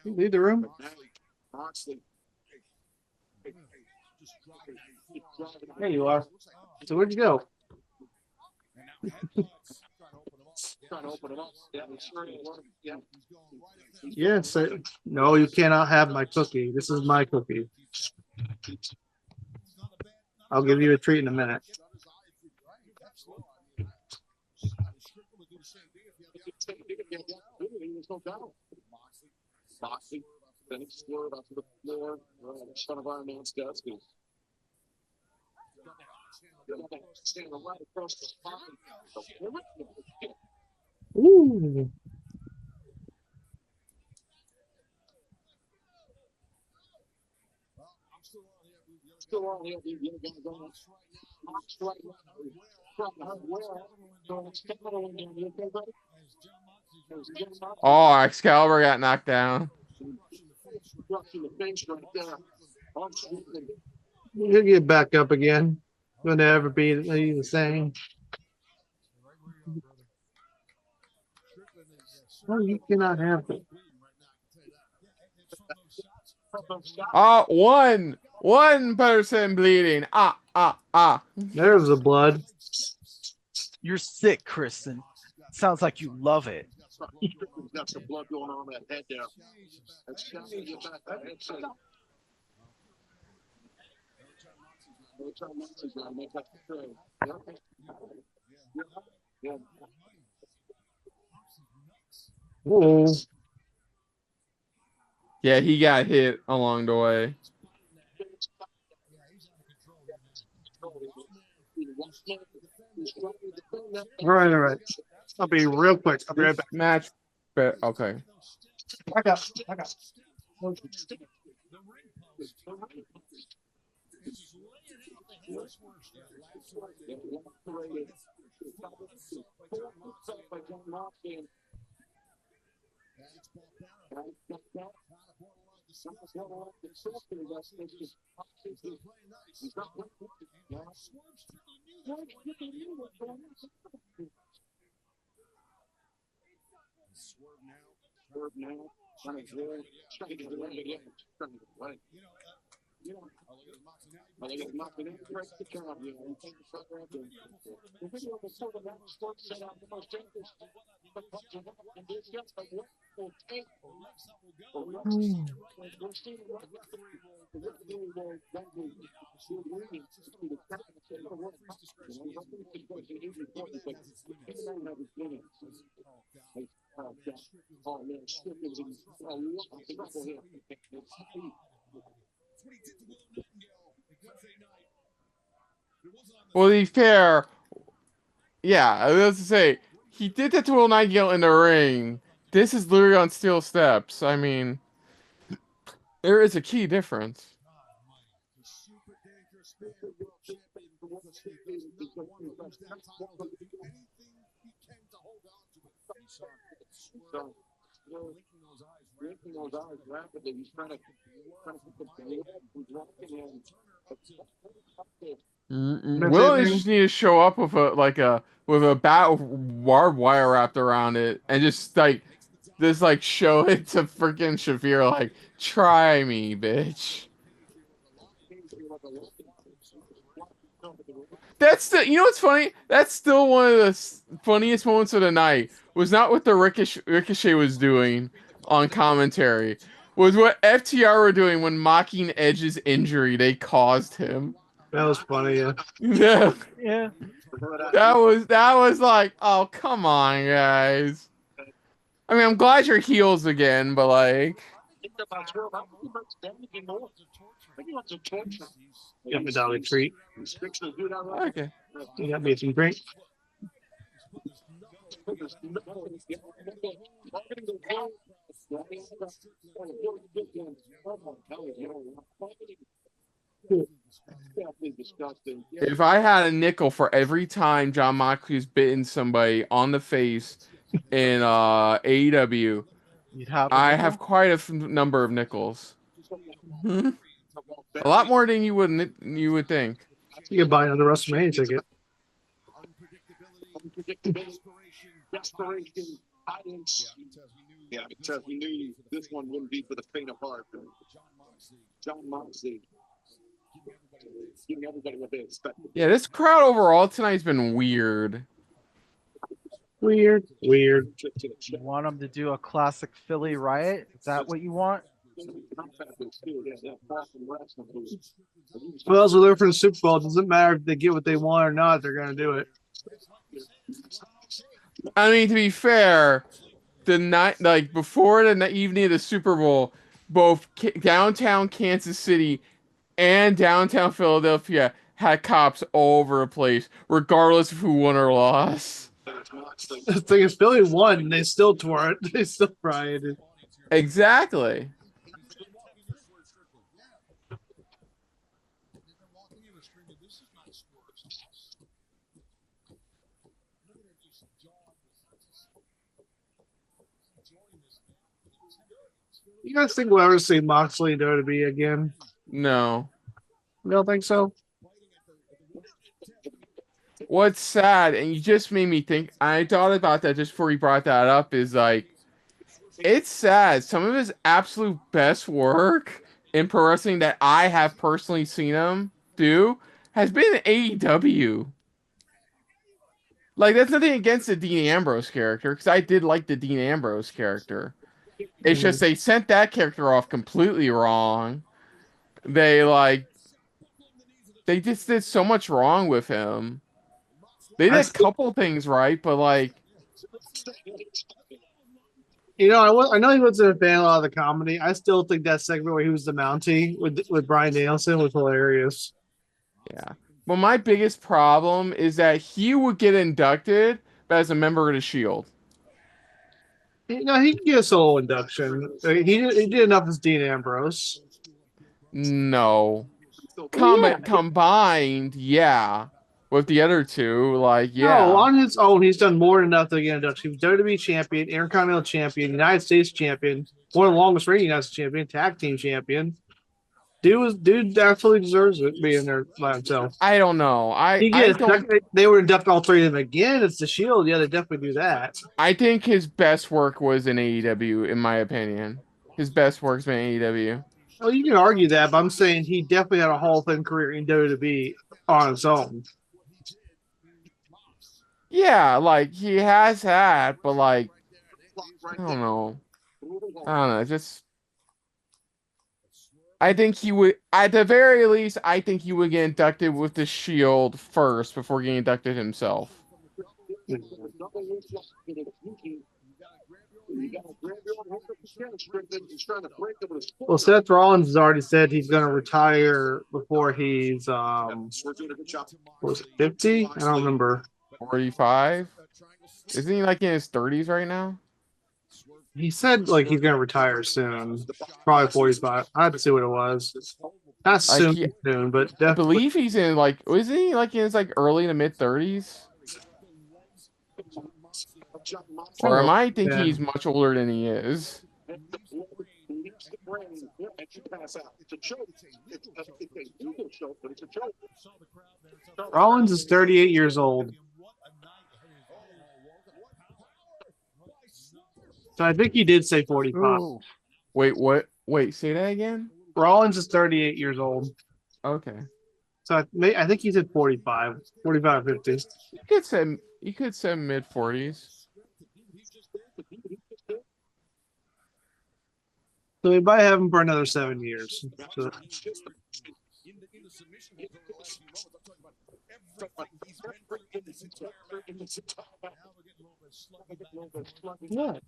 You leave the room? There you are. So where'd you go? Yes. No, you cannot have my cookie. This is my cookie. I'll give you a treat in a minute. Moxley, then it's Swerve out to the floor in front of Iron Man's desk. Standing right across the spine. Ooh. Still on here, the other guys on. Right now. Oh, Excalibur got knocked down. He'll get back up again. He'll never be the same. Oh, you cannot have it. One person bleeding. There's the blood. You're sick, Kristen. Sounds like you love it. Got some blood going on that head there. That's got to get back that head. Whoa. Yeah, he got hit along the way. All right. I'll be real quick. I'll be right back. Match. Okay. Back up. Swerve now. Trying to get it right again. Trying to get it right. Oh man, Strickland's in a lot of trouble here. Well, to be fair, yeah, I was to say he did that to Will Nightingale in the ring. This is literally on steel steps. I mean, there is a key difference. Blinking those eyes rapidly. He's trying to put the blade and dropping him. Will just need to show up with a bat with barbed wire wrapped around it and just show it to freaking Shafir like, try me, bitch. That's you know what's funny? That's still one of the funniest moments of the night. Was not what the Ricochet was doing on commentary. Was what FTR were doing when mocking Edge's injury they caused him. That was funny, yeah. Yeah. Yeah. That was like, oh, come on, guys. I mean, I'm glad you're heels again, but like. Got me down a treat. Okay. You got me some drink. If I had a nickel for every time John Moxley's bitten somebody on the face in AEW, I have quite a number of nickels. A lot more than you would think. You can buy another WrestleMania ticket. Desperation, guidance. Yeah, because we knew this one wouldn't be for the faint of heart. John Moxley. Giving everybody what they expected. Yeah, this crowd overall tonight's been weird. Weird. You want them to do a classic Philly riot? Is that what you want? Well, as we're there for the Super Bowl, it doesn't matter if they get what they want or not, they're going to do it. I mean, to be fair, the night, like before the evening of the Super Bowl, both downtown Kansas City and downtown Philadelphia had cops all over the place, regardless of who won or lost. The thing is, Philly won, and they still tore it. They still rioted. Exactly. You guys think we'll ever see Moxley in WWE again? No. You don't think so? What's sad, and you just made me think, I thought about that just before you brought that up, is like, it's sad. Some of his absolute best work in pro wrestling that I have personally seen him do has been in AEW. Like, that's nothing against the Dean Ambrose character, because I did like the Dean Ambrose character. It's just they sent that character off completely wrong. They just did so much wrong with him. They did a couple things right, but like, you know, I know he wasn't a fan of a lot of the comedy. I still think that segment where he was the Mountie with Bryan Danielson was hilarious. Yeah. But my biggest problem is that he would get inducted, but as a member of the Shield. You know, he can get a solo induction. He did enough as Dean Ambrose. No. Combined, yeah. With the other two, like, yeah. No, on his own, he's done more than enough to get induction. He was WWE champion, Intercontinental champion, United States champion, one of the longest reigning United States champion, tag team champion. Dude absolutely deserves it being there by himself. I don't know. They were inducting all three of them again. It's the Shield. Yeah, they definitely do that. I think his best work was in AEW, in my opinion. His best work's been in AEW. Oh, you can argue that, but I'm saying he definitely had a Hall of Fame career in WWE on his own. Yeah, like he has had, but like, I don't know. Just. I think he would, at the very least, I think he would get inducted with the Shield first before getting inducted himself. double wrist lock to the sneaky. You got to grab your own hand if you can. Strickland is trying to break it with his foot. Well, Seth Rollins has already said he's going to retire before he's Swerve doing a good job. what was it, 50? I don't remember. 45? Isn't he like in his 30s right now? He said like he's going to retire soon, probably 45. I had to see what it was. Not Like soon, he, soon, but I definitely. believe he's in like, isn't he like in his like early to mid 30s? Or am I thinking Yeah. he's much older than he is? Leaves the brain, and you pass out. It's a choke. It's a legal choke, but it's a choke. Rollins is 38 years old. So I think he did say 45. Ooh. Wait, what? Wait, say that again? Rollins is 38 years old. Okay. So I think he said 45, 45, 50. You could say mid 40s. So we might have him for another 7 years. So, What? yeah.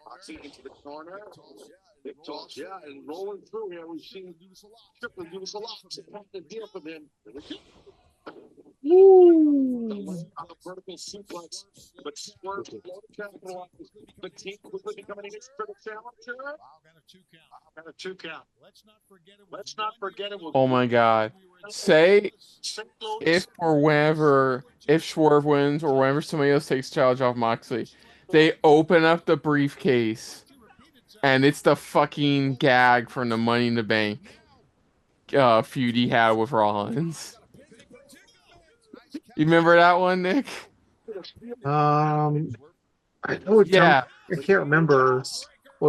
Moxley into the corner. Big toss, yeah, and rolling through here. We've seen Strickland do this a lot. It's a the deal for them. On the vertical suplex, but Swerve capitalizes. The team quickly becoming an critical challenger. Got a 2 count. Let's not forget it. Oh my God. Say if or whenever, if Swerve wins or whenever somebody else takes challenge off Moxley, they open up the briefcase and it's the fucking gag from the Money in the Bank feud he had with Rollins. You remember that one, Nick? I know Yeah. I can't remember.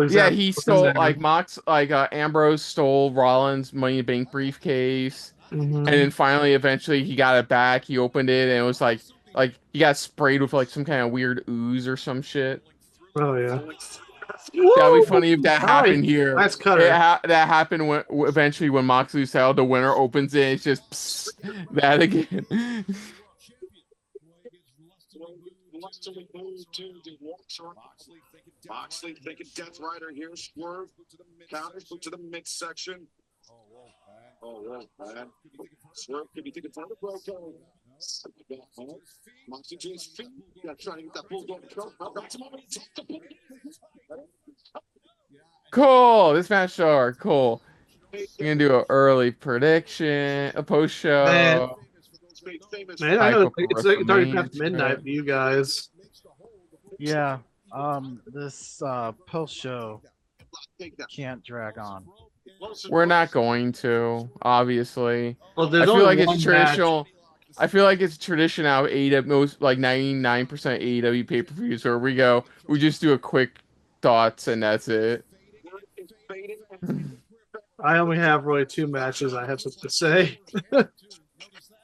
Yeah, he stole like Ambrose stole Rollins' Money in the Bank briefcase, and then finally, eventually, he got it back. He opened it, and it was like he got sprayed with like some kind of weird ooze or some shit. Oh yeah. That'd be funny if that happened here. Nice cutter. That happened when eventually when Moxley said the winner opens it, it's just psst, that again. Moxley thinking Death Rider here. Swerve counters to the midsection. Oh, man. Swerve could be thinking for the Briscoe. Moxley to his feet. Trying to get that bulldog choke. Cool. This match are cool. We're gonna do an early prediction, a post show. Man, I know it's already past midnight for you guys. Yeah. This post show can't drag on. We're not going to, obviously. Well, I there's feel only like it's one traditional. I feel like it's tradition out of AEW, most like 99% AEW pay-per-views where we just do a quick thoughts and that's it. I only have really 2 matches I have something to say.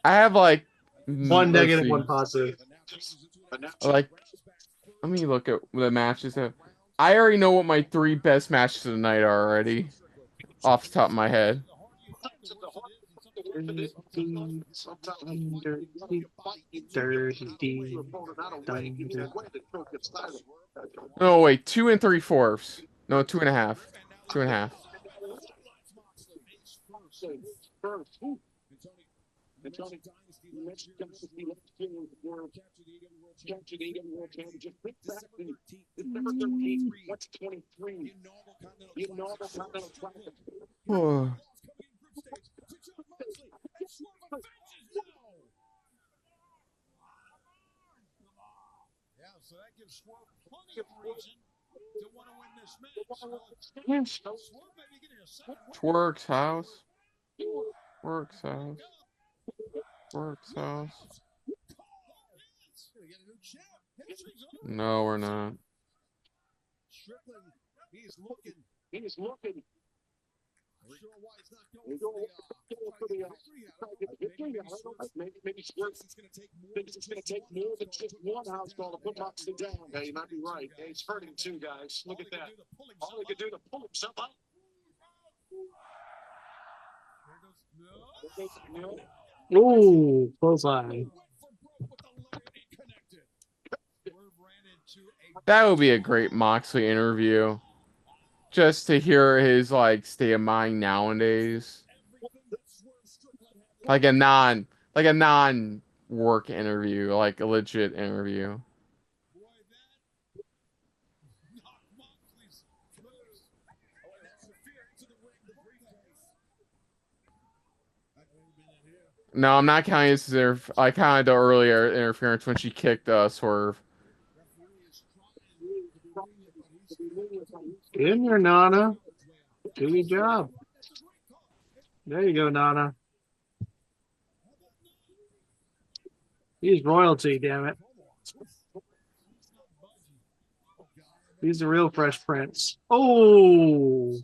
I have like one negative, one positive. Like, let me look at the matches. I already know what my 3 best matches of the night are already, off the top of my head. No, wait, 2 3/4. No, 2.5. 2.5. You mentioned Dynasty last year were captured the AEW World Championship. Think back to December 13th, what's 23? The inaugural Continental Classic. Oh. Yeah, so that gives Swerve plenty of reason to want to win this match. Swerve may be getting a second Twerk's house. Twerk's house. Twerk's house. No, we're not. Strickland, he's looking. He's looking. Sure why he's not going for the victory. Maybe Swerve thinks it's going to take more than just one house call to put Moxley down. Yeah, you might be right. Yeah, he's hurting too, guys. Look at that. All he could do to pull himself out. Ooh, clothesline. That would be a great Moxley interview. Just to hear his like state of mind nowadays. Like a non work interview, like a legit interview. No, I'm not counting this as I counted the earlier interference when she kicked Swerve. Get in there, Nana. Do your job. There you go, Nana. He's royalty, damn it. He's the real Fresh Prince. Oh!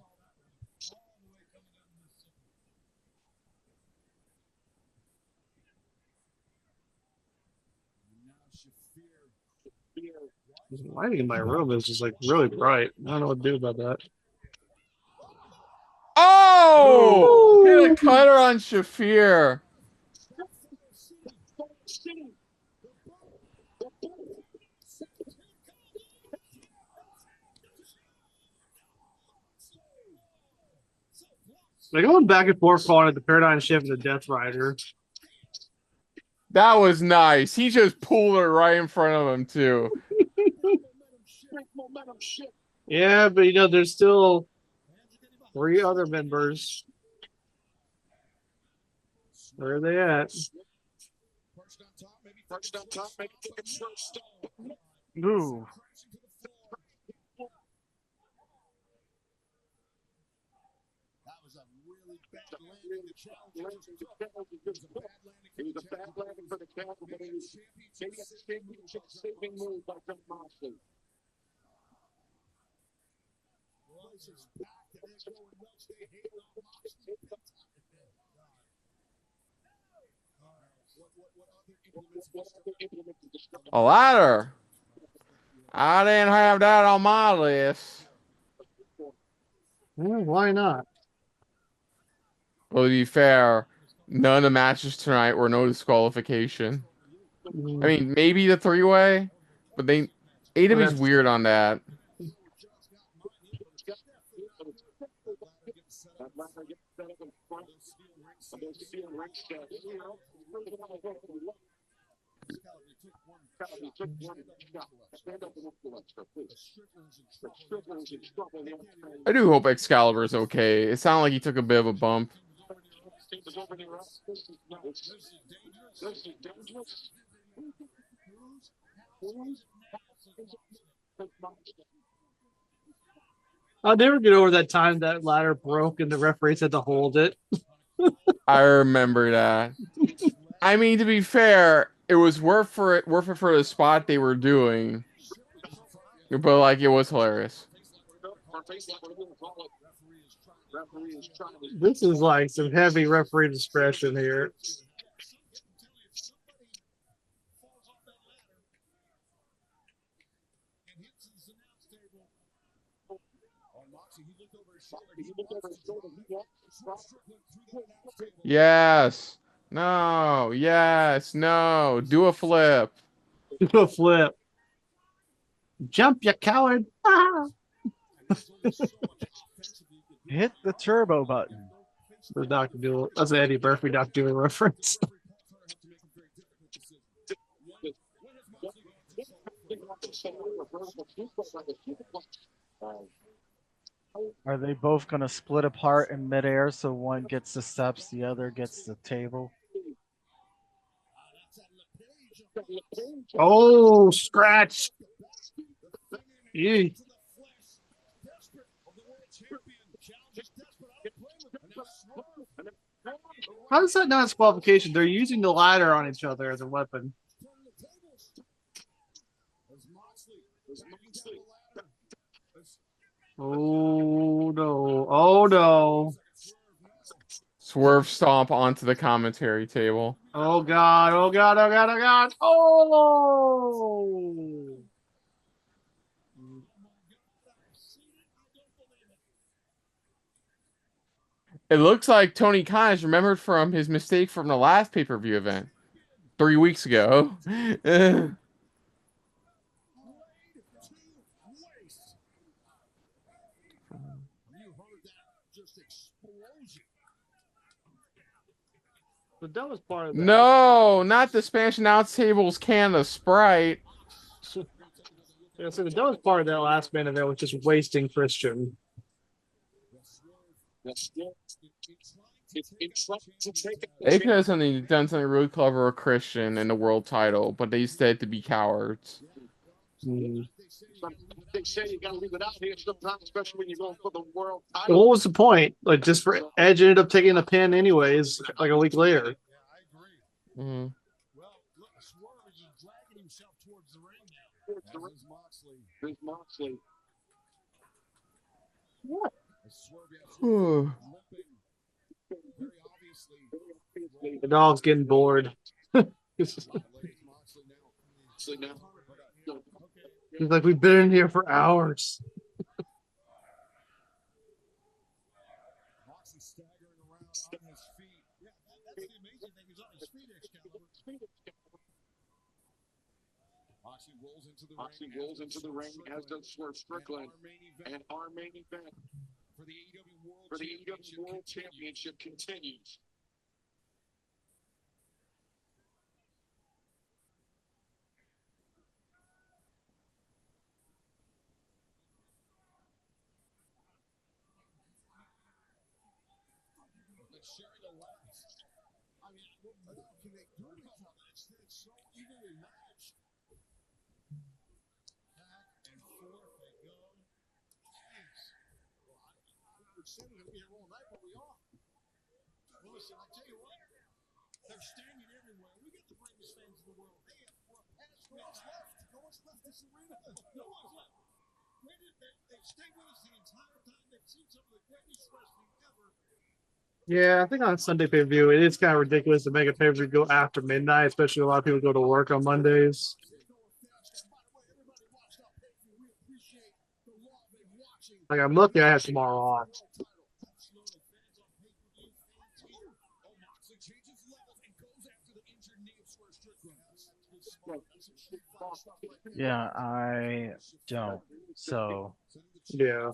The lighting in my room is just like really bright. I don't know what to do about that. Oh! Hit a cutter on Shafir. They're going back and forth calling it the Paradigm Shift and the Death Rider. That was nice. He just pulled it right in front of him, too. Yeah, but you know, there's still 3 other members. Where are they at? First on top, make it first. Ooh. It was a bad landing for the count, but it was maybe a championship saving move by John Moxley. A ladder. I didn't have that on my list. Well, why not? Well, to be fair, none of the matches tonight were no disqualification. I mean, maybe the 3-way, but AEW's weird on that. I do hope Excalibur's okay. It sounded like he took a bit of a bump. I'll never get over that time that ladder broke and the referees had to hold it. I remember that. I mean, to be fair, it was worth it for the spot they were doing. But like, it was hilarious. This is like some heavy referee discretion here. Yes. No. Yes. No. Do a flip. Do a flip. Jump, you coward. Ah! Hit the turbo button. The Dr. Doolittle. That's an Eddie Murphy Dr. Doolittle reference. Are they both going to split apart in midair so one gets the steps, the other gets the table? Oh, scratch. Yee. How is that not disqualification? They're using the ladder on each other as a weapon. Oh no. Oh no. Swerve stomp onto the commentary table. Oh God! Oh God! Oh God! Oh God! Oh! It looks like Tony Khan is remembered from his mistake from the last pay-per-view event 3 weeks ago. But that was part of that. No, not the Spanish announce table's can of Sprite. Yeah, so that was part of that last man event, was just wasting Christian. They could have done something really clever with Christian in the world title, but they said to be cowards. They say you gotta leave it out here sometimes, especially when you're going for the world title. What was the point? Like, just for Edge ended up taking the pin anyways, like a week later. Mm-hmm. Well, look, Swerve is just dragging himself towards the ring now. There's Moxley. There's Moxley. What? Very obviously. The dog's getting bored. He's like, we've been in here for hours. Moxley staggering around on his feet. Yeah, that's the amazing thing. He's on his feet, Excalibur. Moxley rolls into the ring, as does Swerve Strickland. And our main event for the AEW World Championship continues. Sharing a laugh. I mean, what more can they do with all this? It's so evenly matched. Back and forth they go. Jeez. Well, I would say we're going to be here all night, but we are. Well, listen, I tell you what. They're standing everywhere. We get the greatest fans in the world. They have past no one's left. No one's left this arena. No one's left. They've stayed with us the entire time. They've seen some of the greatest wrestling ever. Yeah, I think on Sunday pay-per-view, it is kind of ridiculous to make a pay-per-view go after midnight, especially a lot of people go to work on Mondays. Like, I'm lucky I have tomorrow off. Yeah, I don't. So Yeah.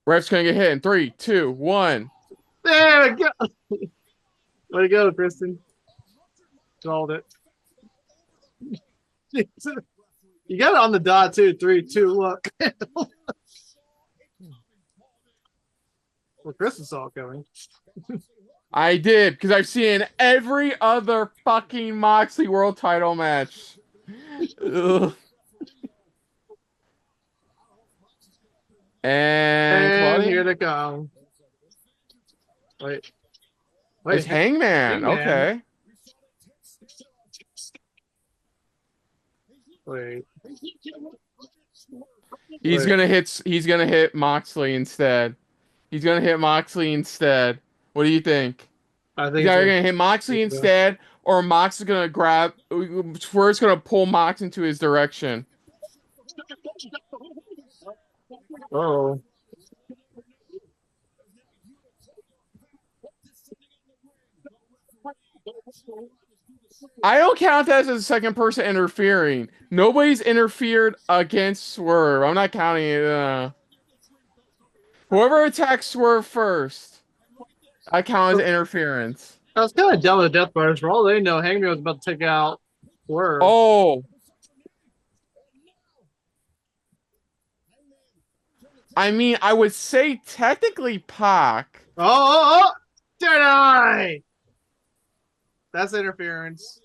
Ref's gonna get hit in 3, 2, 1. There we go. Way to go, Kristen. Called it. You got it on the dot, too. 3, 2, 1. Well, Kristen saw it coming. I did, because I've seen every other fucking Moxley world title match. And Claudia? Here they come. Wait. It's Hangman. Okay. Wait. He's gonna hit Moxley instead. He's gonna hit Moxley instead. What do you think? I think He's either gonna hit Moxley instead, or Mox is gonna Swerve's gonna pull Mox into his direction. Oh. I don't count that as a second person interfering. Nobody's interfered against Swerve. I'm not counting it. Whoever attacks Swerve first, I count as interference. I was kind of done with the Death Brothers. For all they know, Hangman was about to take out Swerve. Oh. I mean, I would say technically Pac. Oh! Did I? That's interference.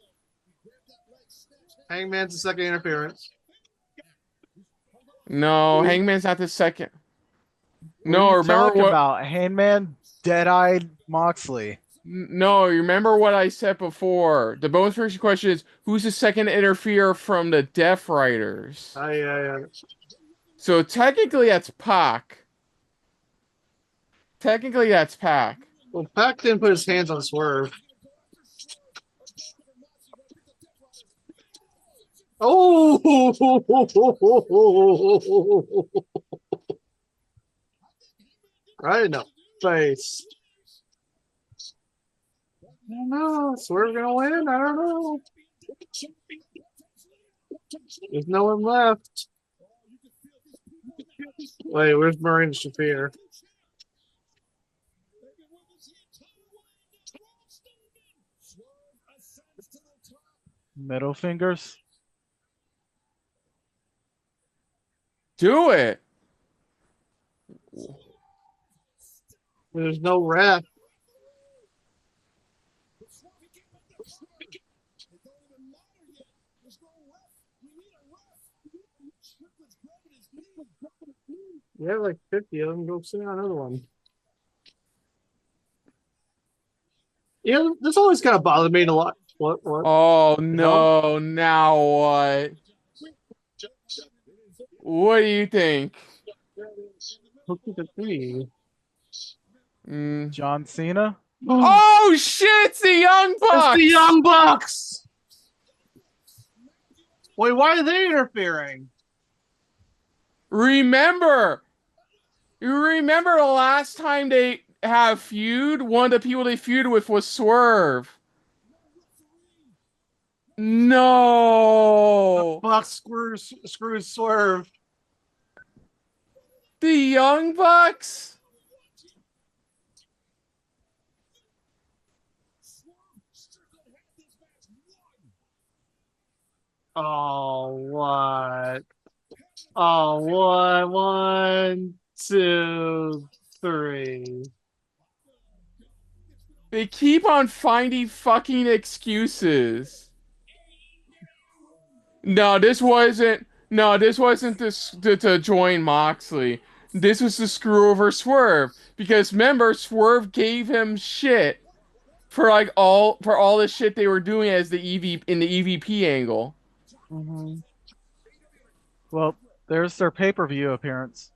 Hangman's the second interference. No, Hangman's not the second. No, what are you remember talking what about? Hangman dead-eyed Moxley. No, remember what I said before. The bonus question is, who's the second interfere from the Death Riders? Yeah. So technically that's Pac. Technically, that's Pac. Well, Pac didn't put his hands on Swerve. Oh! Right in the face. I don't know. Swerve gonna win? I don't know. There's no one left. Wait, where's Marine Shafir? Middle fingers. Do it. There's no ref. You have like 50 of them. Go sit on another one. Yeah, this always kind of bothered me a lot. What? Oh no! Now what? What do you think? Look at the thing. John Cena. Oh shit! It's the Young Bucks. It's the Young Bucks. Wait, why are they interfering? Remember, you remember the last time they have feud? One of the people they feuded with was Swerve. No. Bucks screws Swerve. The Young Bucks? Oh, what? Oh, what? 1, 2, 3. They keep on finding fucking excuses. No, this wasn't. No, this wasn't to join Moxley. This was to screw over Swerve because remember, Swerve gave him shit for all the shit they were doing as the in the EVP angle. Well, there's their pay-per-view appearance.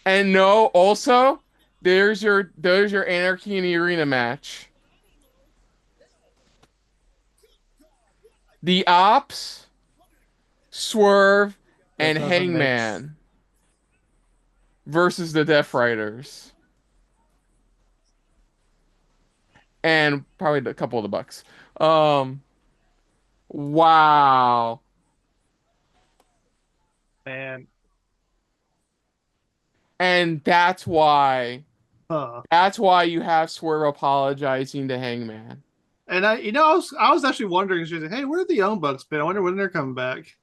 And no, also, there's your Anarchy in the Arena match. The Ops, Swerve, and Hangman versus the Death Riders. And probably a couple of the Bucks. Wow. Man. And that's why you have Swerve apologizing to Hangman. And I was actually wondering, she said, hey, where are the Young Bucks been? I wonder when they're coming back.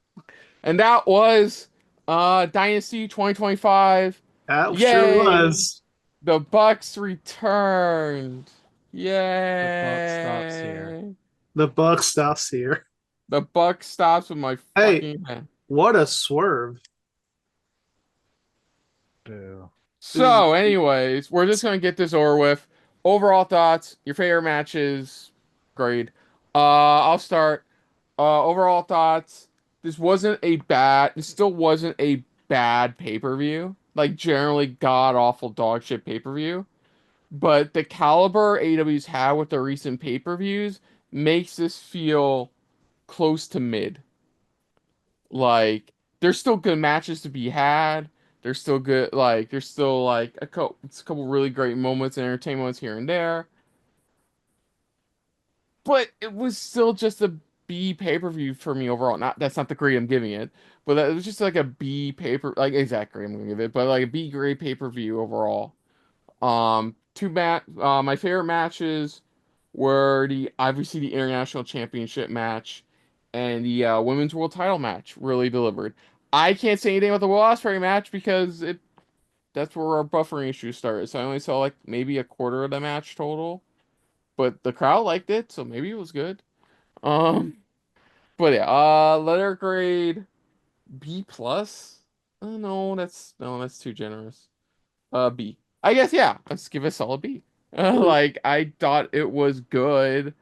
And that was Dynasty 2025. That Yay! sure was. The Bucks returned. Yay! The Buck stops here. The Buck stops with my fucking hand. What a swerve. Boo. So, anyways, we're just gonna get this over with. Overall thoughts, your favorite matches, grade. I'll start. Overall thoughts. This still wasn't a bad pay-per-view. Like generally god awful dog shit pay-per-view. But the caliber AEW's had with the recent pay-per-views makes this feel close to mid. Like, there's still good matches to be had. There's still good, there's still a couple really great moments and entertainment moments here and there. But it was still just a B pay-per-view for me overall. That's not the grade I'm giving it, but it was just like a B exact grade I'm gonna give it, but like a B grade pay-per-view overall. My favorite matches were obviously the International Championship match and the Women's World Title match really delivered. I can't say anything about the Will Ospreay match because that's where our buffering issues started. So I only saw like maybe a quarter of the match total, but the crowd liked it, so maybe it was good. But yeah, letter grade B plus. No, that's too generous. B. I guess yeah. Let's give it a solid B. I thought it was good,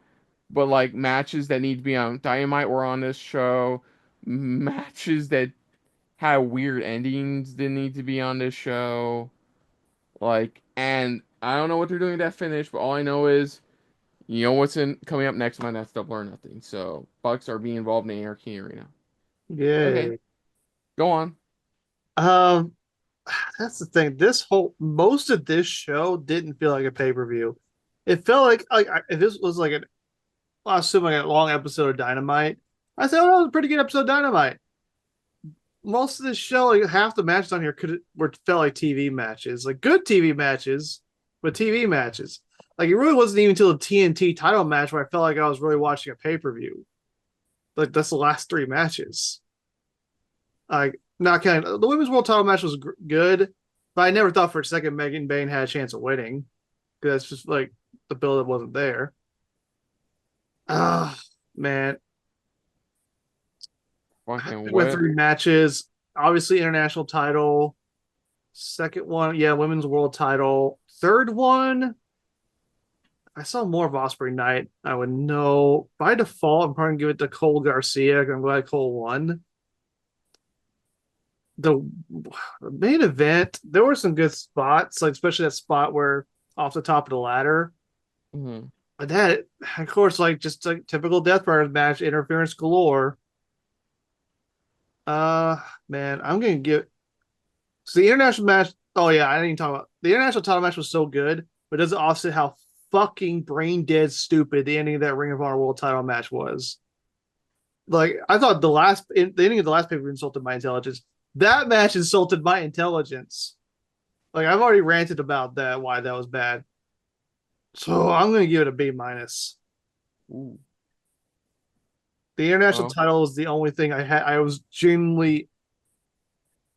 but like matches that need to be on Dynamite were on this show. Matches that had weird endings didn't need to be on this show. And I don't know what they're doing with that finish, but all I know is, you know what's in coming up next month? That's Double or Nothing. So Bucks are being involved in the Anarchy Arena. Okay, Yeah. go on. Um, that's the thing. Most of this show didn't feel like a pay per view. It felt like if this was like I assume like a long episode of Dynamite. I said, oh, that was a pretty good episode of Dynamite. Most of this show, like half the matches on here felt like TV matches, like good TV matches, but TV matches. Like it really wasn't even until the TNT title match where I felt like I was really watching a pay per view. Like that's the last three matches. Like not kind of the women's world title match was good, but I never thought for a second Megan Bayne had a chance of winning because it's just like the build up wasn't there. Ah, man, Fucking went what? three matches. Obviously, international title. Second one, yeah, women's world title. Third one, I saw more of Ospreay night. I would know by default. I'm probably gonna give it to Cole Garcia. I'm glad Cole won. The main event, there were some good spots, like especially that spot where off the top of the ladder. Mm-hmm. But that, of course, like just like typical Death Riders match, interference galore. Man, I'm gonna give. So the international match. Oh yeah, I didn't even talk about the international title match was so good, but it doesn't offset how fucking brain dead stupid the ending of that Ring of Honor World Title match was. Like I thought the ending of the last paper insulted my intelligence. That match insulted my intelligence. Like I've already ranted about that, why that was bad. So I'm gonna give it a B minus. Ooh. The international Well, title is the only thing I was genuinely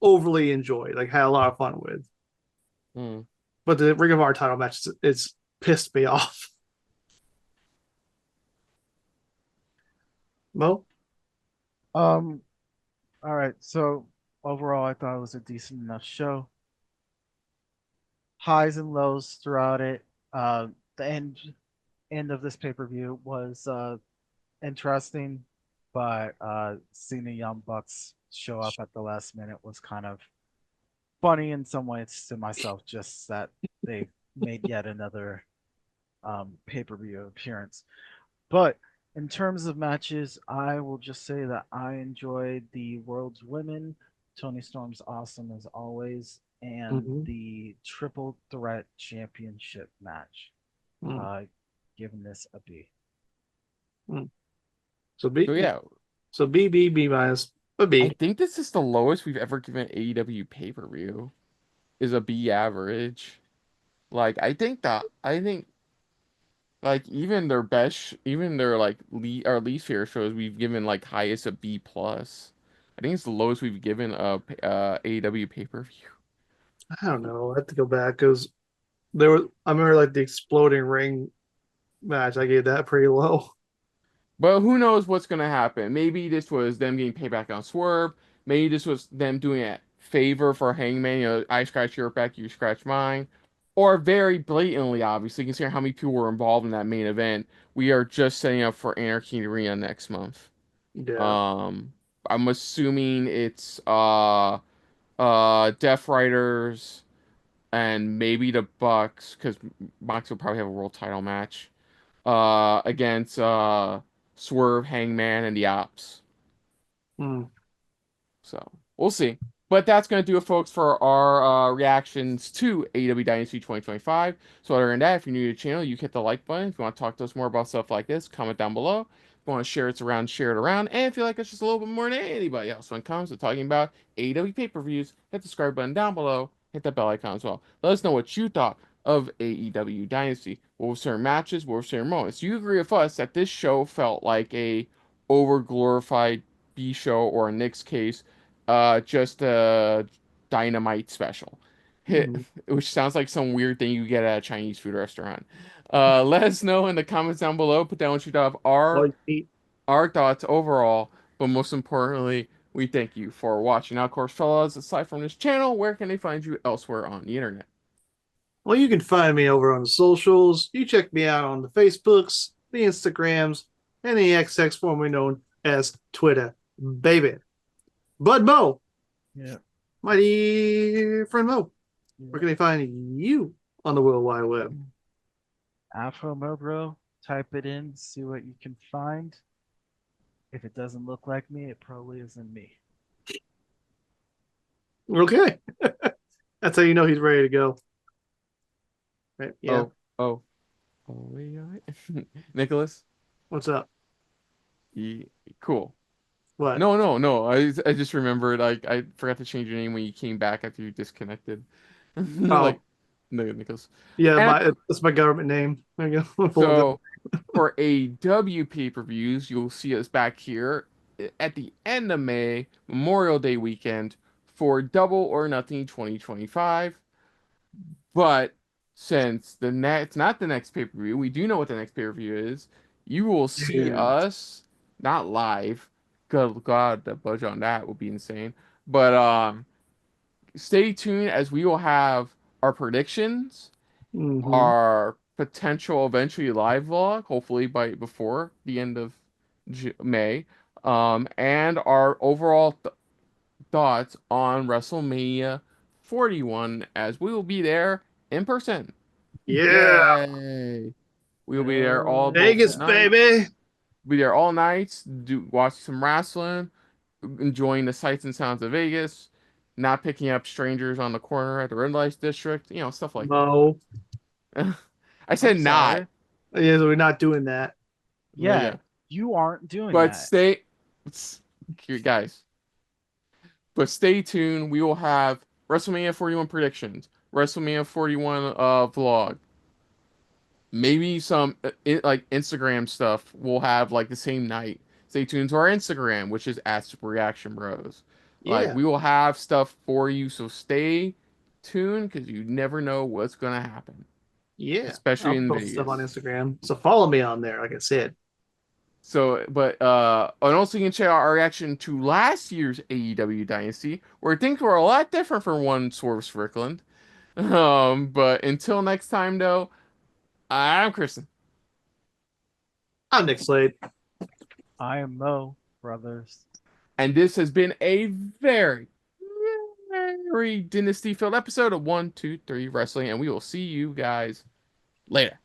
overly enjoyed, like had a lot of fun with. mm. But the Ring of Honor title match, it's pissed me off. Mo? All right. So overall, I thought it was a decent enough show. Highs and lows throughout it. The end of this pay per view was interesting, but seeing the Young Bucks show up at the last minute was kind of funny in some ways to myself. Just that they made yet another pay per view appearance. But in terms of matches, I will just say that I enjoyed the World's Women. Tony Storm's awesome as always, and Mm-hmm. the Triple Threat Championship match. Mm. Giving this a B. So B, So yeah, so B minus, a I B. think this is the lowest we've ever given AEW pay-per-view is a B average. Like I think like even their best, even their like our least favorite shows we've given like highest a B plus. I think it's the lowest we've given a AEW pay-per-view. I don't know. I have to go back because I remember like the exploding ring match. I gave that pretty low. But who knows what's gonna happen? Maybe this was them getting payback on Swerve. Maybe this was them doing a favor for Hangman. You know, I scratch your back, you scratch mine. Or very blatantly, obviously, considering how many people were involved in that main event, we are just setting up for Anarchy Arena next month. Yeah. Um, I'm assuming it's Death Riders and maybe the Bucks, because Bucks will probably have a world title match. Against Swerve, Hangman, and the Ops. Mm. So we'll see. But that's going to do it, folks, for our reactions to AEW Dynasty 2025. So other than that, if you're new to the channel, you hit the like button. If you want to talk to us more about stuff like this, comment down below. If you want to share it around, share it around. And if you like us just a little bit more than anybody else when it comes to talking about AEW pay-per-views, hit the subscribe button down below. Hit that bell icon as well. Let us know what you thought of AEW Dynasty. What were certain matches? What were certain moments? Do you agree with us that this show felt like a over-glorified B show, or in Nick's case, just a Dynamite special, Mm. which sounds like some weird thing you get at a Chinese food restaurant. Let us know in the comments down below. Put down what you thought of Well, you- our thoughts overall, but most importantly, we thank you for watching. Now, of course, fellas, aside from this channel, where can they find you elsewhere on the internet? well, you can find me over on the socials. You check me out on the Facebooks, the Instagrams, and the XX, formerly known as Twitter, baby. Bud Mo, Yeah. my dear friend Mo, Yeah. where can they find you on the World Wide Web. Afro Mobro, type it in, see what you can find. If it doesn't look like me, it probably isn't me. Okay. That's how you know he's ready to go. Right? Yeah. Oh, yeah. Nicholas? What's up? Cool. What? No. I just remembered. I forgot to change your name when you came back after you disconnected. Oh. No, Nicholas. Yeah, that's my government name. There you go. So for AEW pay-per-views, you'll see us back here at the end of May, Memorial Day weekend, for Double or Nothing 2025. But since it's not the next pay-per-view, we do know what the next pay-per-view is. You will see us not live. Good God, the budge on that would be insane. But stay tuned as we will have our predictions, our potential eventually live vlog, hopefully before the end of May, and our overall thoughts on WrestleMania 41 as we will be there in person. Yeah. Yay! We will be there all Vegas, both nights. baby. Be there all nights, watch some wrestling, enjoying the sights and sounds of Vegas, not picking up strangers on the corner at the red light district, stuff like No. that. I said I'm not. sorry. Yeah, we're not doing that. Yeah, you aren't doing But that. guys. But stay tuned. We will have WrestleMania 41 predictions, WrestleMania 41 vlog, maybe some like Instagram stuff. We'll have like the same night. Stay tuned to our Instagram, which is at Super Reaction Bros. Like Yeah. we will have stuff for you, so stay tuned because you never know what's gonna happen. Yeah. Especially I'll in post Vegas. stuff on Instagram. So follow me on there, like I said. So, but and also you can check out our reaction to last year's AEW Dynasty, where things were a lot different from one Swerve Strickland. But until next time, though, I'm Kristen. I'm Nick Slade. I am Mo, brothers. And this has been a very, very Dynasty filled episode of 1, 2, 3 Wrestling, and we will see you guys later.